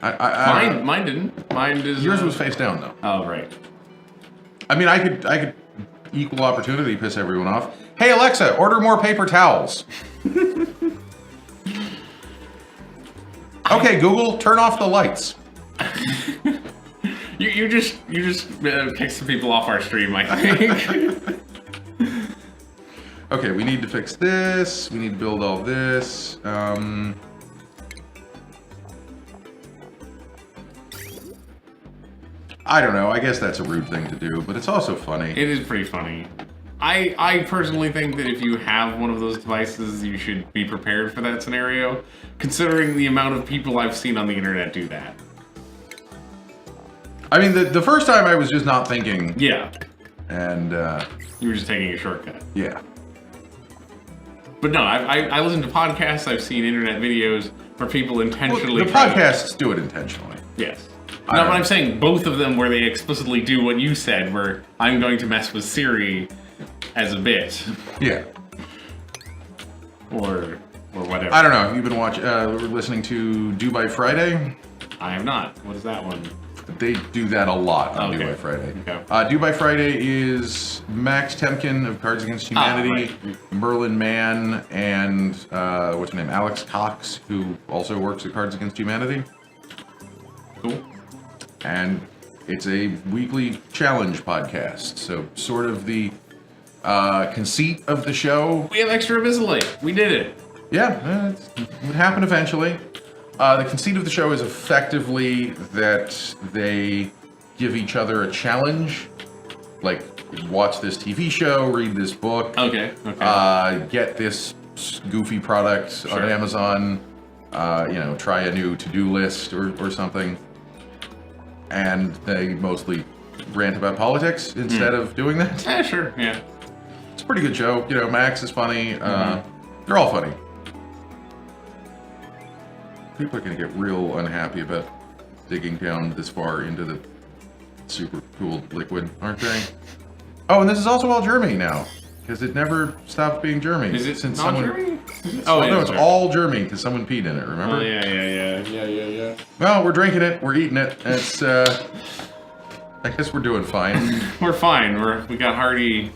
Mine didn't. Mine is. Yours was face down though. Oh right. I mean, I could equal opportunity piss everyone off. Hey Alexa, order more paper towels. Okay, Google, turn off the lights. You just kicked some people off our stream, I think. Okay, we need to fix this. We need to build all this. I don't know. I guess that's a rude thing to do, but it's also funny. It is pretty funny. I personally think that if you have one of those devices, you should be prepared for that scenario, considering the amount of people I've seen on the internet do that. I mean, the first time I was just not thinking. Yeah. And, you were just taking a shortcut. Yeah. But no, I listen to podcasts, I've seen internet videos where people intentionally... Well, the podcasts do it intentionally. Yes. No, but I'm saying both of them where they explicitly do what you said, where I'm going to mess with Siri as a bit. Yeah. Or whatever. I don't know. Have you been listening to Do by Friday? I have not. What is that one? They do that a lot on Do by Friday. Okay. Do by Friday is Max Temkin of Cards Against Humanity, right. Merlin Mann, and what's her name? Alex Cox, who also works at Cards Against Humanity. Cool. And it's a weekly challenge podcast. So sort of the conceit of the show. We have extra Invisalign. We did it. Yeah, it would happen eventually. The conceit of the show is effectively that they give each other a challenge. Like, watch this TV show, read this book. Okay. Get this goofy product on Amazon. Try a new to-do list or something. And they mostly rant about politics instead of doing that. Yeah, sure, yeah. It's a pretty good show. Max is funny. They're all funny. People are going to get real unhappy about digging down this far into the super cool liquid, aren't they? Oh, and this is also all Germany now, because it never stopped being Germany. Is it since not Germany? It's all Germany because someone peed in it, remember? Oh, yeah. Well, we're drinking it, we're eating it. It's, I guess we're doing fine. We're fine. We got hearty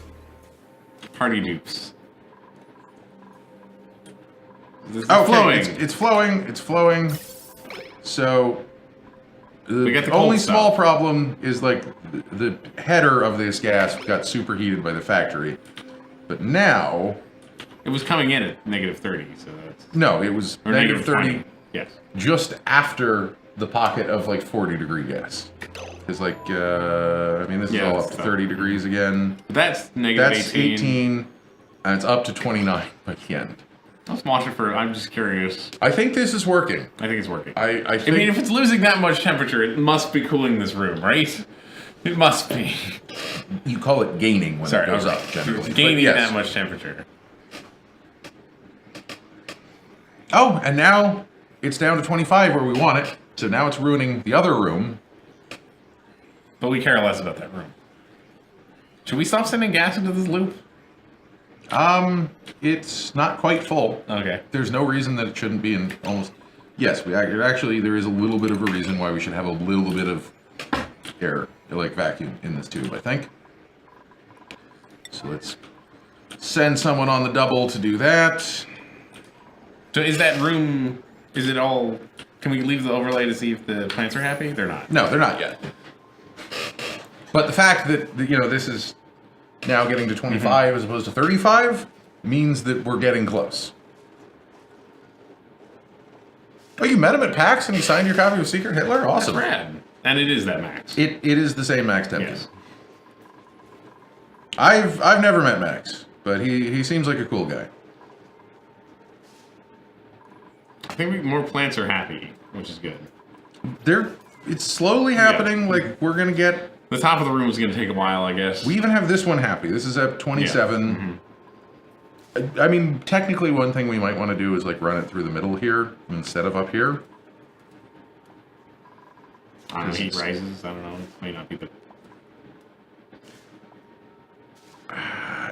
dupes. Flowing. It's flowing. So the only small problem is like the header of this gas got superheated by the factory, but now it was coming in at -30. So that's no, it was -30. Yes, just after the pocket of like 40-degree gas. It's like this is all up to 30 degrees again. That's -18. That's 18, and it's up to 29 by the end. Let's watch it I'm just curious. I think this is working. I think it's working. I mean, if it's losing that much temperature, it must be cooling this room, right? It must be. You call it gaining when it goes up, generally. Gaining that much temperature. Oh, and now it's down to 25 where we want it. So now it's ruining the other room. But we care less about that room. Should we stop sending gas into this loop? It's not quite full. Okay. There's no reason that it shouldn't be in almost... Yes, actually, there is a little bit of a reason why we should have a little bit of air, like vacuum, in this tube, I think. So let's send someone on the double to do that. So is that room... Is it all... Can we leave the overlay to see if the plants are happy? They're not. No, they're not yet. But the fact that, this is now getting to 25 as opposed to 35 means that we're getting close. Oh, you met him at PAX and he signed your copy of Secret Hitler? Awesome. That's rad. And it is that Max. It is the same Max Temkin. Yes. I've never met Max, but he seems like a cool guy. I think more plants are happy, which is good. It's slowly happening. Yeah. Like, we're gonna get The top of the room is going to take a while, I guess. We even have this one happy. This is at 27. Yeah. Mm-hmm. I mean, technically, one thing we might want to do is like run it through the middle here instead of up here. I don't know, heat rises. I don't know. It may not be the...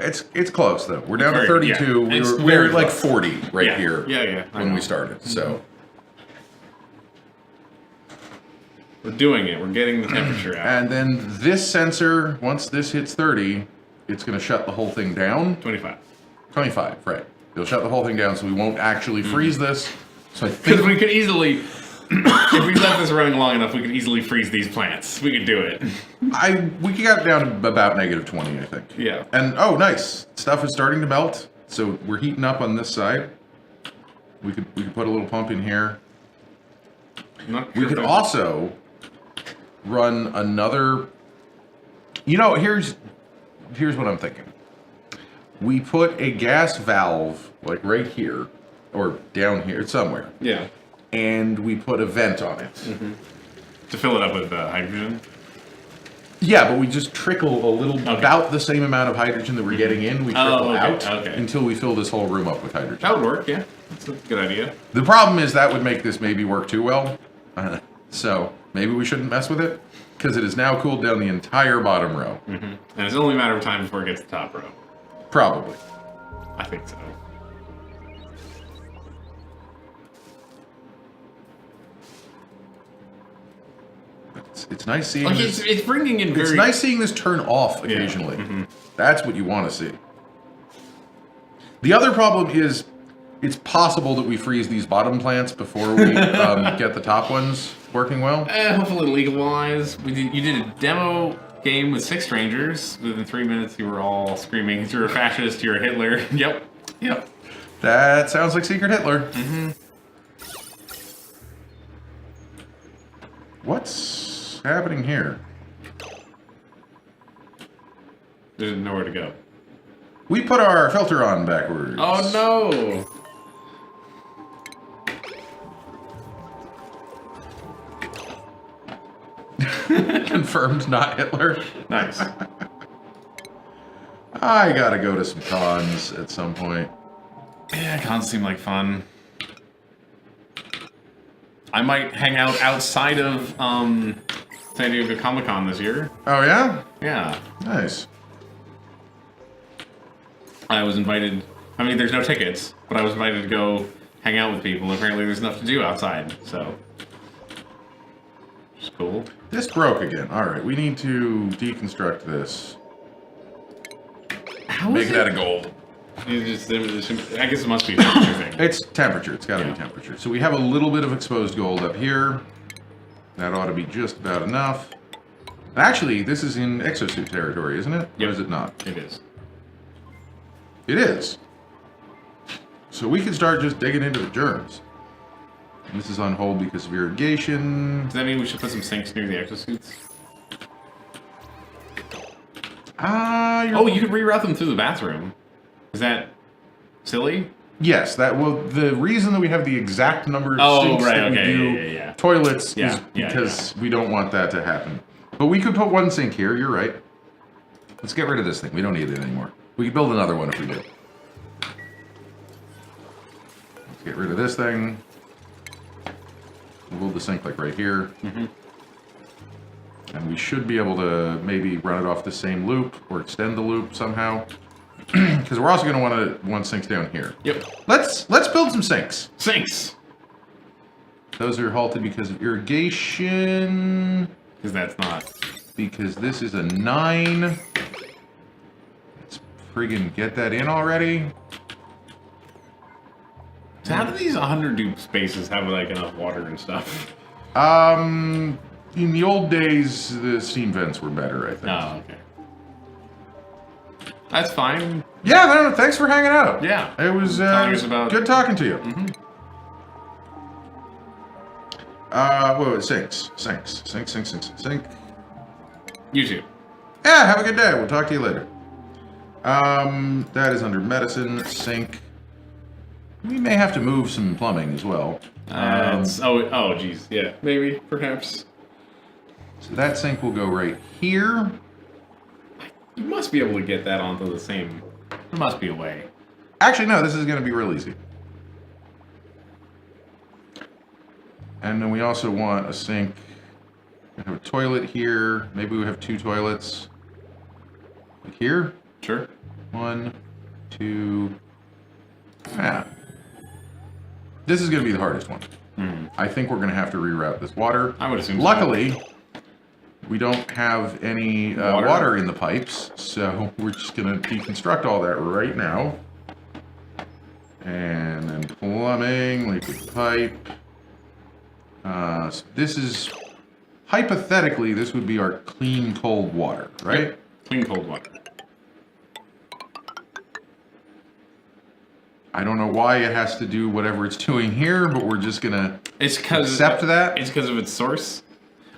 It's close though. We're down to 32. Yeah. We were like 40 right here. Yeah. When we started. So we're doing it. We're getting the temperature out. and then this sensor, once this hits 30, it's going to shut the whole thing down. 25. 25, right? It'll shut the whole thing down, so we won't actually freeze this. So I Because think we could easily, if we left this running long enough, we could easily freeze these plants. We could do it. we got it down to about -20, I think. Yeah. And oh, nice stuff is starting to melt. So we're heating up on this side. We could put a little pump in here. We could also run another. You know, here's what I'm thinking. We put a gas valve like right here or down here somewhere. Yeah. And we put a vent on it. Mm-hmm. To fill it up with hydrogen? Yeah, but we just trickle a little, about the same amount of hydrogen that we're getting in, we trickle out until we fill this whole room up with hydrogen. That would work, yeah. That's a good idea. The problem is that would make this maybe work too well. So maybe we shouldn't mess with it, because it has now cooled down the entire bottom row. Mm-hmm. And it's only a matter of time before it gets to the top row. Probably. I think so. It's nice seeing this. It's bringing in very... It's nice seeing this turn off occasionally. Yeah. Mm-hmm. That's what you want to see. The other problem is it's possible that we freeze these bottom plants before we get the top ones working well. Hopefully legal-wise. You did a demo game with 6 strangers. Within 3 minutes, you were all screaming, "You're a fascist, you're a Hitler." Yep. That sounds like Secret Hitler. Mm-hmm. What's happening here? There's nowhere to go. We put our filter on backwards. Oh no! Confirmed not Hitler. Nice. I gotta go to some cons at some point. Yeah, cons seem like fun. I might hang out outside of San Diego Comic-Con this year. Oh yeah? Yeah. Nice. I was invited. I mean, there's no tickets, but I was invited to go hang out with people. Apparently, there's enough to do outside, so it's cool. This broke again. All right, we need to deconstruct this. How Make is it out of gold. I guess it must be a temperature thing. It's temperature. It's got to be temperature. So we have a little bit of exposed gold up here. That ought to be just about enough. Actually, this is in exosuit territory, isn't it? Yep. Or is it not? It is. It is. So we can start just digging into the germs. This is on hold because of irrigation. Does that mean we should put some sinks near the exosuits? Oh, you could reroute them through the bathroom. Is that silly? Yes, that will. The reason that we have the exact number of sinks that we do toilets is because we don't want that to happen. But we could put one sink here. You're right. Let's get rid of this thing. We don't need it anymore. We could build another one if we do. Let's get rid of this thing. We'll build the sink like right here. Mm-hmm. And we should be able to maybe run it off the same loop or extend the loop somehow. Because we're also going to want sinks down here. Yep. Let's build some sinks. Sinks! Those are halted because of irrigation. Because that's not. Because this is a 9. Let's friggin' get that in already. So how do these 100 dupe spaces have like enough water and stuff? In the old days, the steam vents were better, I think. Oh, okay. That's fine. Yeah, no, thanks for hanging out. Yeah. It was good talking to you. Mm-hmm. Sink. You too. Yeah, have a good day. We'll talk to you later. That is under medicine, sink. We may have to move some plumbing as well. Oh, geez. Yeah, maybe, perhaps. So that sink will go right here. You must be able to get that onto the same... There must be a way. Actually, no, this is going to be real easy. And then we also want a sink. We have a toilet here. Maybe we have 2 toilets. Like here. Sure. 1, 2. Ah. This is going to be the hardest one. Mm-hmm. I think we're going to have to reroute this water. I would assume so. Luckily, we don't have any water in the pipes, so we're just going to deconstruct all that right now. And then plumbing, liquid pipe. So this is, hypothetically, this would be our clean cold water, right? Yep. Clean cold water. I don't know why it has to do whatever it's doing here, but we're just gonna accept that. It's because of its source.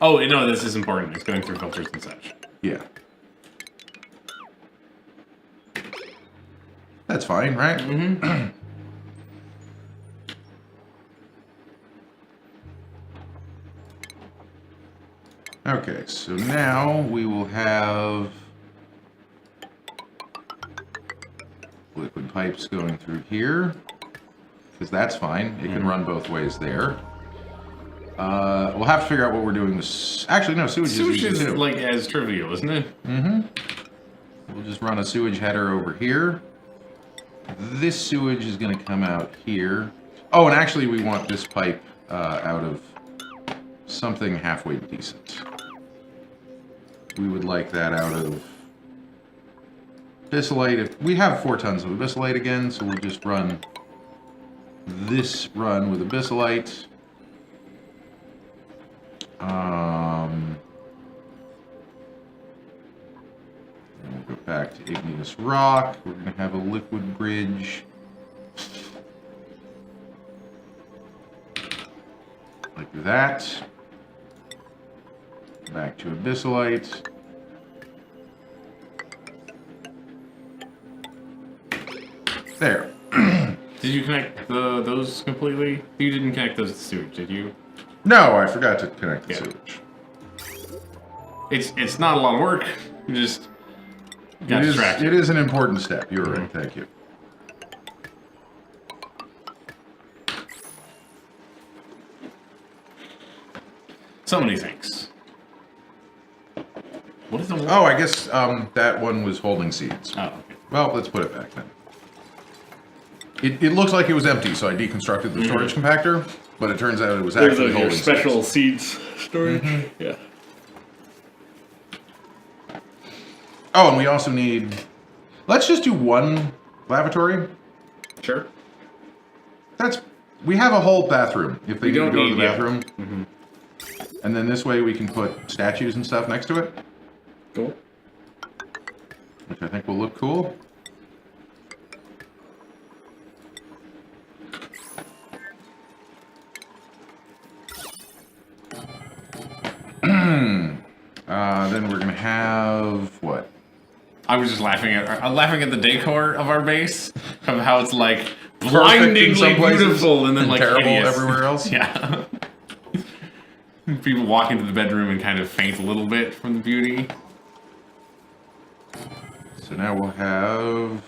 Oh no, this is important. It's going through filters and such. Yeah. That's fine, right? Mm-hmm. Okay, so now we will have liquid pipes going through here, because that's fine. It can run both ways there. We'll have to figure out what we're doing with... Actually, no, sewage is too. Like as trivial, isn't it? Mm-hmm. We'll just run a sewage header over here. This sewage is going to come out here. Oh, and actually we want this pipe out of something halfway decent. We would like that out of Bissolite. We have 4 tons of Bissolite again, so we'll just run this run with a Bissolite. We'll go back to igneous rock. We're going to have a liquid bridge. Like that. Back to a Bissolite. There. Did you connect those completely? You didn't connect those to sewage, did you? No, I forgot to connect the sewage. It's not a lot of work. You just got distracted. It is an important step. You're right. Thank you. So many things. What is the one? Oh, I guess that one was holding seeds. Oh, okay. Well, let's put it back then. It looks like it was empty, so I deconstructed the storage compactor, but it turns out it was actually holding seeds. Special seeds storage. Mm-hmm. Yeah. Oh, and we also need... Let's just do one lavatory. Sure. We have a whole bathroom if they need to go to the yeah. bathroom. Mm-hmm. And then this way we can put statues and stuff next to it. Cool. Which I think will look cool. Then we're gonna have what? I was just laughing at the decor of our base, of how it's like blindingly beautiful and then like terrible hideous everywhere else. Yeah. People walk into the bedroom and kind of faint a little bit from the beauty. So now we'll have...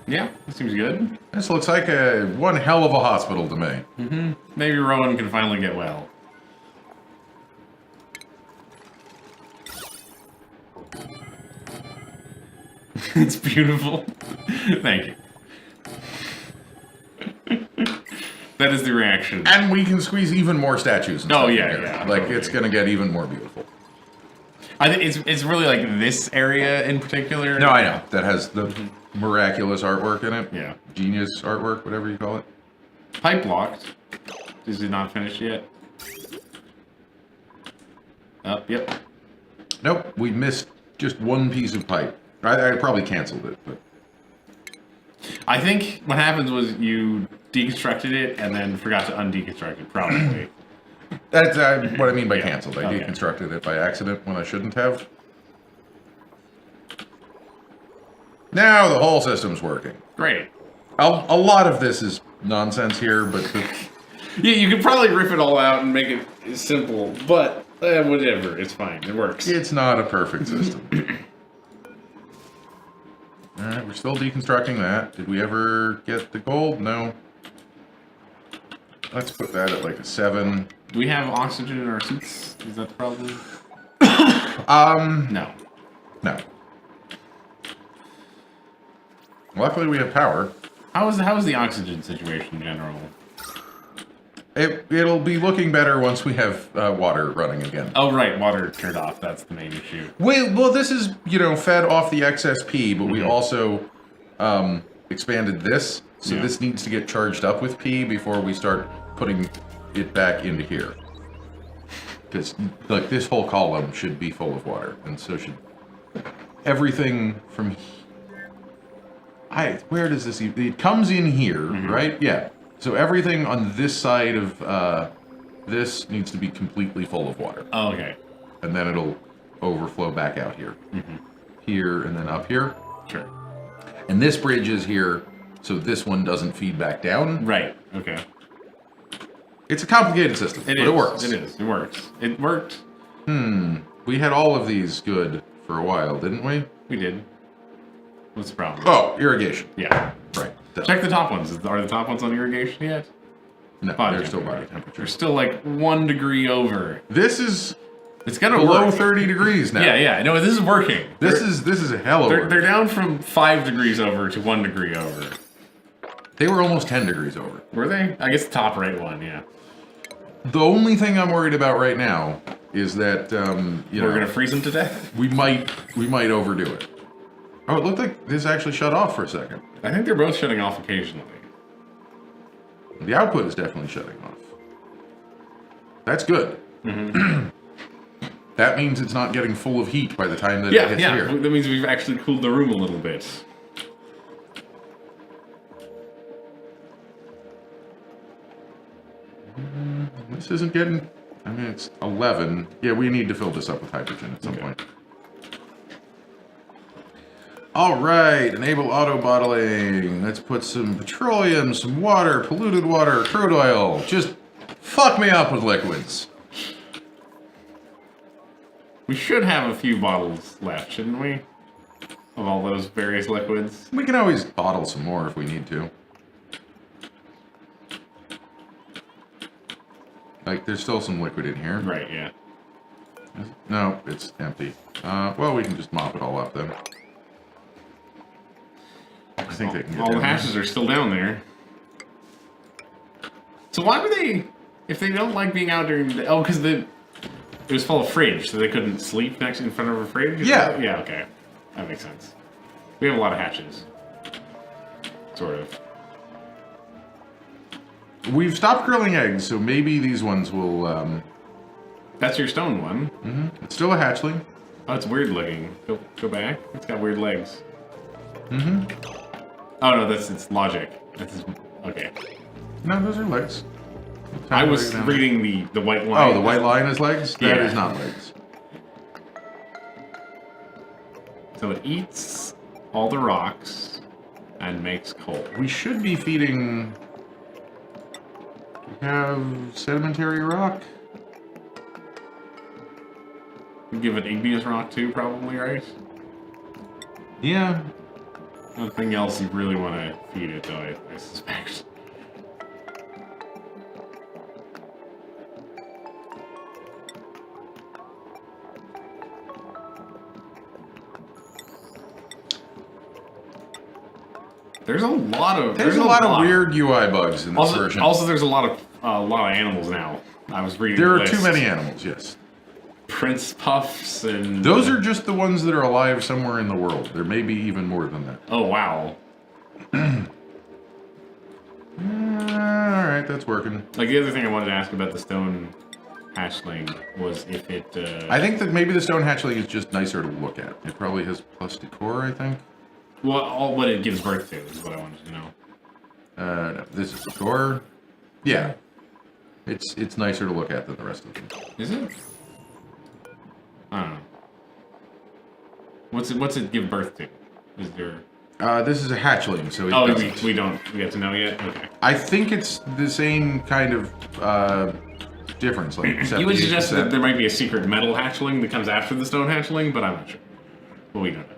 Yeah, that seems good. This looks like one hell of a hospital to me. Mm-hmm. Maybe Rowan can finally get well. It's beautiful. Thank you. That is the reaction. And we can squeeze even more statues. Oh yeah, yeah. Like it's gonna get even more beautiful. I think it's really like this area in particular. No, I know that has the miraculous artwork in it. Yeah, genius artwork, whatever you call it. Pipe blocked. Is it not finished yet? Oh, yep. Nope, we missed just one piece of pipe. I probably canceled it, but I think what happens was you deconstructed it and then forgot to undeconstruct it, probably. That's what I mean by canceled. I deconstructed it by accident when I shouldn't have. Now the whole system's working. Great. A lot of this is nonsense here, but Yeah, you could probably rip it all out and make it simple, but whatever, it's fine. It works. It's not a perfect system. Alright, we're still deconstructing that. Did we ever get the gold? No. Let's put that at like a 7. Do we have oxygen in our suits? Is that the problem? No. No. Luckily we have power. How is the oxygen situation in general? It'll be looking better once we have water running again. Oh, right, water turned off. That's the main issue. Well, this is, fed off the excess P, but we also expanded this, so this needs to get charged up with P before we start putting it back into here. Because, like, this whole column should be full of water, and so should everything from where does this even... It comes in here, right? Yeah. So everything on this side of this needs to be completely full of water. Oh, okay. And then it'll overflow back out here. Here and then up here. Sure. And this bridge is here, so this one doesn't feed back down. Right, okay. It's a complicated system, but it works. It is. It works. It worked. We had all of these good for a while, didn't we? We did. What's the problem? Oh, irrigation. Yeah. Right. Duh. Check the top ones. Are the top ones on irrigation yet? No, they're still body temperature. They're still like 1 degree over. This is It's gonna below work. 30 degrees now. Yeah. No, this is working. This is a hell of a They're down from 5 degrees over to 1 degree over. They were almost 10 degrees over. Were they? I guess the top right one, yeah. The only thing I'm worried about right now is that We're gonna freeze them to death? we might overdo it. Oh, it looked like this actually shut off for a second. I think they're both shutting off occasionally. The output is definitely shutting off. That's good. That means it's not getting full of heat by the time that it hits here. That means we've actually cooled the room a little bit. This isn't getting... I mean, it's 11. Yeah, we need to fill this up with hydrogen at some point. All right, enable auto bottling. Let's put some petroleum, some water, polluted water, crude oil. Just fuck me up with liquids. We should have a few bottles left, shouldn't we? Of all those various liquids. We can always bottle some more if we need to. Like, there's still some liquid in here. Right, yeah. No, it's empty. Well, we can just mop it all up then. I think they can get all down the hashes are still down there. So why would they, if they don't like being out during the, because it was full of fridge, so they couldn't sleep next in front of a fridge? Yeah. Yeah, okay. That makes sense. We have a lot of hatches. Sort of. We've stopped grilling eggs, so maybe these ones will, That's your stone one. It's still a hatchling. Oh, it's weird looking. Go back. It's got weird legs. Oh no, it's logic. Okay. No, those are legs. I was reading the white line. Oh, the white line is legs? That is not legs. So it eats all the rocks and makes coal. We should be feeding... We have sedimentary rock. We give it igneous rock too, probably, right? Yeah. Nothing else you really want to feed it, though, I suspect. There's a lot of weird UI bugs in this version. Also, there's a lot of animals now. I was reading. There are too many animals. Yes. Prince puffs and. Those are just the ones that are alive somewhere in the world. There may be even more than that. Oh wow. All right, that's working. Like the other thing I wanted to ask about the stone hatchling was if it. I think that maybe the stone hatchling is just nicer to look at. It probably has plus decor, I think. Well, what it gives birth to is what I wanted to know. No, this is decor. Yeah, it's nicer to look at than the rest of them. Is it? I don't know. What's it give birth to? Is there? This is a hatchling, so Oh, doesn't. we get to know yet? Okay. I think it's the same kind of difference. Like You would suggest 78%. that there might be a secret metal hatchling that comes after the stone hatchling, but I'm not sure. Well, we don't know.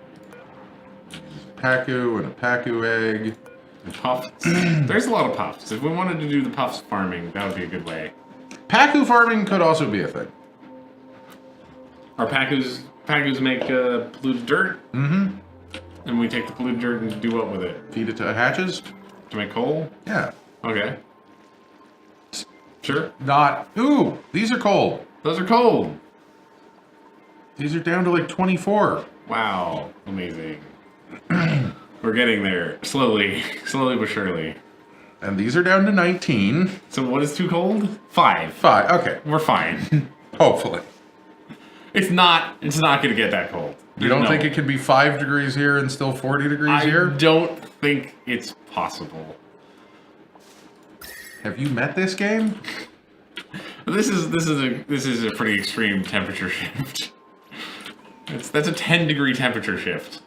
Pacu and a Pacu egg. And puffs. There's a lot of puffs. If we wanted to do the puffs farming, that would be a good way. Pacu farming could also be a thing. Our Pacus make polluted dirt, Mm-hmm. and we take the polluted dirt and do what with it? Feed it to hatches. To make coal? Yeah. Okay. Sure. Not. Ooh, these are cold. Those are cold. These are down to like 24. Wow. Amazing. We're getting there. Slowly. Slowly but surely. And these are down to 19. So what is too cold? 5. 5. Okay. We're fine. Hopefully. It's not going to get that cold. You don't No. think it could be 5 degrees here and still 40 degrees I here? don't think it's possible. Have you met this game? This is a pretty extreme temperature shift. That's a 10-degree temperature shift.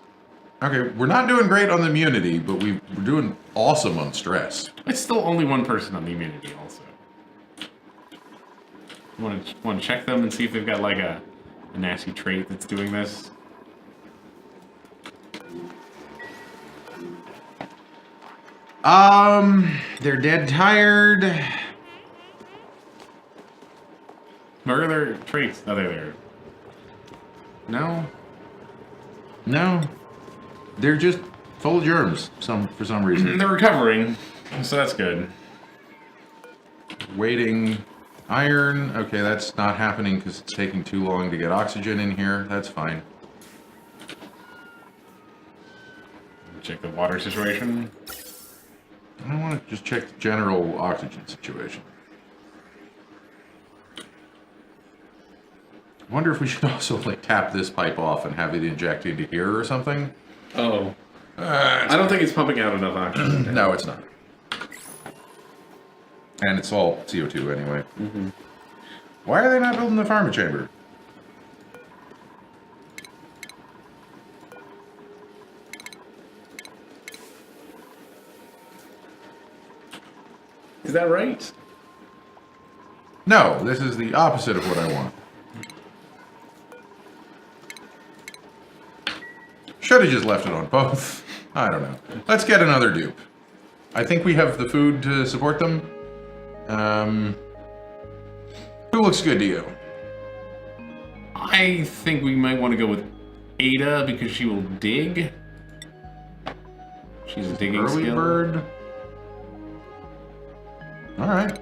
Okay, we're not doing great on the immunity, but we're doing awesome on stress. It's still only one person on the immunity, also. Want to check them and see if they've got like a nasty trait that's doing this? They're dead tired. What are their traits? Oh, they're there. No? No. They're just full of germs for some reason. They're recovering, so that's good. Waiting iron. Okay, that's not happening because it's taking too long to get oxygen in here. That's fine. Check the water situation. I want to just check the general oxygen situation. I wonder if we should also like tap this pipe off and have it inject into here or something. Oh. I don't think it's pumping out enough oxygen. No, it's not. And it's all CO2 anyway. Mm-hmm. Why are they not building the pharma chamber? Is that right? No, this is the opposite of what I want. Should have just left it on both. I don't know. Let's get another dupe. I think we have the food to support them. Who looks good to you? I think we might want to go with Ada because she will dig. She's a digging Early skill. bird. All right.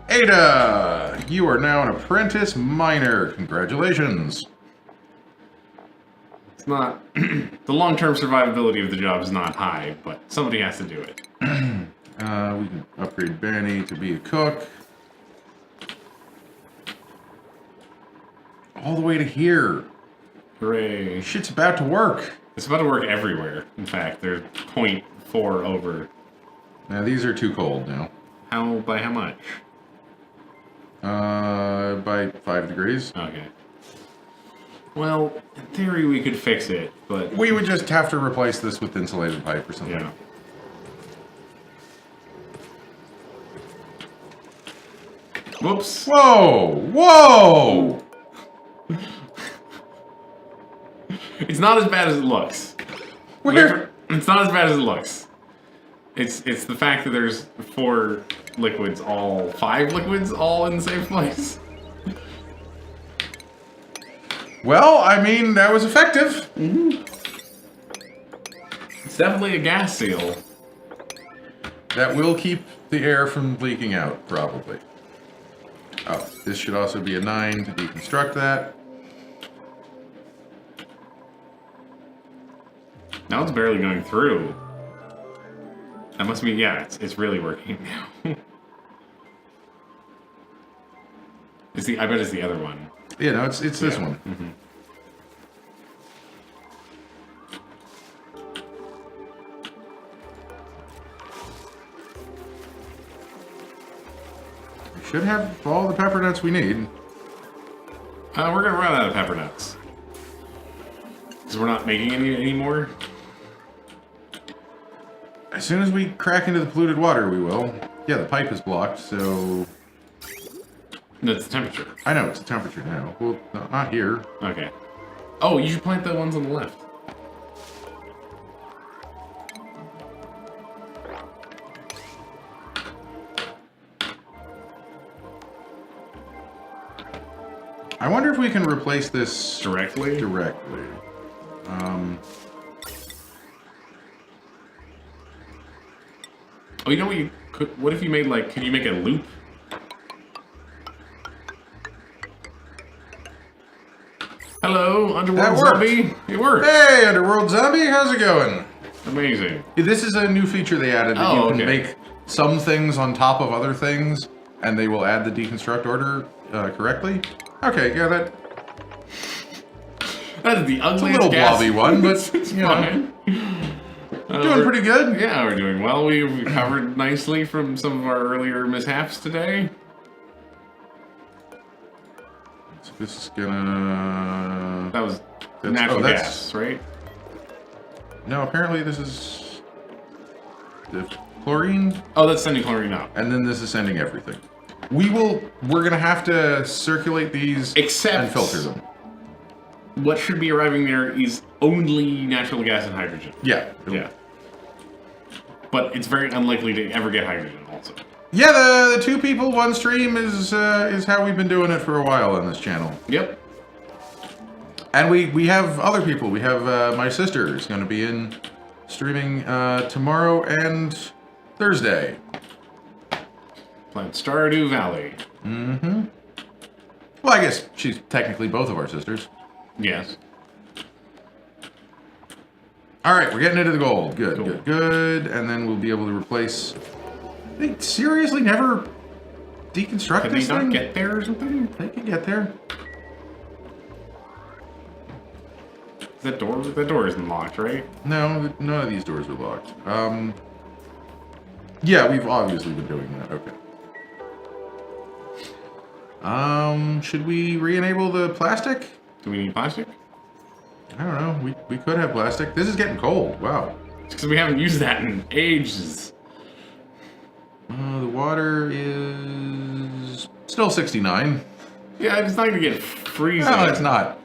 Ada, you are now an apprentice miner. Congratulations. It's not the long-term survivability of the job is not high, but somebody has to do it. We can upgrade Benny to be a cook. All the way to here. Hooray! Shit's about to work. It's about to work everywhere. In fact, they're 0.4 over. Now these are too cold now. By how much? By 5 degrees. Okay. Well, in theory, we could fix it, but We would just have to replace this with insulated pipe or something. yeah. Whoops. Whoa! Whoa! It's not as bad as it looks. Where? It's not as bad as it looks. It's the fact that there's 5 liquids all in the same place. Well, I mean, that was effective. It's definitely a gas seal. That will keep the air from leaking out, probably. Oh, this should also be a 9 to deconstruct that. Now it's barely going through. That must mean, yeah, it's really working now. I bet it's the other one. Yeah, no, it's this one. Mm-hmm. We should have all the pepper nuts we need. We're gonna run out of pepper nuts. Because we're not making any anymore. as soon as we crack into the polluted water, we will. Yeah, the pipe is blocked, so... That's the temperature. I know, it's the temperature now. Well, no, not here. Okay. Oh, you should plant the ones on the left. I wonder if we can replace this... Directly? Directly. Oh, you know what you could... What if you made, like... Could you make a loop? Hello, Underworld Zombie. It worked. Hey, Underworld Zombie, how's it going? Amazing. This is a new feature they added that you can make some things on top of other things, and they will add the deconstruct order correctly. Okay, yeah, that... That's the ugliest It's a little blobby one, but, it's you know, fine. doing pretty good. Yeah, we're doing well. We recovered nicely from some of our earlier mishaps today. So this is gonna... That was natural that's... gas, right? No, apparently this is... the chlorine. Oh, that's sending chlorine out. And then this is sending everything. We're gonna have to circulate these and filter them. What should be arriving there is only natural gas and hydrogen. Yeah. Yeah. But it's very unlikely to ever get hydrogen also. Yeah, the two people, one stream is how we've been doing it for a while on this channel. Yep. And we have other people. We have my sister is going to be in streaming tomorrow and Thursday. Plant Stardew Valley. Mm-hmm. Well, I guess she's technically both of our sisters. Yes. All right, we're getting into the gold. Good, cool. good. And then we'll be able to replace... They seriously never deconstruct this thing? Can they not get there or something? They can get there. That door isn't locked, right? No, none of these doors are locked. Yeah, we've obviously been doing that. Okay. Should we re-enable the plastic? Do we need plastic? I don't know. We could have plastic. This is getting cold. Wow. It's because we haven't used that in ages. The water is still 69. Yeah, it's not gonna get freezing. No, it's not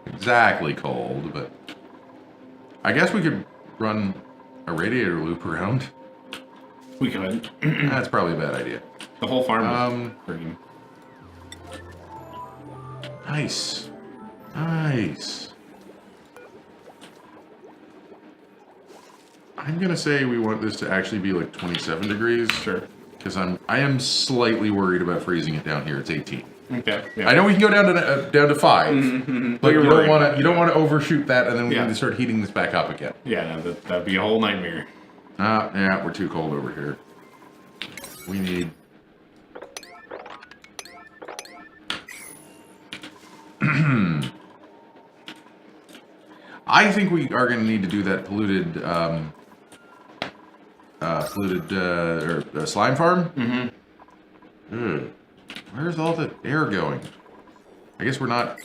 exactly cold, but I guess we could run a radiator loop around. We could. That's probably a bad idea. The whole farm is green. Nice. Nice. I'm gonna say we want this to actually be like 27 degrees. Sure. Because I am slightly worried about freezing it down here. It's 18. Okay. Yeah. I know we can go down to 5, but you don't want to overshoot that, and then we need to start heating this back up again. Yeah, no, that'd be a whole nightmare. Yeah, we're too cold over here. We need... I think we are going to need to do that polluted slime farm. Mm-hmm. Where's all the air going? I guess we're not...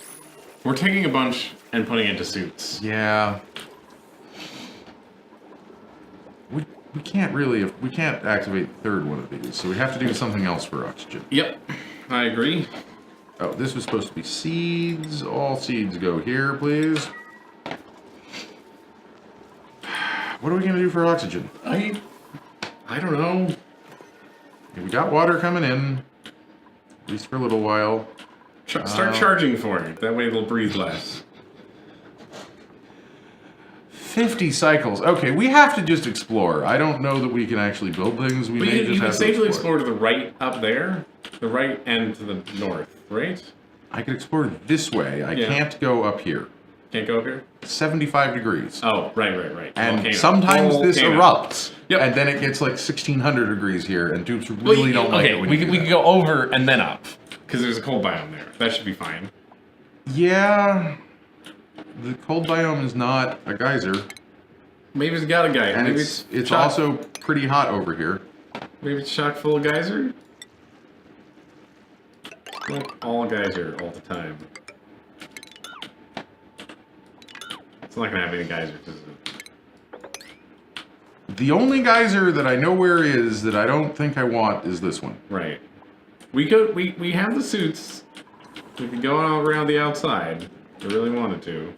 We're taking a bunch and putting it into suits. Yeah. We can't really... We can't activate the third one of these, so we have to do something else for oxygen. Yep, I agree. Oh, this was supposed to be seeds. All seeds go here, please. What are we going to do for oxygen? I don't know. Okay, we got water coming in. At least for a little while. Start charging for it. That way it'll breathe less. 50 cycles. Okay, we have to just explore. I don't know that we can actually build things. But you can safely explore to the right up there. The right and to the north, right? I could explore this way. I can't go up here. Can't go up here? 75 degrees. Oh, right. And Volcano. sometimes this erupts. Yep. And then it gets like 1600 degrees here, and dupes really don't like it when we you do can that. go over and then up. Because there's a cold biome there. That should be fine. Yeah. The cold biome is not a geyser. Maybe it's got a geyser. And Maybe it's also pretty hot over here. Maybe it's chock full of geyser? Like all geyser all the time. It's not gonna have any geysers, is it? The only geyser that I know where is that I don't think I want is this one. Right. We have the suits. We could go all around the outside if we really wanted to.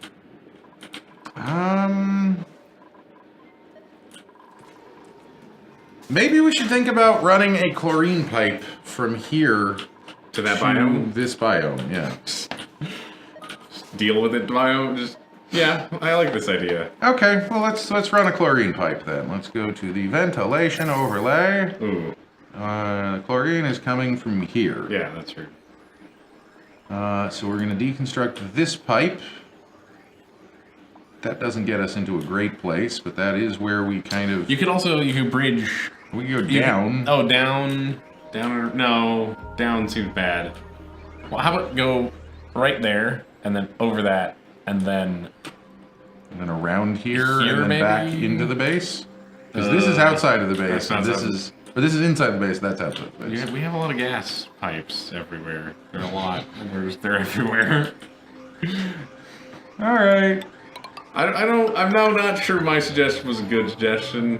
Maybe we should think about running a chlorine pipe from here To that biome? this biome, yeah. Just deal with it biome. Yeah, I like this idea. Okay, well let's run a chlorine pipe then. Let's go to the ventilation overlay. Ooh. Chlorine is coming from here. Yeah, that's true. So we're going to deconstruct this pipe. That doesn't get us into a great place, but that is where we kind of... You could bridge. We go down. Down. No, down seems bad. Well, how about go right there, and then over that, and then... And then around here and then maybe? back into the base? Because this is outside of the base, and this is inside the base, that's outside the base. Yeah, we have a lot of gas pipes everywhere. There are a lot. They're everywhere. Alright. I'm now not sure my suggestion was a good suggestion.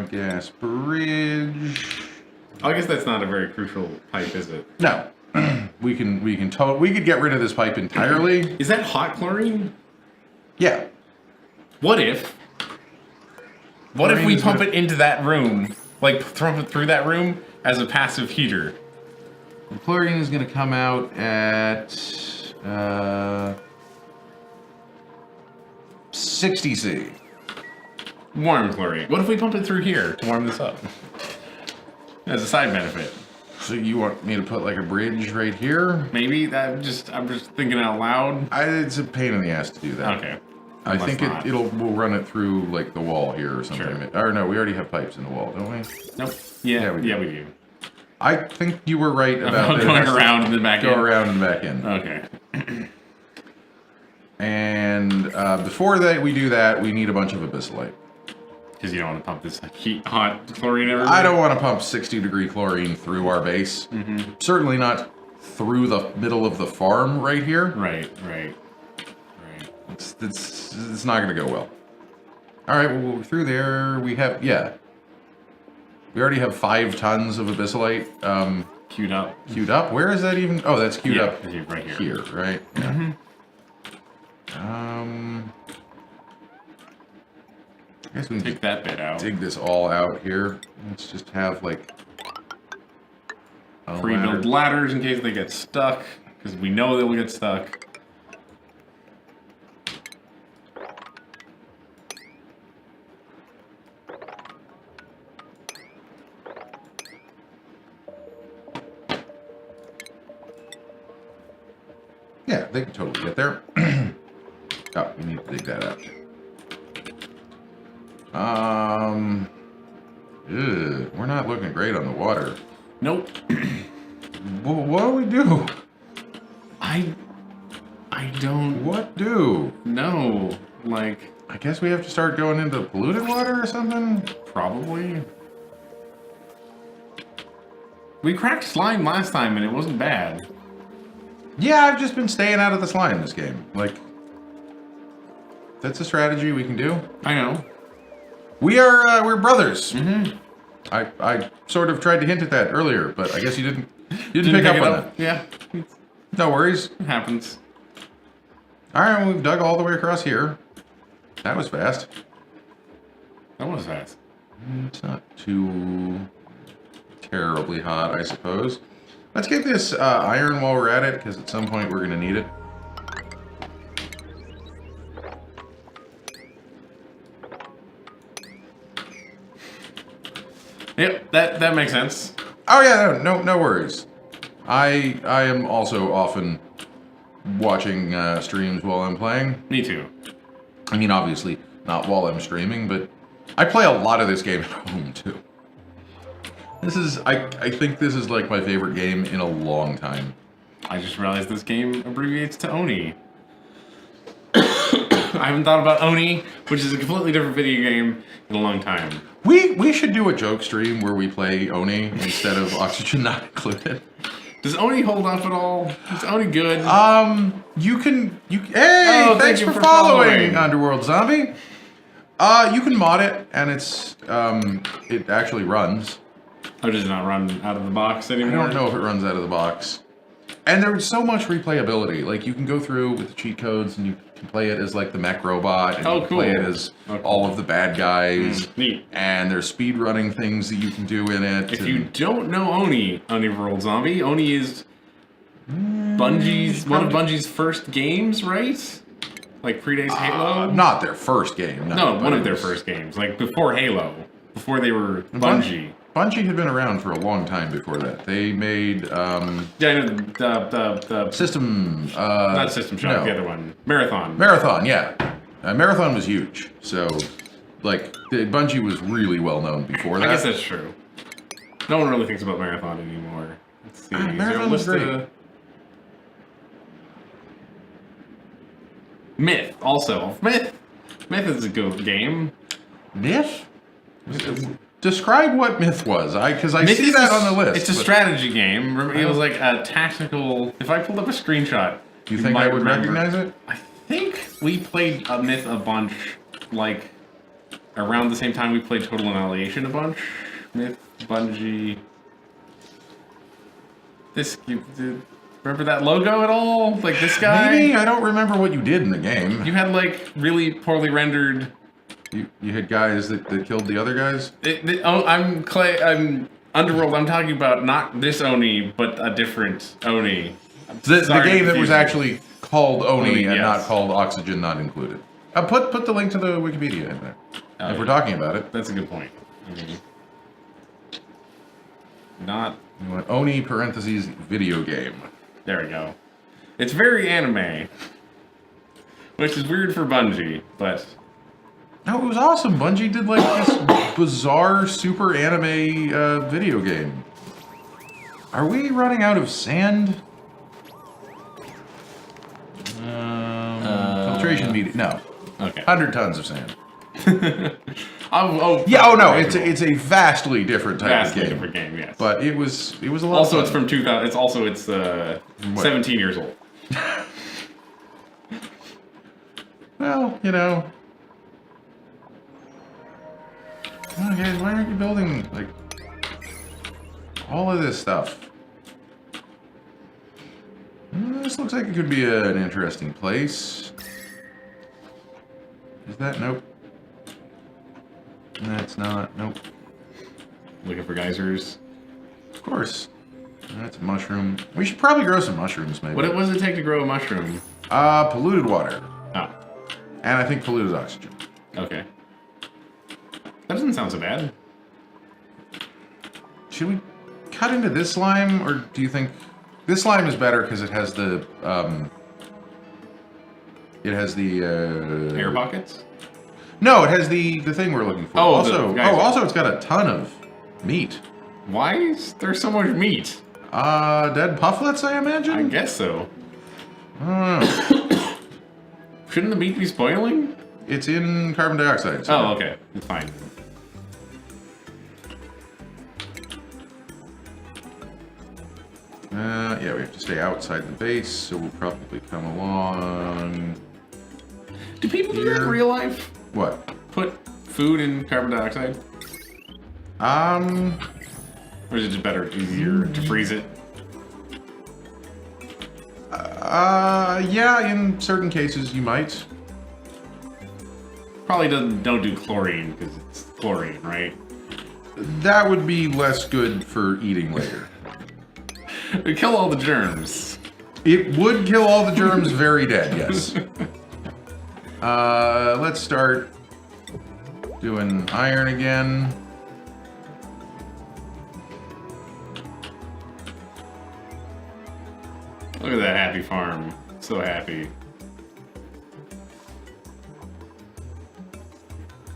Gas bridge. I guess that's not a very crucial pipe, is it? No. we could get rid of this pipe entirely. Is that hot chlorine? Yeah. What if we pump it into that room, like throw it through that room as a passive heater? The chlorine is going to come out at 60 C. Warm chlorine. What if we pump it through here to warm this up? As a side benefit. So you want me to put like a bridge right here? Maybe I'm just thinking out loud. It's a pain in the ass to do that. Okay. I think we'll run it through like the wall here or something. Sure. Or no, we already have pipes in the wall, don't we? Nope. Yeah, we do. I think you were right about going around and then back in. Go around and back in. Okay. And before that, we do that, we need a bunch of abyssalite. Because you don't want to pump this hot chlorine everywhere? I don't want to pump 60-degree chlorine through our base. Mm-hmm. Certainly not through the middle of the farm right here. Right. It's not going to go well. All right, well, we're through there. We already have 5 tons of abyssalite. Queued up. Queued up? Where is that even? Oh, that's queued up right here. Here, right? Yeah. I guess we can take that bit out. Dig this all out here. Let's just have like pre-build ladders in case they get stuck, because we know they will get stuck. Yeah, they can totally get there. Oh, we need to dig that out. We're not looking great on the water. Nope. What do we do? I don't... What do? No. Like... I guess we have to start going into polluted water or something? Probably. We cracked slime last time and it wasn't bad. Yeah, I've just been staying out of the slime this game. Like, that's a strategy we can do. I know. We're brothers. Mm-hmm. I sort of tried to hint at that earlier, but I guess you didn't pick up on that. Yeah. No worries. It happens. Alright, well, we've dug all the way across here. That was fast. That was fast. It's not too terribly hot, I suppose. Let's get this iron while we're at it, because at some point we're going to need it. Yep, that makes sense. Oh yeah, no worries. I am also often watching streams while I'm playing. Me too. I mean, obviously not while I'm streaming, but I play a lot of this game at home too. This is, I think this is like my favorite game in a long time. I just realized this game abbreviates to Oni. I haven't thought about Oni, which is a completely different video game, in a long time. We should do a joke stream where we play Oni instead of Oxygen Not Included. Does Oni hold up at all? Is Oni good? Hey, thanks you for for following, following. Underworld Zombie. You can mod it, and it actually runs. Oh, does it not run out of the box I anymore? don't know if it runs out of the box. And there's so much replayability. Like, you can go through with the cheat codes, and you can play it as, like, the mech robot, and you can play it as all of the bad guys. Neat. And there's speed running things that you can do in it. If you don't know Oni, Underworld Zombie, Oni is Bungie's one of Bungie's first games, right? Like predates Halo? Not their first game. No, one of their first games. Like before Halo. Before they were Bungie. Bungie had been around for a long time before that. They made Yeah, the System not System Shock, no. the other one. Marathon. Marathon, yeah. Marathon was huge. So like Bungie was really well known before that. I guess that's true. No one really thinks about Marathon anymore. Let's see. Marathon was great. Myth, also. Myth is a good game. Myth? Describe what Myth was, because I Myth see is that on the list. It's a strategy game. Remember, it was like a tactical. If I pulled up a screenshot, Do you think I would recognize it? I think we played a Myth a bunch, like around the same time we played Total Annihilation a bunch. Myth, Bungie. Remember that logo at all? Like this guy? Maybe I don't remember what you did in the game. You had like really poorly rendered. You had guys that killed the other guys. I'm Underworld. I'm talking about not this Oni, but a different Oni. The game that was actually called Oni and yes. not called Oxygen Not Included. Put the link to the Wikipedia in there. If we're talking about it. That's a good point. Not. You want Oni parentheses video game. There we go. It's very anime, which is weird for Bungie, but. No, it was awesome. Bungie did like this bizarre super anime video game. Are we running out of sand? Filtration media. No. Okay. 100 tons of sand. Yeah. Oh no, it's a vastly different type of game. Different game, yes. But it was a lot. Also, of it's fun. from 2000. It's 17 years old. Well, you know. Come on, guys, why aren't you building like all of this stuff? This looks like it could be an interesting place. Is that? Nope. That's not. Nope. Looking for geysers. Of course. That's a mushroom. We should probably grow some mushrooms, maybe. What does it take to grow a mushroom? Polluted water. Oh, And I think polluted oxygen. okay. That doesn't sound so bad. Should we cut into this slime, or do you think this slime is better because it has the Air pockets? No, it has the thing we're looking for. Oh, also it's got a ton of meat. Why is there so much meat? Dead pufflets, I imagine. I guess so. I don't know. Shouldn't the meat be spoiling? It's in carbon dioxide. So Oh, okay. It's fine. yeah, we have to stay outside the base, so we'll probably come along. Do people do that in Here. real life? What? Put food in carbon dioxide? Or is it just better, easier to freeze it? Yeah, in certain cases you might. Probably don't do chlorine because it's chlorine, right? That would be less good for eating later. We kill all the germs. It would kill all the germs very dead, yes. Let's start doing iron again. Look at that happy farm. So happy.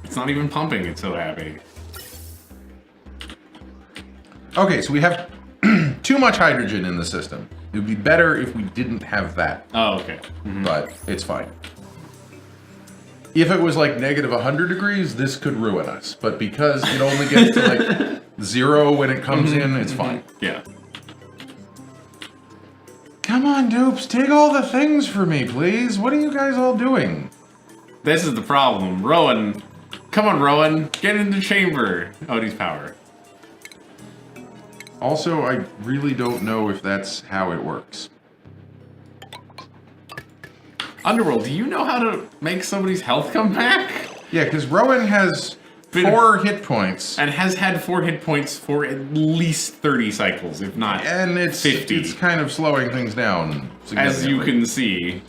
It's not even pumping, it's so happy. Okay, so we have too much hydrogen in the system. It would be better if we didn't have that, Oh, okay. Mhm. but it's fine. If it was like negative 100 degrees, this could ruin us. But because it only gets to like 0 when it comes in, it's fine. Yeah. Come on, dupes, take all the things for me, please. What are you guys all doing? This is the problem. Rowan. Come on, Rowan. Get in the chamber. Odie's power. Also, I really don't know if that's how it works. Underworld, do you know how to make somebody's health come back? Yeah, because Rowan has 4 hit points. And has had 4 hit points for at least 30 cycles, if not and it's 50. It's kind of slowing things down. As you can see.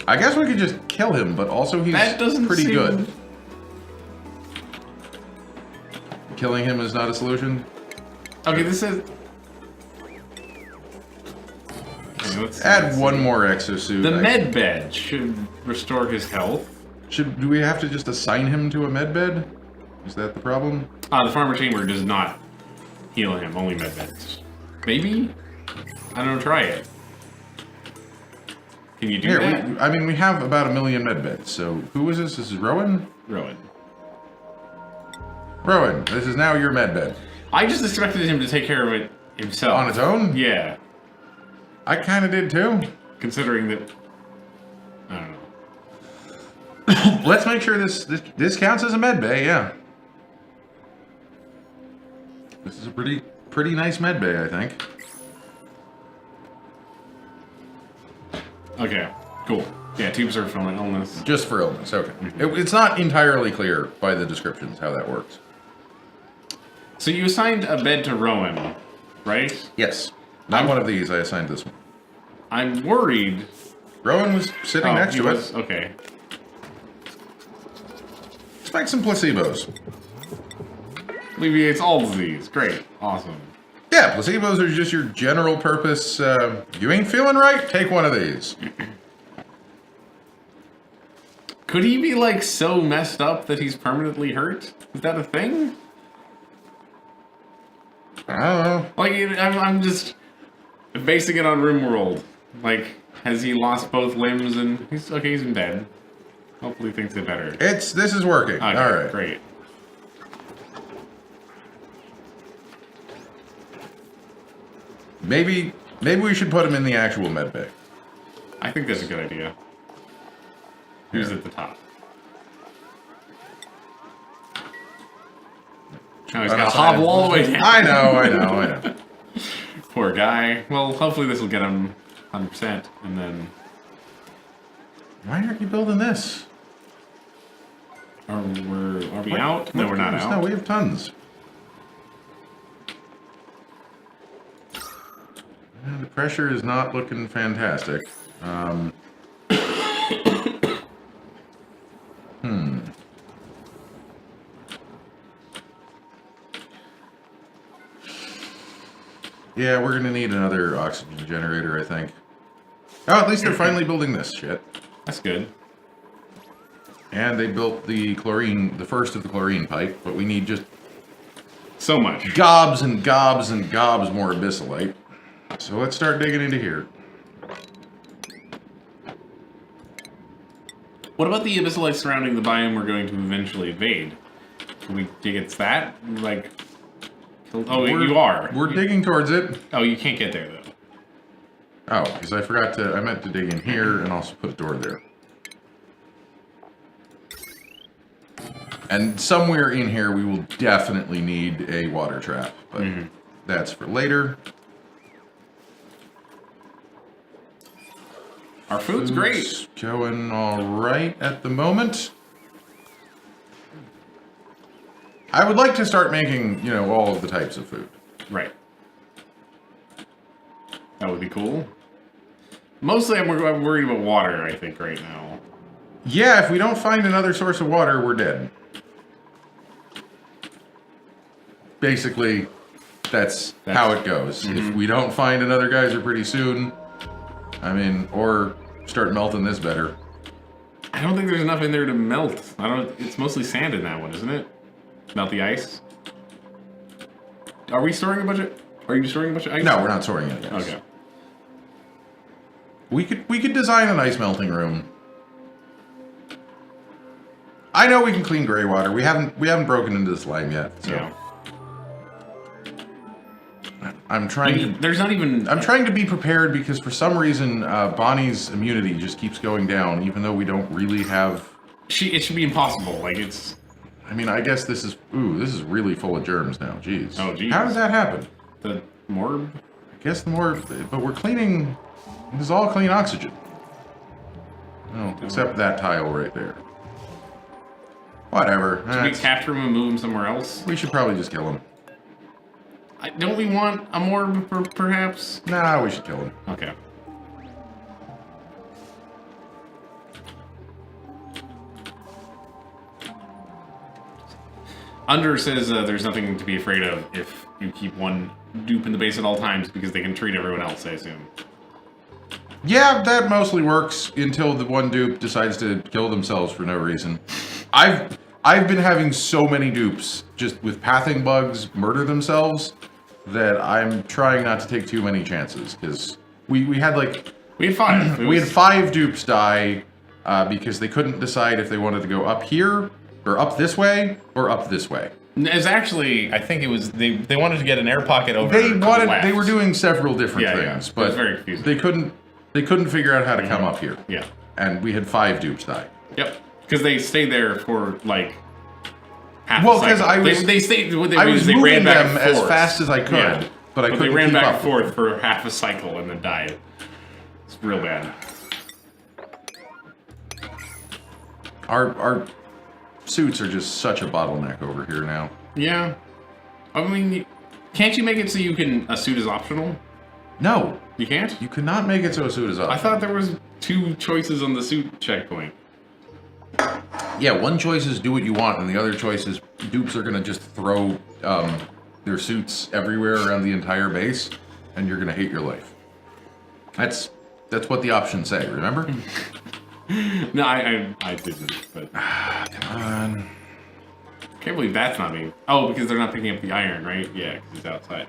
I guess we could just kill him, but also he's pretty good. Killing him is not a solution. Okay, this is... Okay, let's add one more exosuit. The med bed should restore his health. Do we have to just assign him to a med bed? Is that the problem? The farmer chamber does not heal him, only med beds. Maybe? I don't know, try it. Can you do that? We have about 1 million med beds, so who is this? This is Rowan? Rowan. Rowan, this is now your med bed. I just expected him to take care of it himself. On its own? Yeah. I kind of did too. Considering that... I don't know. Let's make sure this counts as a med bay, yeah. This is a pretty nice med bay, I think. Okay, cool. Yeah, tubes are from an illness. Just for illness, okay. It's not entirely clear by the descriptions how that works. So you assigned a bed to Rowan, right? Yes. Not one of these, I assigned this one. I'm worried. Rowan was sitting next to it. Okay. Expect some placebos. Alleviates all disease. Great. Awesome. Yeah, placebos are just your general purpose. You ain't feeling right? Take one of these. Could he be, like, so messed up that he's permanently hurt? Is that a thing? I don't know. Like, I'm just basing it on RimWorld. Like, has he lost both limbs and... He's dead. Hopefully things get better. This is working. Okay, all right. Great. Maybe we should put him in the actual med bay. I think that's a good idea. Who's at the top? Now he's got to hobble all the way down. I know. Poor guy. Well, hopefully this will get him 100%, and then... Why aren't you building this? Are we out? No, we're not out. No, we have tons. The pressure is not looking fantastic. Yeah, we're gonna need another oxygen generator, I think. Oh, at least they're finally building this shit. That's good. And they built the first of the chlorine pipe, but we need just so much. Gobs and gobs and gobs more abyssalite. So let's start digging into here. What about the abyssalite surrounding the biome we're going to eventually invade? Can we dig at that? Like... Oh, you are. We're digging towards it. Oh, you can't get there, though. Oh, because I meant to dig in here and also put a door there. And somewhere in here we will definitely need a water trap, but that's for later. Our food's great. Going all right at the moment. I would like to start making, all of the types of food. Right. That would be cool. Mostly I'm worried about water, I think, right now. Yeah, if we don't find another source of water, we're dead. Basically, that's how it goes. If we don't find another geyser pretty soon, or start melting this better. I don't think there's enough in there to melt. It's mostly sand in that one, isn't it? Melt the ice. Are we storing a bunch of... Are you storing a bunch of ice? No, we're not storing any ice. Okay. We could design an ice melting room. I know we can clean gray water. We haven't broken into the slime yet. So. Yeah. I'm trying to. There's not even. I'm trying to be prepared because for some reason Bonnie's immunity just keeps going down, even though we don't really have. It should be impossible. Like it's. I mean, I guess this is. Ooh, this is really full of germs now. Jeez. Oh, jeez. How does that happen? The morb. I guess the more, but we're cleaning. This is all clean oxygen. Oh, except that tile right there. Whatever. Should we capture him and move him somewhere else? We should probably just kill him. Don't we want a morb, perhaps? Nah, we should kill him. Okay. Under says there's nothing to be afraid of if you keep one dupe in the base at all times because they can treat everyone else, I assume. Yeah, that mostly works until the one dupe decides to kill themselves for no reason. I've been having so many dupes just with pathing bugs murder themselves that I'm trying not to take too many chances because we had like we had 5. We had 5 dupes die because they couldn't decide if they wanted to go up here or up this way or up this way. It's actually, I think it was they wanted to get an air pocket over. They were doing several different things, but it was very confusing. They couldn't figure out how to come up here. Yeah, and we had 5 dupes die. Yep, because they stayed there for like half. Well, because I was they stayed. I was they moving ran back them and as forth. fast as I could, Yeah. but I couldn't they ran keep back up. and forth for half a cycle and then died. It's real bad. Our suits are just such a bottleneck over here now. Yeah, I mean, can't you make it so a suit is optional? No, you can't. You cannot make it so a suit is optional. I thought there was 2 choices on the suit checkpoint. Yeah, one choice is do what you want, and the other choice is dupes are gonna just throw their suits everywhere around the entire base, and you're gonna hate your life. That's what the options say. Remember? No, I didn't. But come on. Can't believe that's not me. Oh, because they're not picking up the iron, right? Yeah, because it's outside.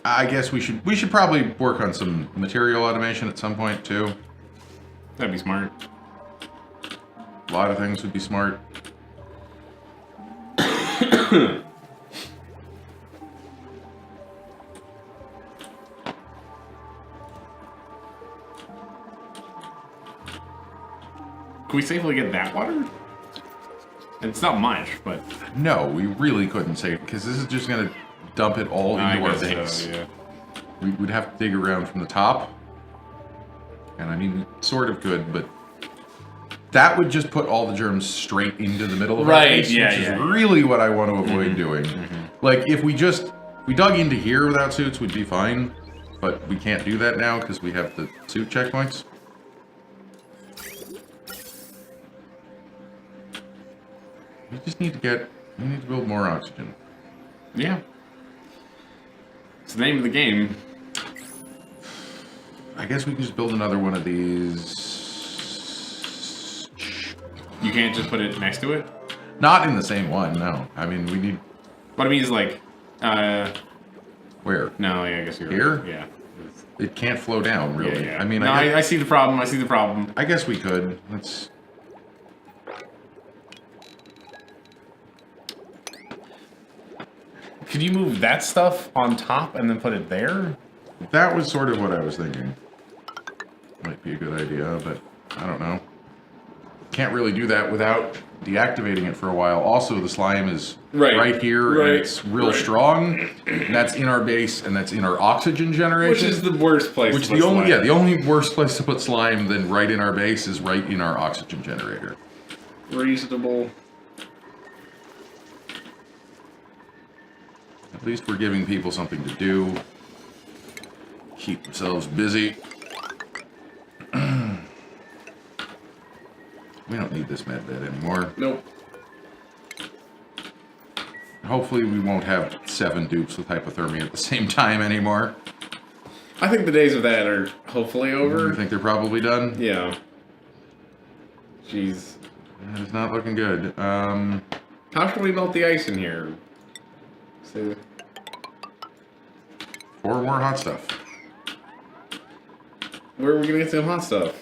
I guess we should probably work on some material automation at some point too. That'd be smart. A lot of things would be smart. Can we safely get that water? It's not much, but no, we really couldn't save because this is just gonna dump it all into our base. So, yeah. We'd have to dig around from the top, and I mean, sort of good, but that would just put all the germs straight into the middle of our base, which is really what I want to avoid doing. Like if we dug into here without suits, we'd be fine, but we can't do that now because we have the suit checkpoints. We just need to build more oxygen. Yeah. It's the name of the game. I guess we can just build another one of these. You can't just put it next to it? Not in the same one, no. I mean, we need... What I mean is like, Where? No, yeah, I guess you're here? Right. Yeah. It can't flow down, really. Yeah. I mean, no, I see the problem. I see the problem. I guess we could. Let's... Could you move that stuff on top and then put it there? That was sort of what I was thinking. Might be a good idea, but I don't know. Can't really do that without deactivating it for a while. Also, the slime is right here, and it's real strong. And that's in our base, and that's in our oxygen generation. Which is the worst place to put slime. Yeah, the only worst place to put slime than right in our base is right in our oxygen generator. Reasonable. At least we're giving people something to do. Keep themselves busy. We don't need this med bed anymore. Nope. Hopefully we won't have 7 dupes with hypothermia at the same time anymore. I think the days of that are hopefully over. You think they're probably done? Yeah. Jeez. It's not looking good. How should we melt the ice in here? So... 4 more hot stuff. Where are we gonna get some hot stuff?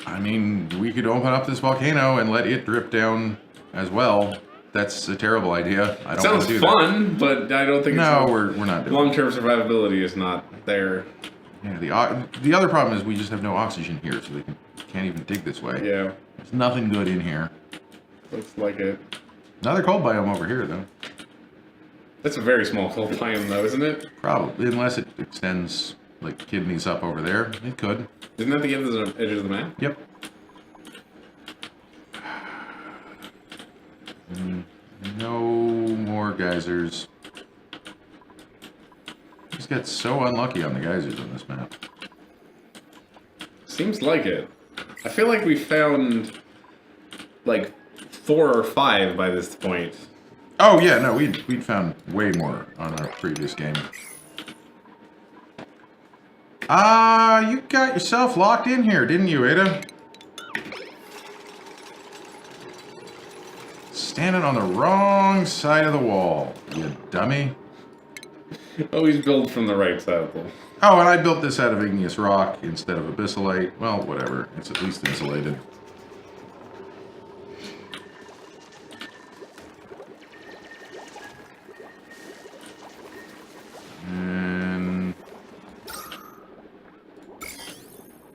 I mean, we could open up this volcano and let it drip down as well. that's a terrible idea. I don't want Sounds to do fun, but I don't think that. No, it's we're not doing it. long-term survivability is not there. Yeah, the other problem is we just have no oxygen here, so they can't even dig this way. Yeah, There's nothing good in here. looks like it. Another cold biome over here, though. That's a very small cold biome, though, isn't it? Probably, unless it extends like kidneys up over there. It could. Isn't that the edge of the map? Yep. No more geysers. Just get so unlucky on the geysers on this map. Seems like it. I feel like we found like 4 or 5 by this point. Oh yeah, no, we'd found way more on our previous game. You got yourself locked in here, didn't you, Ada? Standing on the wrong side of the wall, you dummy. Always build from the right side, though. Oh, and I built this out of igneous rock instead of abyssalite. Well, whatever. It's at least insulated. And...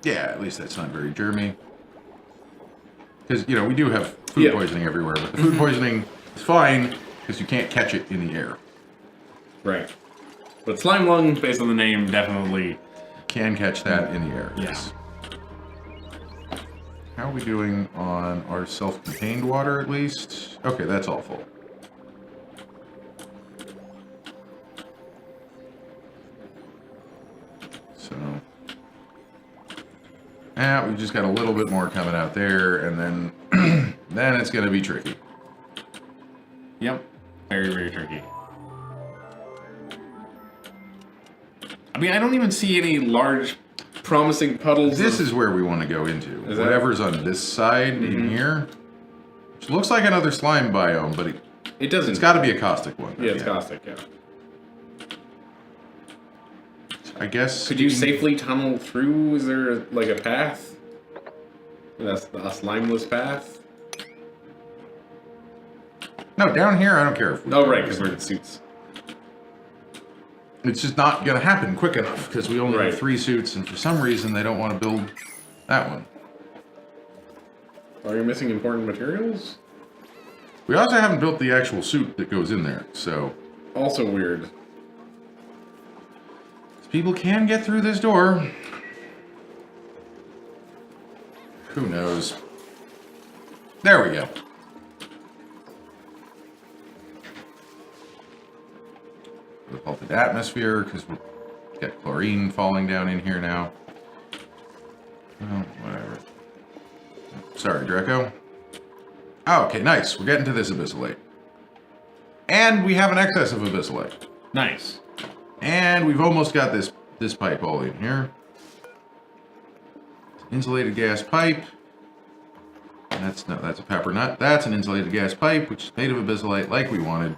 yeah, at least that's not very germy. Because, you know, we do have food poisoning everywhere, but the food poisoning is fine because you can't catch it in the air. Right. But slime lung, based on the name, definitely can catch that in the air. Yes. How are we doing on our self-contained water, at least? Okay, that's all full. So... yeah, we've just got a little bit more coming out there, and then then it's going to be tricky. Yep. Very, very tricky. I mean, I don't even see any large, promising puddles. This is where we want to go into. Whatever's on this side in here. Which looks like another slime biome, but it doesn't. It's got to be a caustic one. Yeah, it's caustic, yeah. I guess... could you safely tunnel through? Is there, like, a path? That's a slimeless path? No, down here, I don't care if we... oh, right, because we're in suits. It's just not going to happen quick enough, because we only have 3 suits, and for some reason, they don't want to build that one. Are you missing important materials? We also haven't built the actual suit that goes in there, so... also weird. People can get through this door. Who knows? There we go. The pulpit atmosphere, because we've got chlorine falling down in here now. Oh, whatever. Sorry, Draco. Oh, okay, nice. We're getting to this abyssalate. And we have an excess of abyssalate. Nice. And we've almost got this pipe hole in here. Insulated gas pipe. That's a pepper nut. That's an insulated gas pipe, which is made of abyssalite like we wanted.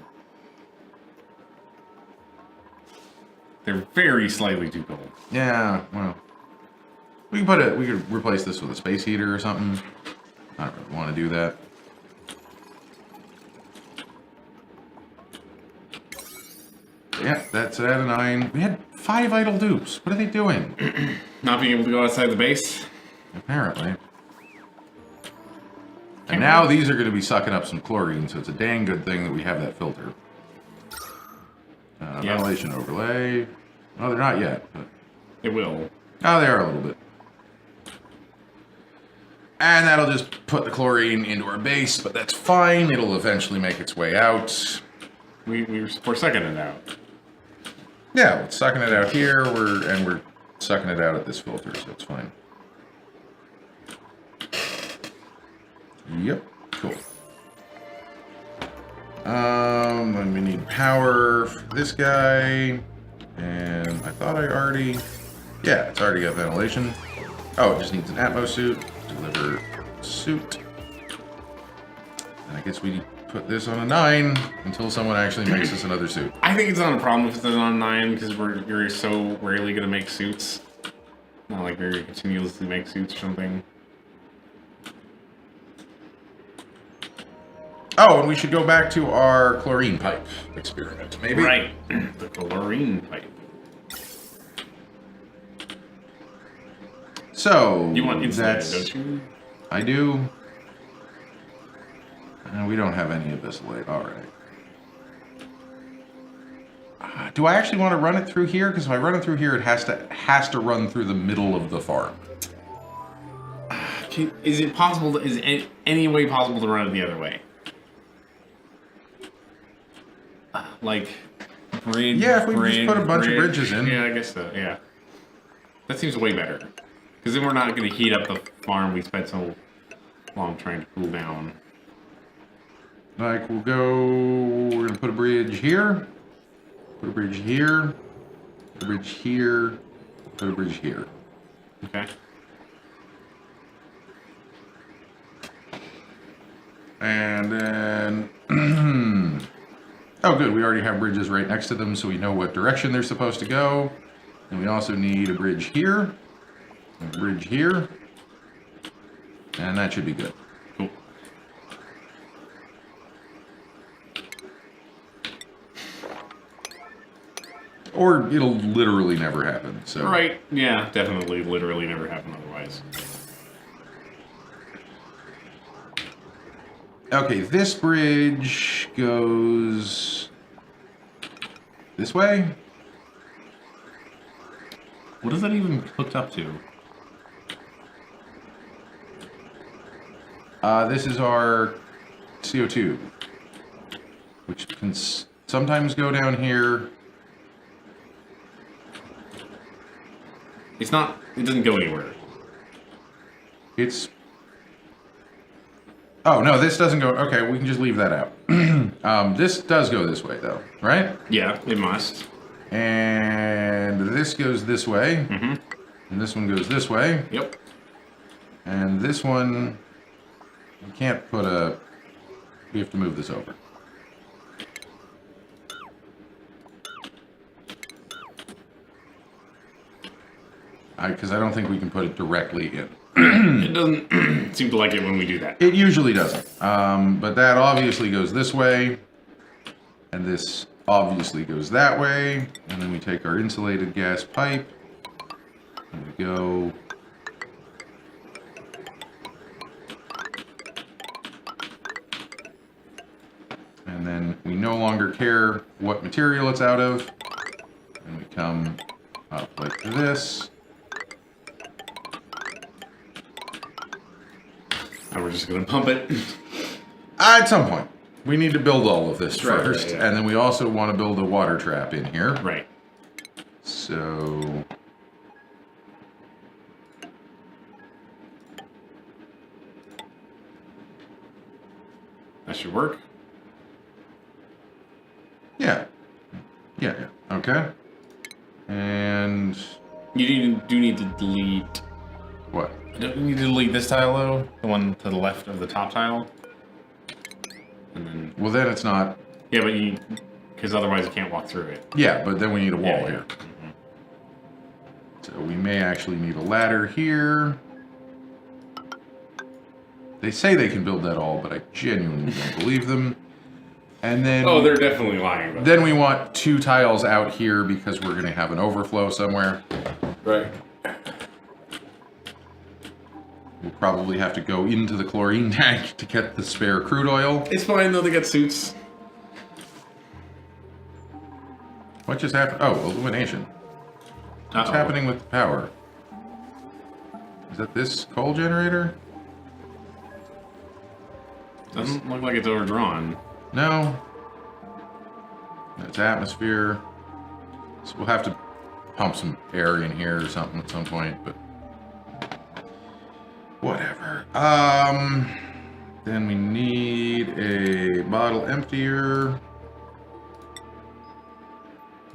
They're very slightly too cold. Yeah, well. We could replace this with a space heater or something. I don't really want to do that. Yeah, that's at a 9. We had 5 idle dupes. What are they doing? Not being able to go outside the base? Apparently. And now these are going to be sucking up some chlorine, so it's a dang good thing that we have that filter. Ventilation overlay. No, they're not yet, but... it will. oh, they are a little bit. And that'll just put the chlorine into our base, but that's fine. It'll eventually make its way out. We're sucking it out. Yeah, we're sucking it out here, we're sucking it out at this filter, so it's fine. Yep, cool. Then we need power for this guy, and I thought I already, yeah, it's already got ventilation. Oh, it just needs an Atmos suit. Deliver suit. And I guess we put this on a 9 until someone actually makes us another suit. I think it's not a problem if it's on a 9 because you're so rarely gonna make suits. Not like very continuously make suits or something. Oh, and we should go back to our chlorine pipe experiment, maybe? Right. The chlorine pipe. So... You want insulated, don't you? I do. We don't have any of this late. All right. Do I actually want to run it through here? Because if I run it through here, it has to run through the middle of the farm. Is it possible? Is any way possible to run it the other way? Like bridge. Yeah, if we just put a bunch of bridges in. Yeah, I guess so. Yeah, that seems way better. Because then we're not going to heat up the farm we spent so long trying to cool down. Like we're gonna put a bridge here, put a bridge here, put a bridge here, put a bridge here. Okay. And then, oh good, we already have bridges right next to them, so we know what direction they're supposed to go. And we also need a bridge here, a bridge here, and that should be good. Cool. Or it'll literally never happen, so. Right, yeah, definitely, literally never happen otherwise. Okay, this bridge goes this way. What is that even hooked up to? This is our CO2, which can sometimes go down here. It's not, it doesn't go anywhere. It's... Oh, no, this doesn't go... Okay, we can just leave that out. This does go this way, though, right? Yeah, it must. And this goes this way. Mm-hmm. And this one goes this way. Yep. And this one... We can't put a... We have to move this over. Because I don't think we can put it directly in. It doesn't seem to like it when we do that. It usually doesn't. But that obviously goes this way. And this obviously goes that way. And then we take our insulated gas pipe. And we go... And then we no longer care what material it's out of. And we come up like this. And we're just gonna pump it. At some point. We need to build all of this first. Right, yeah. And then we also want to build a water trap in here. Right. So... That should work. Yeah. Yeah. Okay. And... You do need to delete... What? Don't you need to delete this tile, though? The one to the left of the top tile? And then... Well, then it's not... Yeah, but you... Because otherwise you can't walk through it. Yeah, but then we need a wall Yeah, here. Mm-hmm. So we may actually need a ladder here. They say they can build that all, but I genuinely don't believe them. And then... Oh, they're definitely lying about Then we want 2 tiles out here because we're going to have an overflow somewhere. that. Right. We'll probably have to go into the chlorine tank to get the spare crude oil. It's fine, though. They got suits. What just happened? Oh, illumination. What's happening with the power? Is that this coal generator? Doesn't look like it's overdrawn. No. It's atmosphere. So we'll have to pump some air in here or something at some point, but whatever. Then we need a bottle emptier.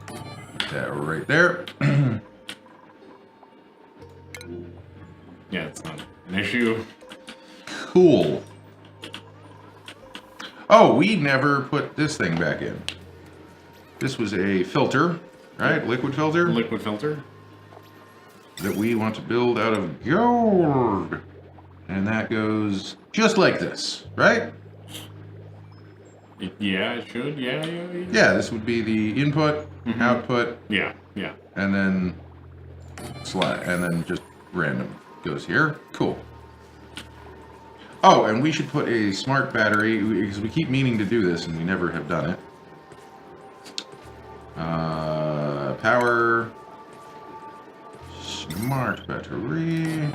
Put that right there. Yeah, it's not an issue. Cool. Oh, we never put this thing back in. This was a filter, right? Liquid filter Liquid filter. that we want to build out of gold. And that goes just like this, right? Yeah, it should. Yeah. Yeah, this would be the input, output, Yeah. and then slide, and then just random goes here. Cool. Oh, and we should put a smart battery, because we keep meaning to do this and we never have done it. Power, smart battery,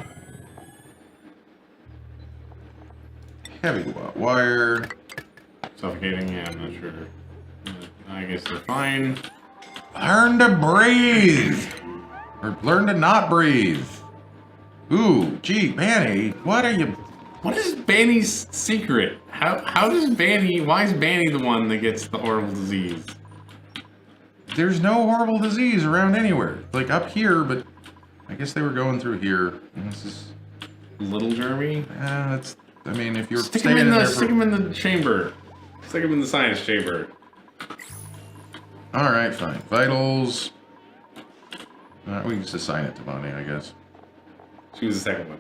heavy wire. Suffocating, yeah, I'm not sure. I guess they're fine. Learn to breathe! Or learn to not breathe. Ooh, gee, Manny, what are you... What is Banny's secret? How does Banny... Why is Banny the one that gets the horrible disease? There's no horrible disease around anywhere. Like, up here, but... I guess they were going through here. This is... Little Jeremy? That's... I mean, if you're Stick staying him in in the... there Stick him in the chamber. Stick him in the science chamber. Alright, fine. Vitals... we can just assign it to Bonnie, I guess. She was the second one.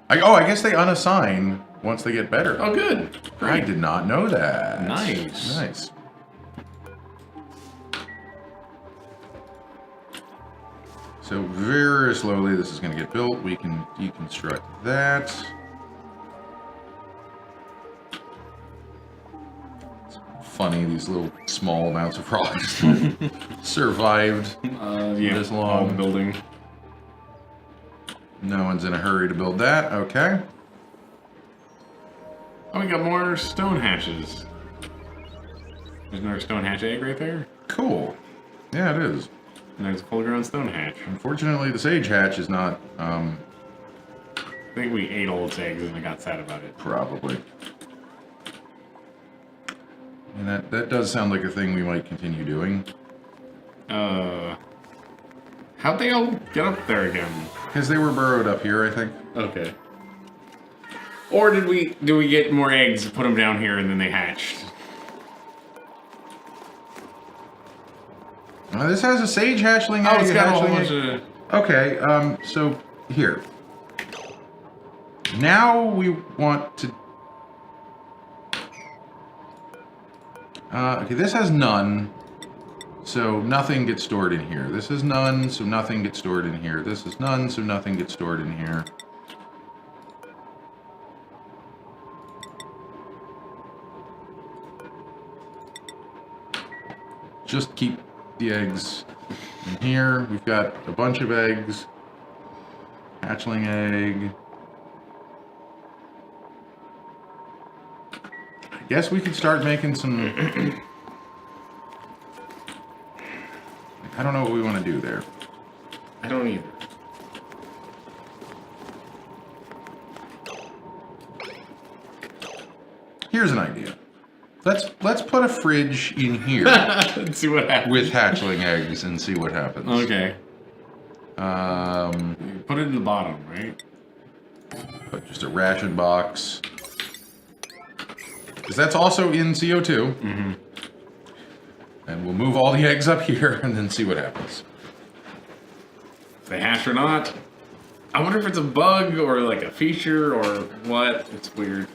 I guess they unassign once they get better. Oh, good. Great. I did not know that. Nice. Nice. So very slowly this is going to get built. We can deconstruct that. It's funny, these little small amounts of rocks survived this long. Building. No one's in a hurry to build that. Okay. Oh, we got more stone hatches. There's another stone hatch egg right there. Cool. Yeah, it is. And there's a full-grown stone hatch. Unfortunately, the sage hatch is not, I think we ate all its eggs and we got sad about it. probably. And that does sound like a thing we might continue doing. How'd they all get up there again? Because they were burrowed up here, I think. Okay. Or did we get more eggs, put them down here, and then they hatched? This has a sage hatchling egg. Oh, it's got a whole hatchling bunch egg. of... Okay, so here. Now we want to... okay, this has none, so nothing gets stored in here. This is none, so nothing gets stored in here. This is none, so nothing gets stored in here. Just keep the eggs in here. We've got a bunch of eggs. Hatchling egg. I guess we could start making some... I don't know what we want to do there. I don't either. Here's an idea. Let's put a fridge in here Let's see what happens. with hatchling eggs and see what happens. Okay. Put it in the bottom, right? Put just a ration box. Because that's also in CO2. Mm-hmm. And we'll move all the eggs up here and then see what happens. If they hatch or not. I wonder if it's a bug or like a feature or what. It's weird.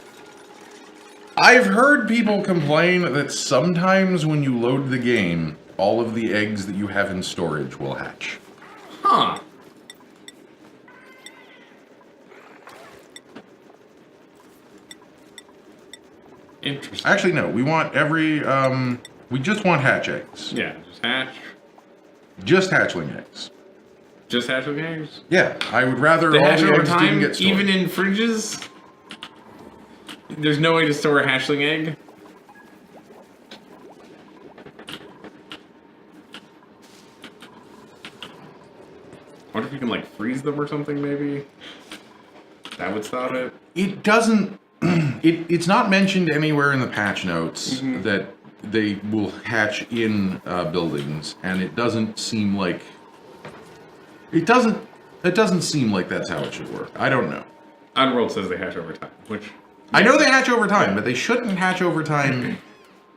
I've heard people complain that sometimes when you load the game, all of the eggs that you have in storage will hatch. Huh. Interesting. Actually, no. We want every, we just want hatch eggs. Yeah, just hatch. Just hatchling eggs. Just hatchling eggs? Yeah, I would rather They all hatch the over eggs didn't time, get stored. even in fridges? There's no way to store a hatchling egg? I wonder if you can, like, freeze them or something, maybe? That would stop it? It doesn't... it's not mentioned anywhere in the patch notes that they will hatch in buildings, and it doesn't seem like... It doesn't seem like that's how it should work. I don't know. Oddworld says they hatch over time, which... I know they hatch over time, but they shouldn't hatch over time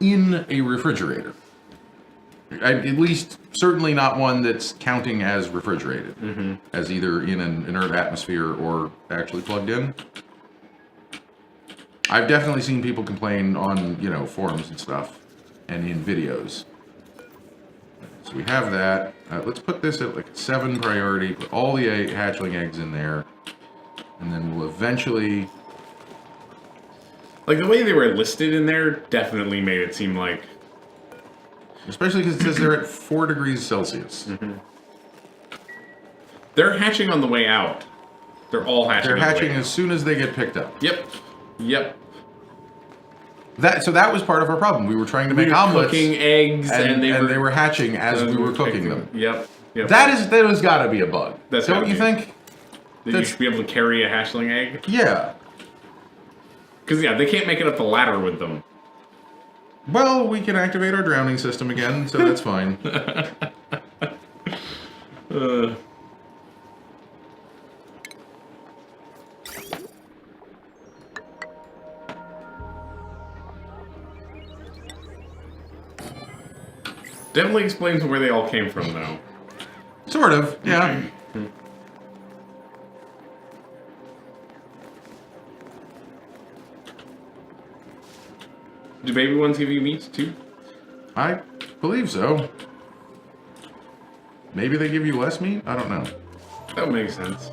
in a refrigerator. At least, certainly not one that's counting as refrigerated, as either in an inert atmosphere or actually plugged in. I've definitely seen people complain on, you know, forums and stuff, and in videos. So we have that. Let's put this at like 7 priority, put all the hatchling eggs in there, and then we'll eventually... Like, the way they were listed in there definitely made it seem like... Especially because it says they're at 4 degrees Celsius. Mm-hmm. They're hatching on the way out. They're all hatching They're on the hatching way out. as soon as they get picked up. Yep. Yep. So that was part of our problem. We were trying to make omelets. Cooking eggs, and they were hatching as we were cooking them. Yep. Yep. That has got to be a bug. Don't you think? That you should be able to carry a hatchling egg? Yeah. Because, yeah, they can't make it up the ladder with them. Well, we can activate our drowning system again, so that's fine. Definitely explains where they all came from, though. Sort of, yeah. Do baby ones give you meat, too? I believe so. Maybe they give you less meat? I don't know. That would make sense.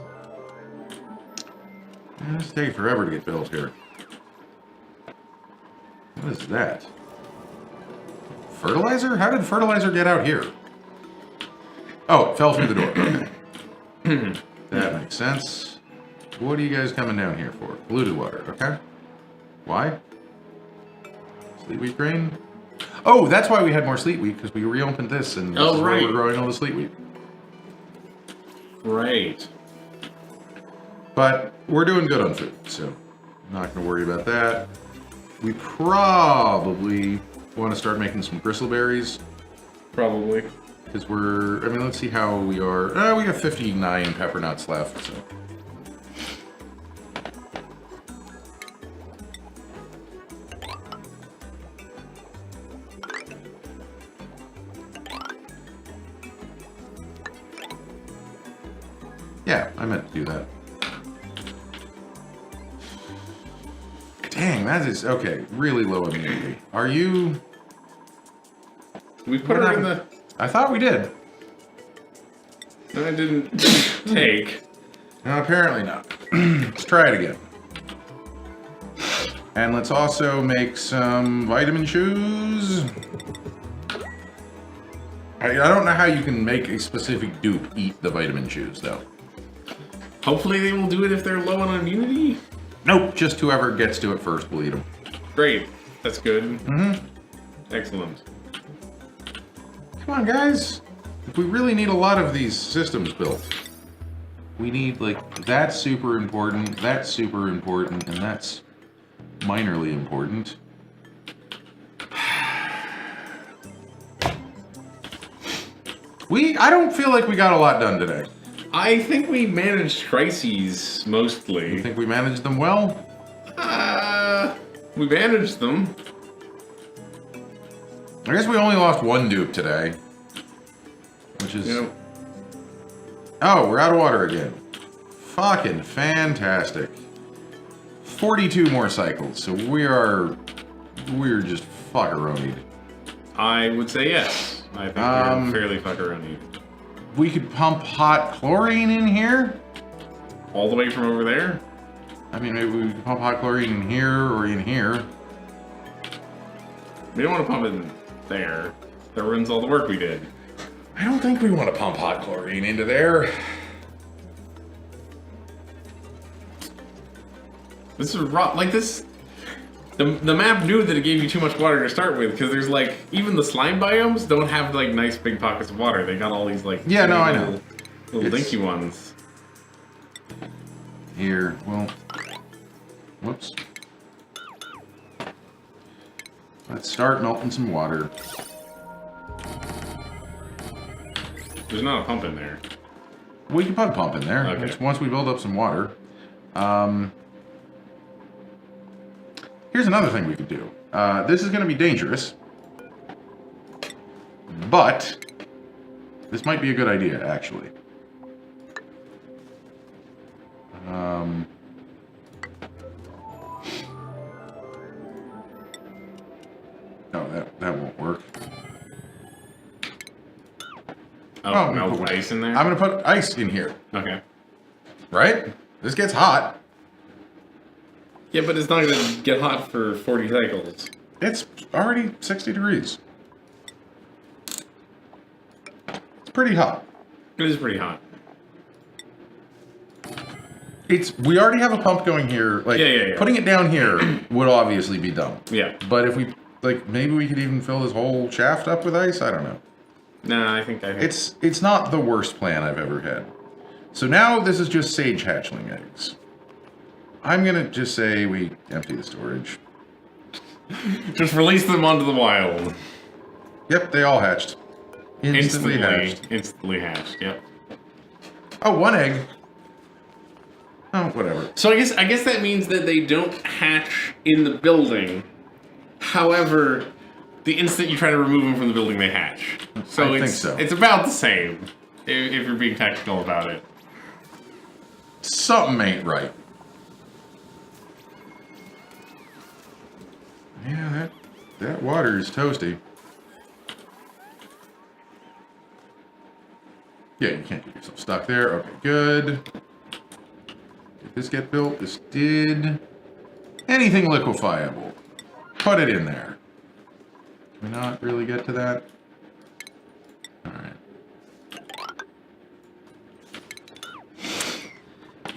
It's taking forever to get built here. What is that? Fertilizer? How did fertilizer get out here? Oh, it fell through the door. Okay. That makes sense. What are you guys coming down here for? Polluted water, okay. Why? Sleet wheat grain? Oh, that's why we had more sleet wheat, because we reopened this and this is where we're growing all the sleet wheat. Right. But we're doing good on food, so I'm not going to worry about that. We probably want to start making some bristleberries. Probably. Because we're, I mean, let's see how we are. We got 59 pepper nuts left, so. Yeah, I meant to do that. Dang, that is, okay, really low immunity. Are you... We put her in the... I thought we did. No, I didn't take. No, apparently not. Let's try it again. And let's also make some vitamin chews. I don't know how you can make a specific dupe eat the vitamin chews, though. Hopefully they will do it if they're low on immunity. Nope, just whoever gets to it first will eat them. Great. That's good. Mm-hmm. Excellent. Come on, guys. If we really need a lot of these systems built, we need, like, that's super important, and that's minorly important. I don't feel like we got a lot done today. I think we managed crises, mostly. You think we managed them well? We managed them. I guess we only lost one dupe today. Which is... Yep. Oh, we're out of water again. Fucking fantastic. 42 more cycles, so we're just fuckeronied. I would say yes. I think we're fairly fuckeroni. We could pump hot chlorine in here? All the way from over there? I mean, maybe we could pump hot chlorine in here or in here. We don't want to pump it in there. That ruins all the work we did. I don't think we want to pump hot chlorine into there. This is rough. Like this... The map knew that it gave you too much water to start with, because there's like, even the slime biomes don't have like nice big pockets of water. They got all these like... Yeah, no, I know. Little dinky ones. Here, well... Whoops. Let's start melting some water. There's not a pump in there. We can put a pump in there. Okay. It's once we build up some water. Here's another thing we could do. This is going to be dangerous. But this might be a good idea, actually. Oh, that won't work. Oh, melt ice in there? I'm going to put ice in here. Okay. Right? This gets hot. Yeah, but it's not going to get hot for 40 cycles. It's already 60 degrees. It's pretty hot. It is pretty hot. We already have a pump going here. Like, Yeah. putting it down here would obviously be dumb. Yeah. But if we, like, maybe we could even fill this whole shaft up with ice? I don't know. No, I think It's not the worst plan I've ever had. So now this is just sage hatchling eggs. I'm gonna just say we empty the storage. Just release them onto the wild. Yep, they all hatched. Instantly hatched. Instantly hatched, yep. Oh, one egg. Oh, whatever. So I guess that means that they don't hatch in the building. However, the instant you try to remove them from the building, they hatch. So I think so. It's about the same, if you're being technical about it. Something ain't right. Yeah, that water is toasty. Yeah, you can't get yourself stuck there. Okay, good. Did this get built? This did. Anything liquefiable. Put it in there. Can we not really get to that? Alright.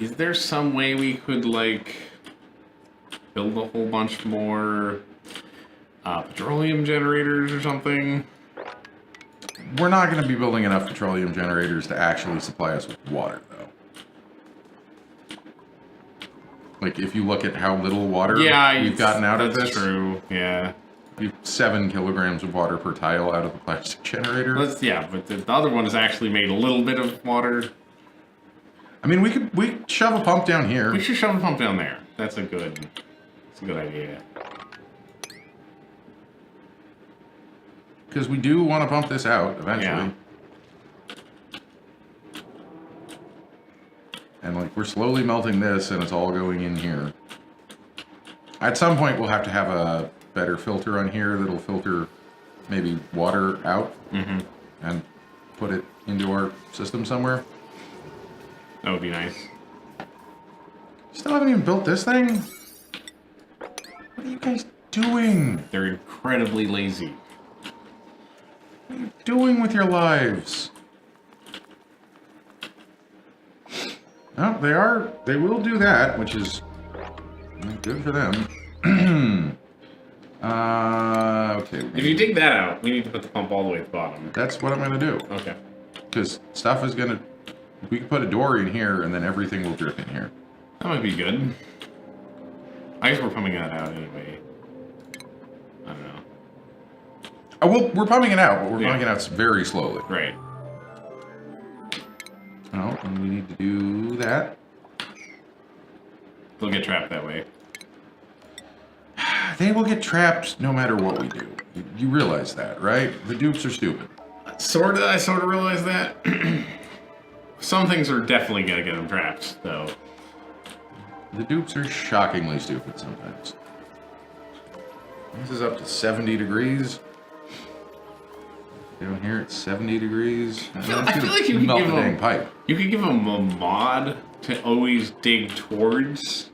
Is there some way we could, like, build a whole bunch more petroleum generators or something? We're not going to be building enough petroleum generators to actually supply us with water, though. Like, if you look at how little water we've gotten out of this. That's true, yeah. We have 7 kilograms of water per tile out of the plastic generator. But the other one has actually made a little bit of water. I mean, we could shove a pump down here. We should shove a pump down there. That's a good idea. Because we do want to pump this out eventually. Yeah. And like we're slowly melting this and it's all going in here. At some point we'll have to have a better filter on here that'll filter maybe water out and put it into our system somewhere. That would be nice. Still haven't even built this thing? What are you guys doing? They're incredibly lazy. What are you doing with your lives? No, they will do that, which is good for them. Okay. If you dig that out, we need to put the pump all the way at the bottom. That's what I'm gonna do. Okay. Because stuff is gonna... We can put a door in here, and then everything will drip in here. That might be good. I guess we're pumping that out anyway. I don't know. Oh, well, we're pumping it out, but we're pumping it out very slowly. Right. Oh, and we need to do that. They'll get trapped that way. They will get trapped no matter what we do. You realize that, right? The dupes are stupid. I sort of realize that. Some things are definitely gonna get them trapped, though. The dupes are shockingly stupid sometimes. This is up to 70 degrees. Down here it's 70 degrees. I feel like you could melt give the dang pipe. You could give them a mod to always dig towards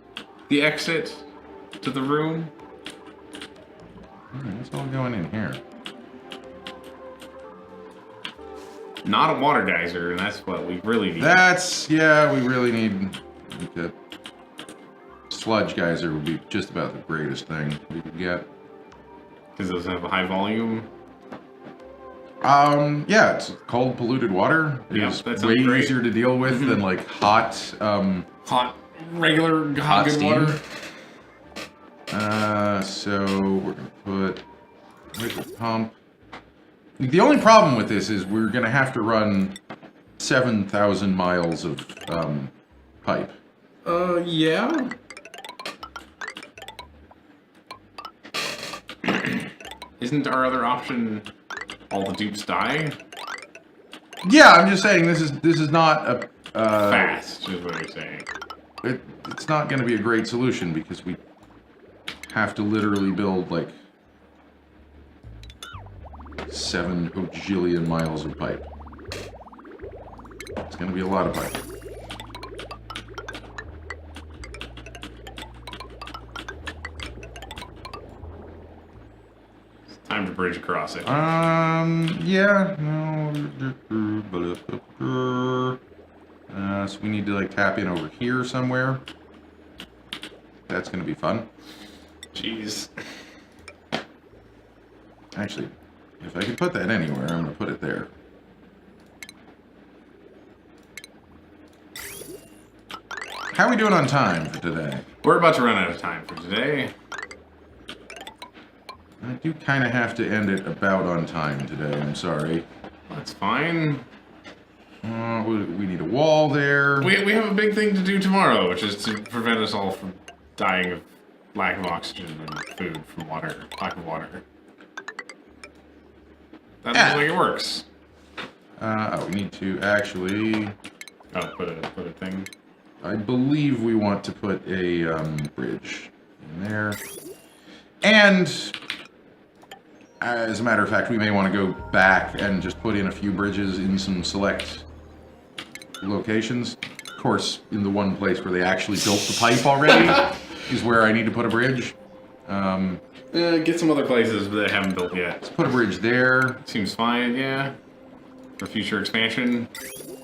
the exit to the room. It's all going in here. Not a water geyser, and that's what we really need. We really need that. Sludge geyser would be just about the greatest thing we could get. Because it doesn't have a high volume. Yeah, it's cold, polluted water. It's way easier to deal with than like hot, regular hot good steam. water. So we're gonna put liquid pump. The only problem with this is we're gonna have to run 7,000 miles of pipe. Yeah. Isn't our other option all the dupes die? Yeah, I'm just saying this is not a fast, is what you're saying. It's not going to be a great solution because we have to literally build like 7 bajillion miles of pipe. It's going to be a lot of pipe. Time to bridge across it. Yeah. No. So we need to, like, tap in over here somewhere. That's going to be fun. Jeez. Actually, if I can put that anywhere, I'm going to put it there. How are we doing on time for today? We're about to run out of time for today. I do kind of have to end it about on time today, I'm sorry. That's fine. We need a wall there. We have a big thing to do tomorrow, which is to prevent us all from dying of lack of oxygen and food from water, lack of water. That doesn't like it works. We need to actually... Oh, put a thing. I believe we want to put a bridge in there. And, as a matter of fact, we may want to go back and just put in a few bridges in some select locations. Of course, in the one place where they actually built the pipe already is where I need to put a bridge. Get some other places that they haven't built yet. Let's put a bridge there. Seems fine, yeah. For future expansion.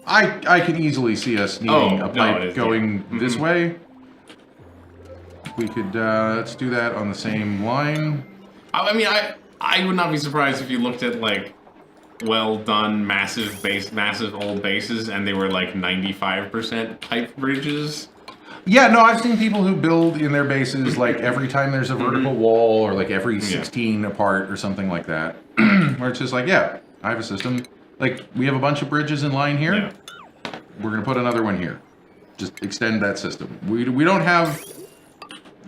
I can easily see us needing a pipe going this way. We could, let's do that on the same line. I mean, I would not be surprised if you looked at, like, well done, massive old bases, and they were, like, 95% pipe bridges. Yeah, no, I've seen people who build in their bases, like, every time there's a vertical wall, or, like, every 16 apart, or something like that. Where it's just like, yeah, I have a system. Like, we have a bunch of bridges in line here. Yeah. We're going to put another one here. Just extend that system. We don't have,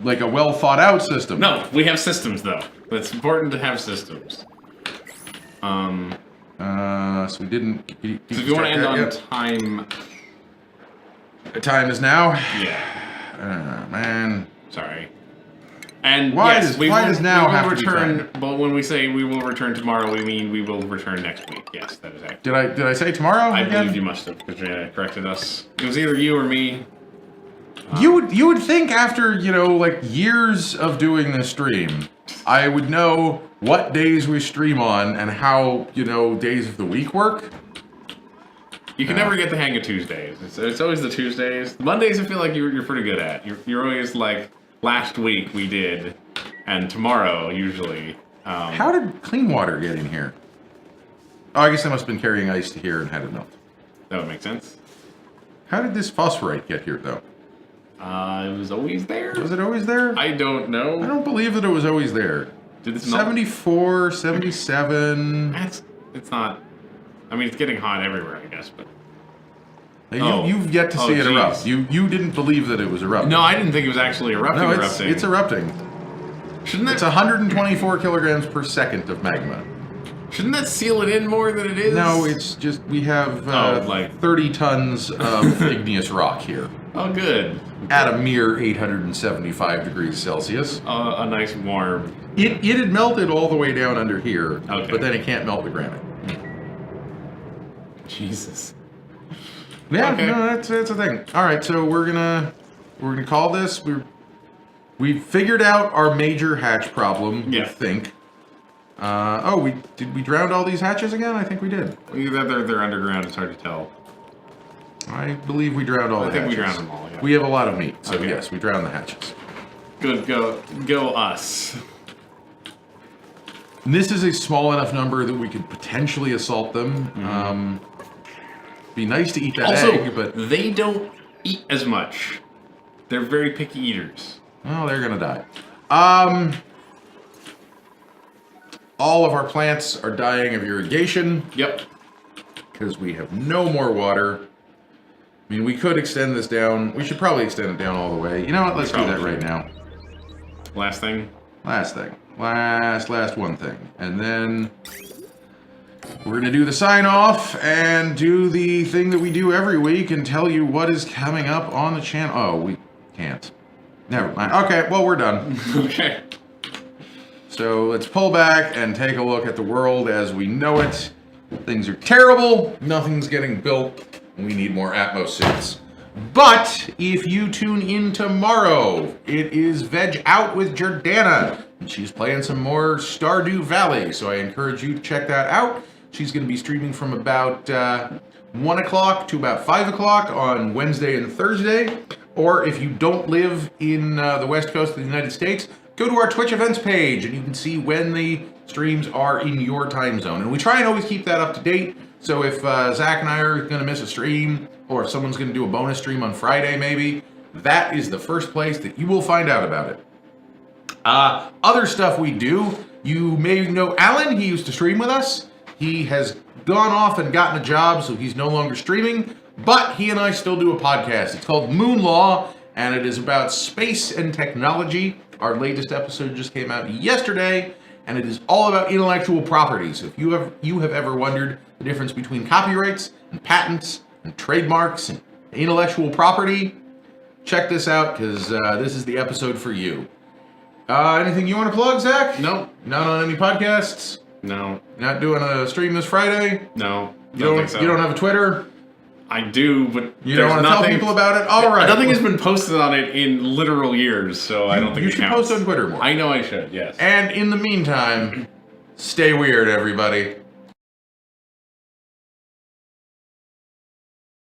like, a well-thought-out system. No, we have systems, though. It's important to have systems. So we didn't... So if you want to end on time... The time is now? Yeah. Man. Sorry. And why yes, does now have return, to be time? But when we say we will return tomorrow, we mean we will return next week. Yes, that is accurate. Did I say tomorrow? I again? believe you must have, because you corrected us. It was either you or me. You would think after, you know, like years of doing this stream, I would know what days we stream on and how, you know, days of the week work. You can never get the hang of Tuesdays. It's always the Tuesdays. The Mondays I feel like you're pretty good at. You're always like, last week we did, and tomorrow usually. How did clean water get in here? Oh, I guess I must have been carrying ice to here and had it melt. That would make sense. How did this phosphorite get here, though? It was always there? Was it always there? I don't know. I don't believe that it was always there. Did this melt? 74, 77... It's not... I mean, it's getting hot everywhere, I guess, but... You've yet to see it erupt. You didn't believe that it was erupting. No, I didn't think it was actually erupting. No, it's erupting. Shouldn't that... It's 124 kilograms per second of magma. Shouldn't that seal it in more than it is? No, it's just we have like 30 tons of igneous rock here. Oh, good. At a mere 875 degrees Celsius. A nice warm... It had melted all the way down under here, okay. But then it can't melt the granite. Jesus. Yeah, okay. No, that's a thing. All right, so we're gonna call this. We figured out our major hatch problem. Yeah. I think. Did we drown all these hatches again? I think we did. Either they're underground. It's hard to tell. I believe we drowned all the hatches. I think we drowned them all. Yeah. We have a lot of meat, so okay. Yes, we drowned the hatches. Good, go us. And this is a small enough number that we could potentially assault them. Mm-hmm. Be nice to eat that egg, but they don't eat as much. They're very picky eaters. Well, they're gonna die. All of our plants are dying of irrigation. Yep. Because we have no more water. I mean, we could extend this down. We should probably extend it down all the way. You know what? Let's do that right now. Last thing? Last thing. Last one thing. And then we're going to do the sign-off and do the thing that we do every week and tell you what is coming up on the channel. Oh, we can't. Never mind. Okay, well, we're done. Okay. So let's pull back and take a look at the world as we know it. Things are terrible. Nothing's getting built. We need more Atmos suits. But if you tune in tomorrow, it is Veg Out with Jordana. And she's playing some more Stardew Valley. So I encourage you to check that out. She's going to be streaming from about 1 o'clock to about 5 o'clock on Wednesday and Thursday. Or if you don't live in the West Coast of the United States, go to our Twitch events page and you can see when the streams are in your time zone. And we try and always keep that up to date. So if Zach and I are going to miss a stream, or if someone's going to do a bonus stream on Friday maybe, that is the first place that you will find out about it. Other stuff we do, you may know Alan, he used to stream with us. He has gone off and gotten a job, so he's no longer streaming, but he and I still do a podcast. It's called Moon Law, and it is about space and technology. Our latest episode just came out yesterday, and it is all about intellectual property. So if you have ever wondered the difference between copyrights and patents and trademarks and intellectual property, check this out, because this is the episode for you. Anything you want to plug, Zach? No. Not on any podcasts? No. Not doing a stream this Friday? No. You don't think so. You don't have a Twitter? I do, but you don't want to tell people about it? All right. Nothing has been posted on it in literal years, so I don't think you it should counts. post on Twitter more. I know I should, yes. And in the meantime, stay weird, everybody.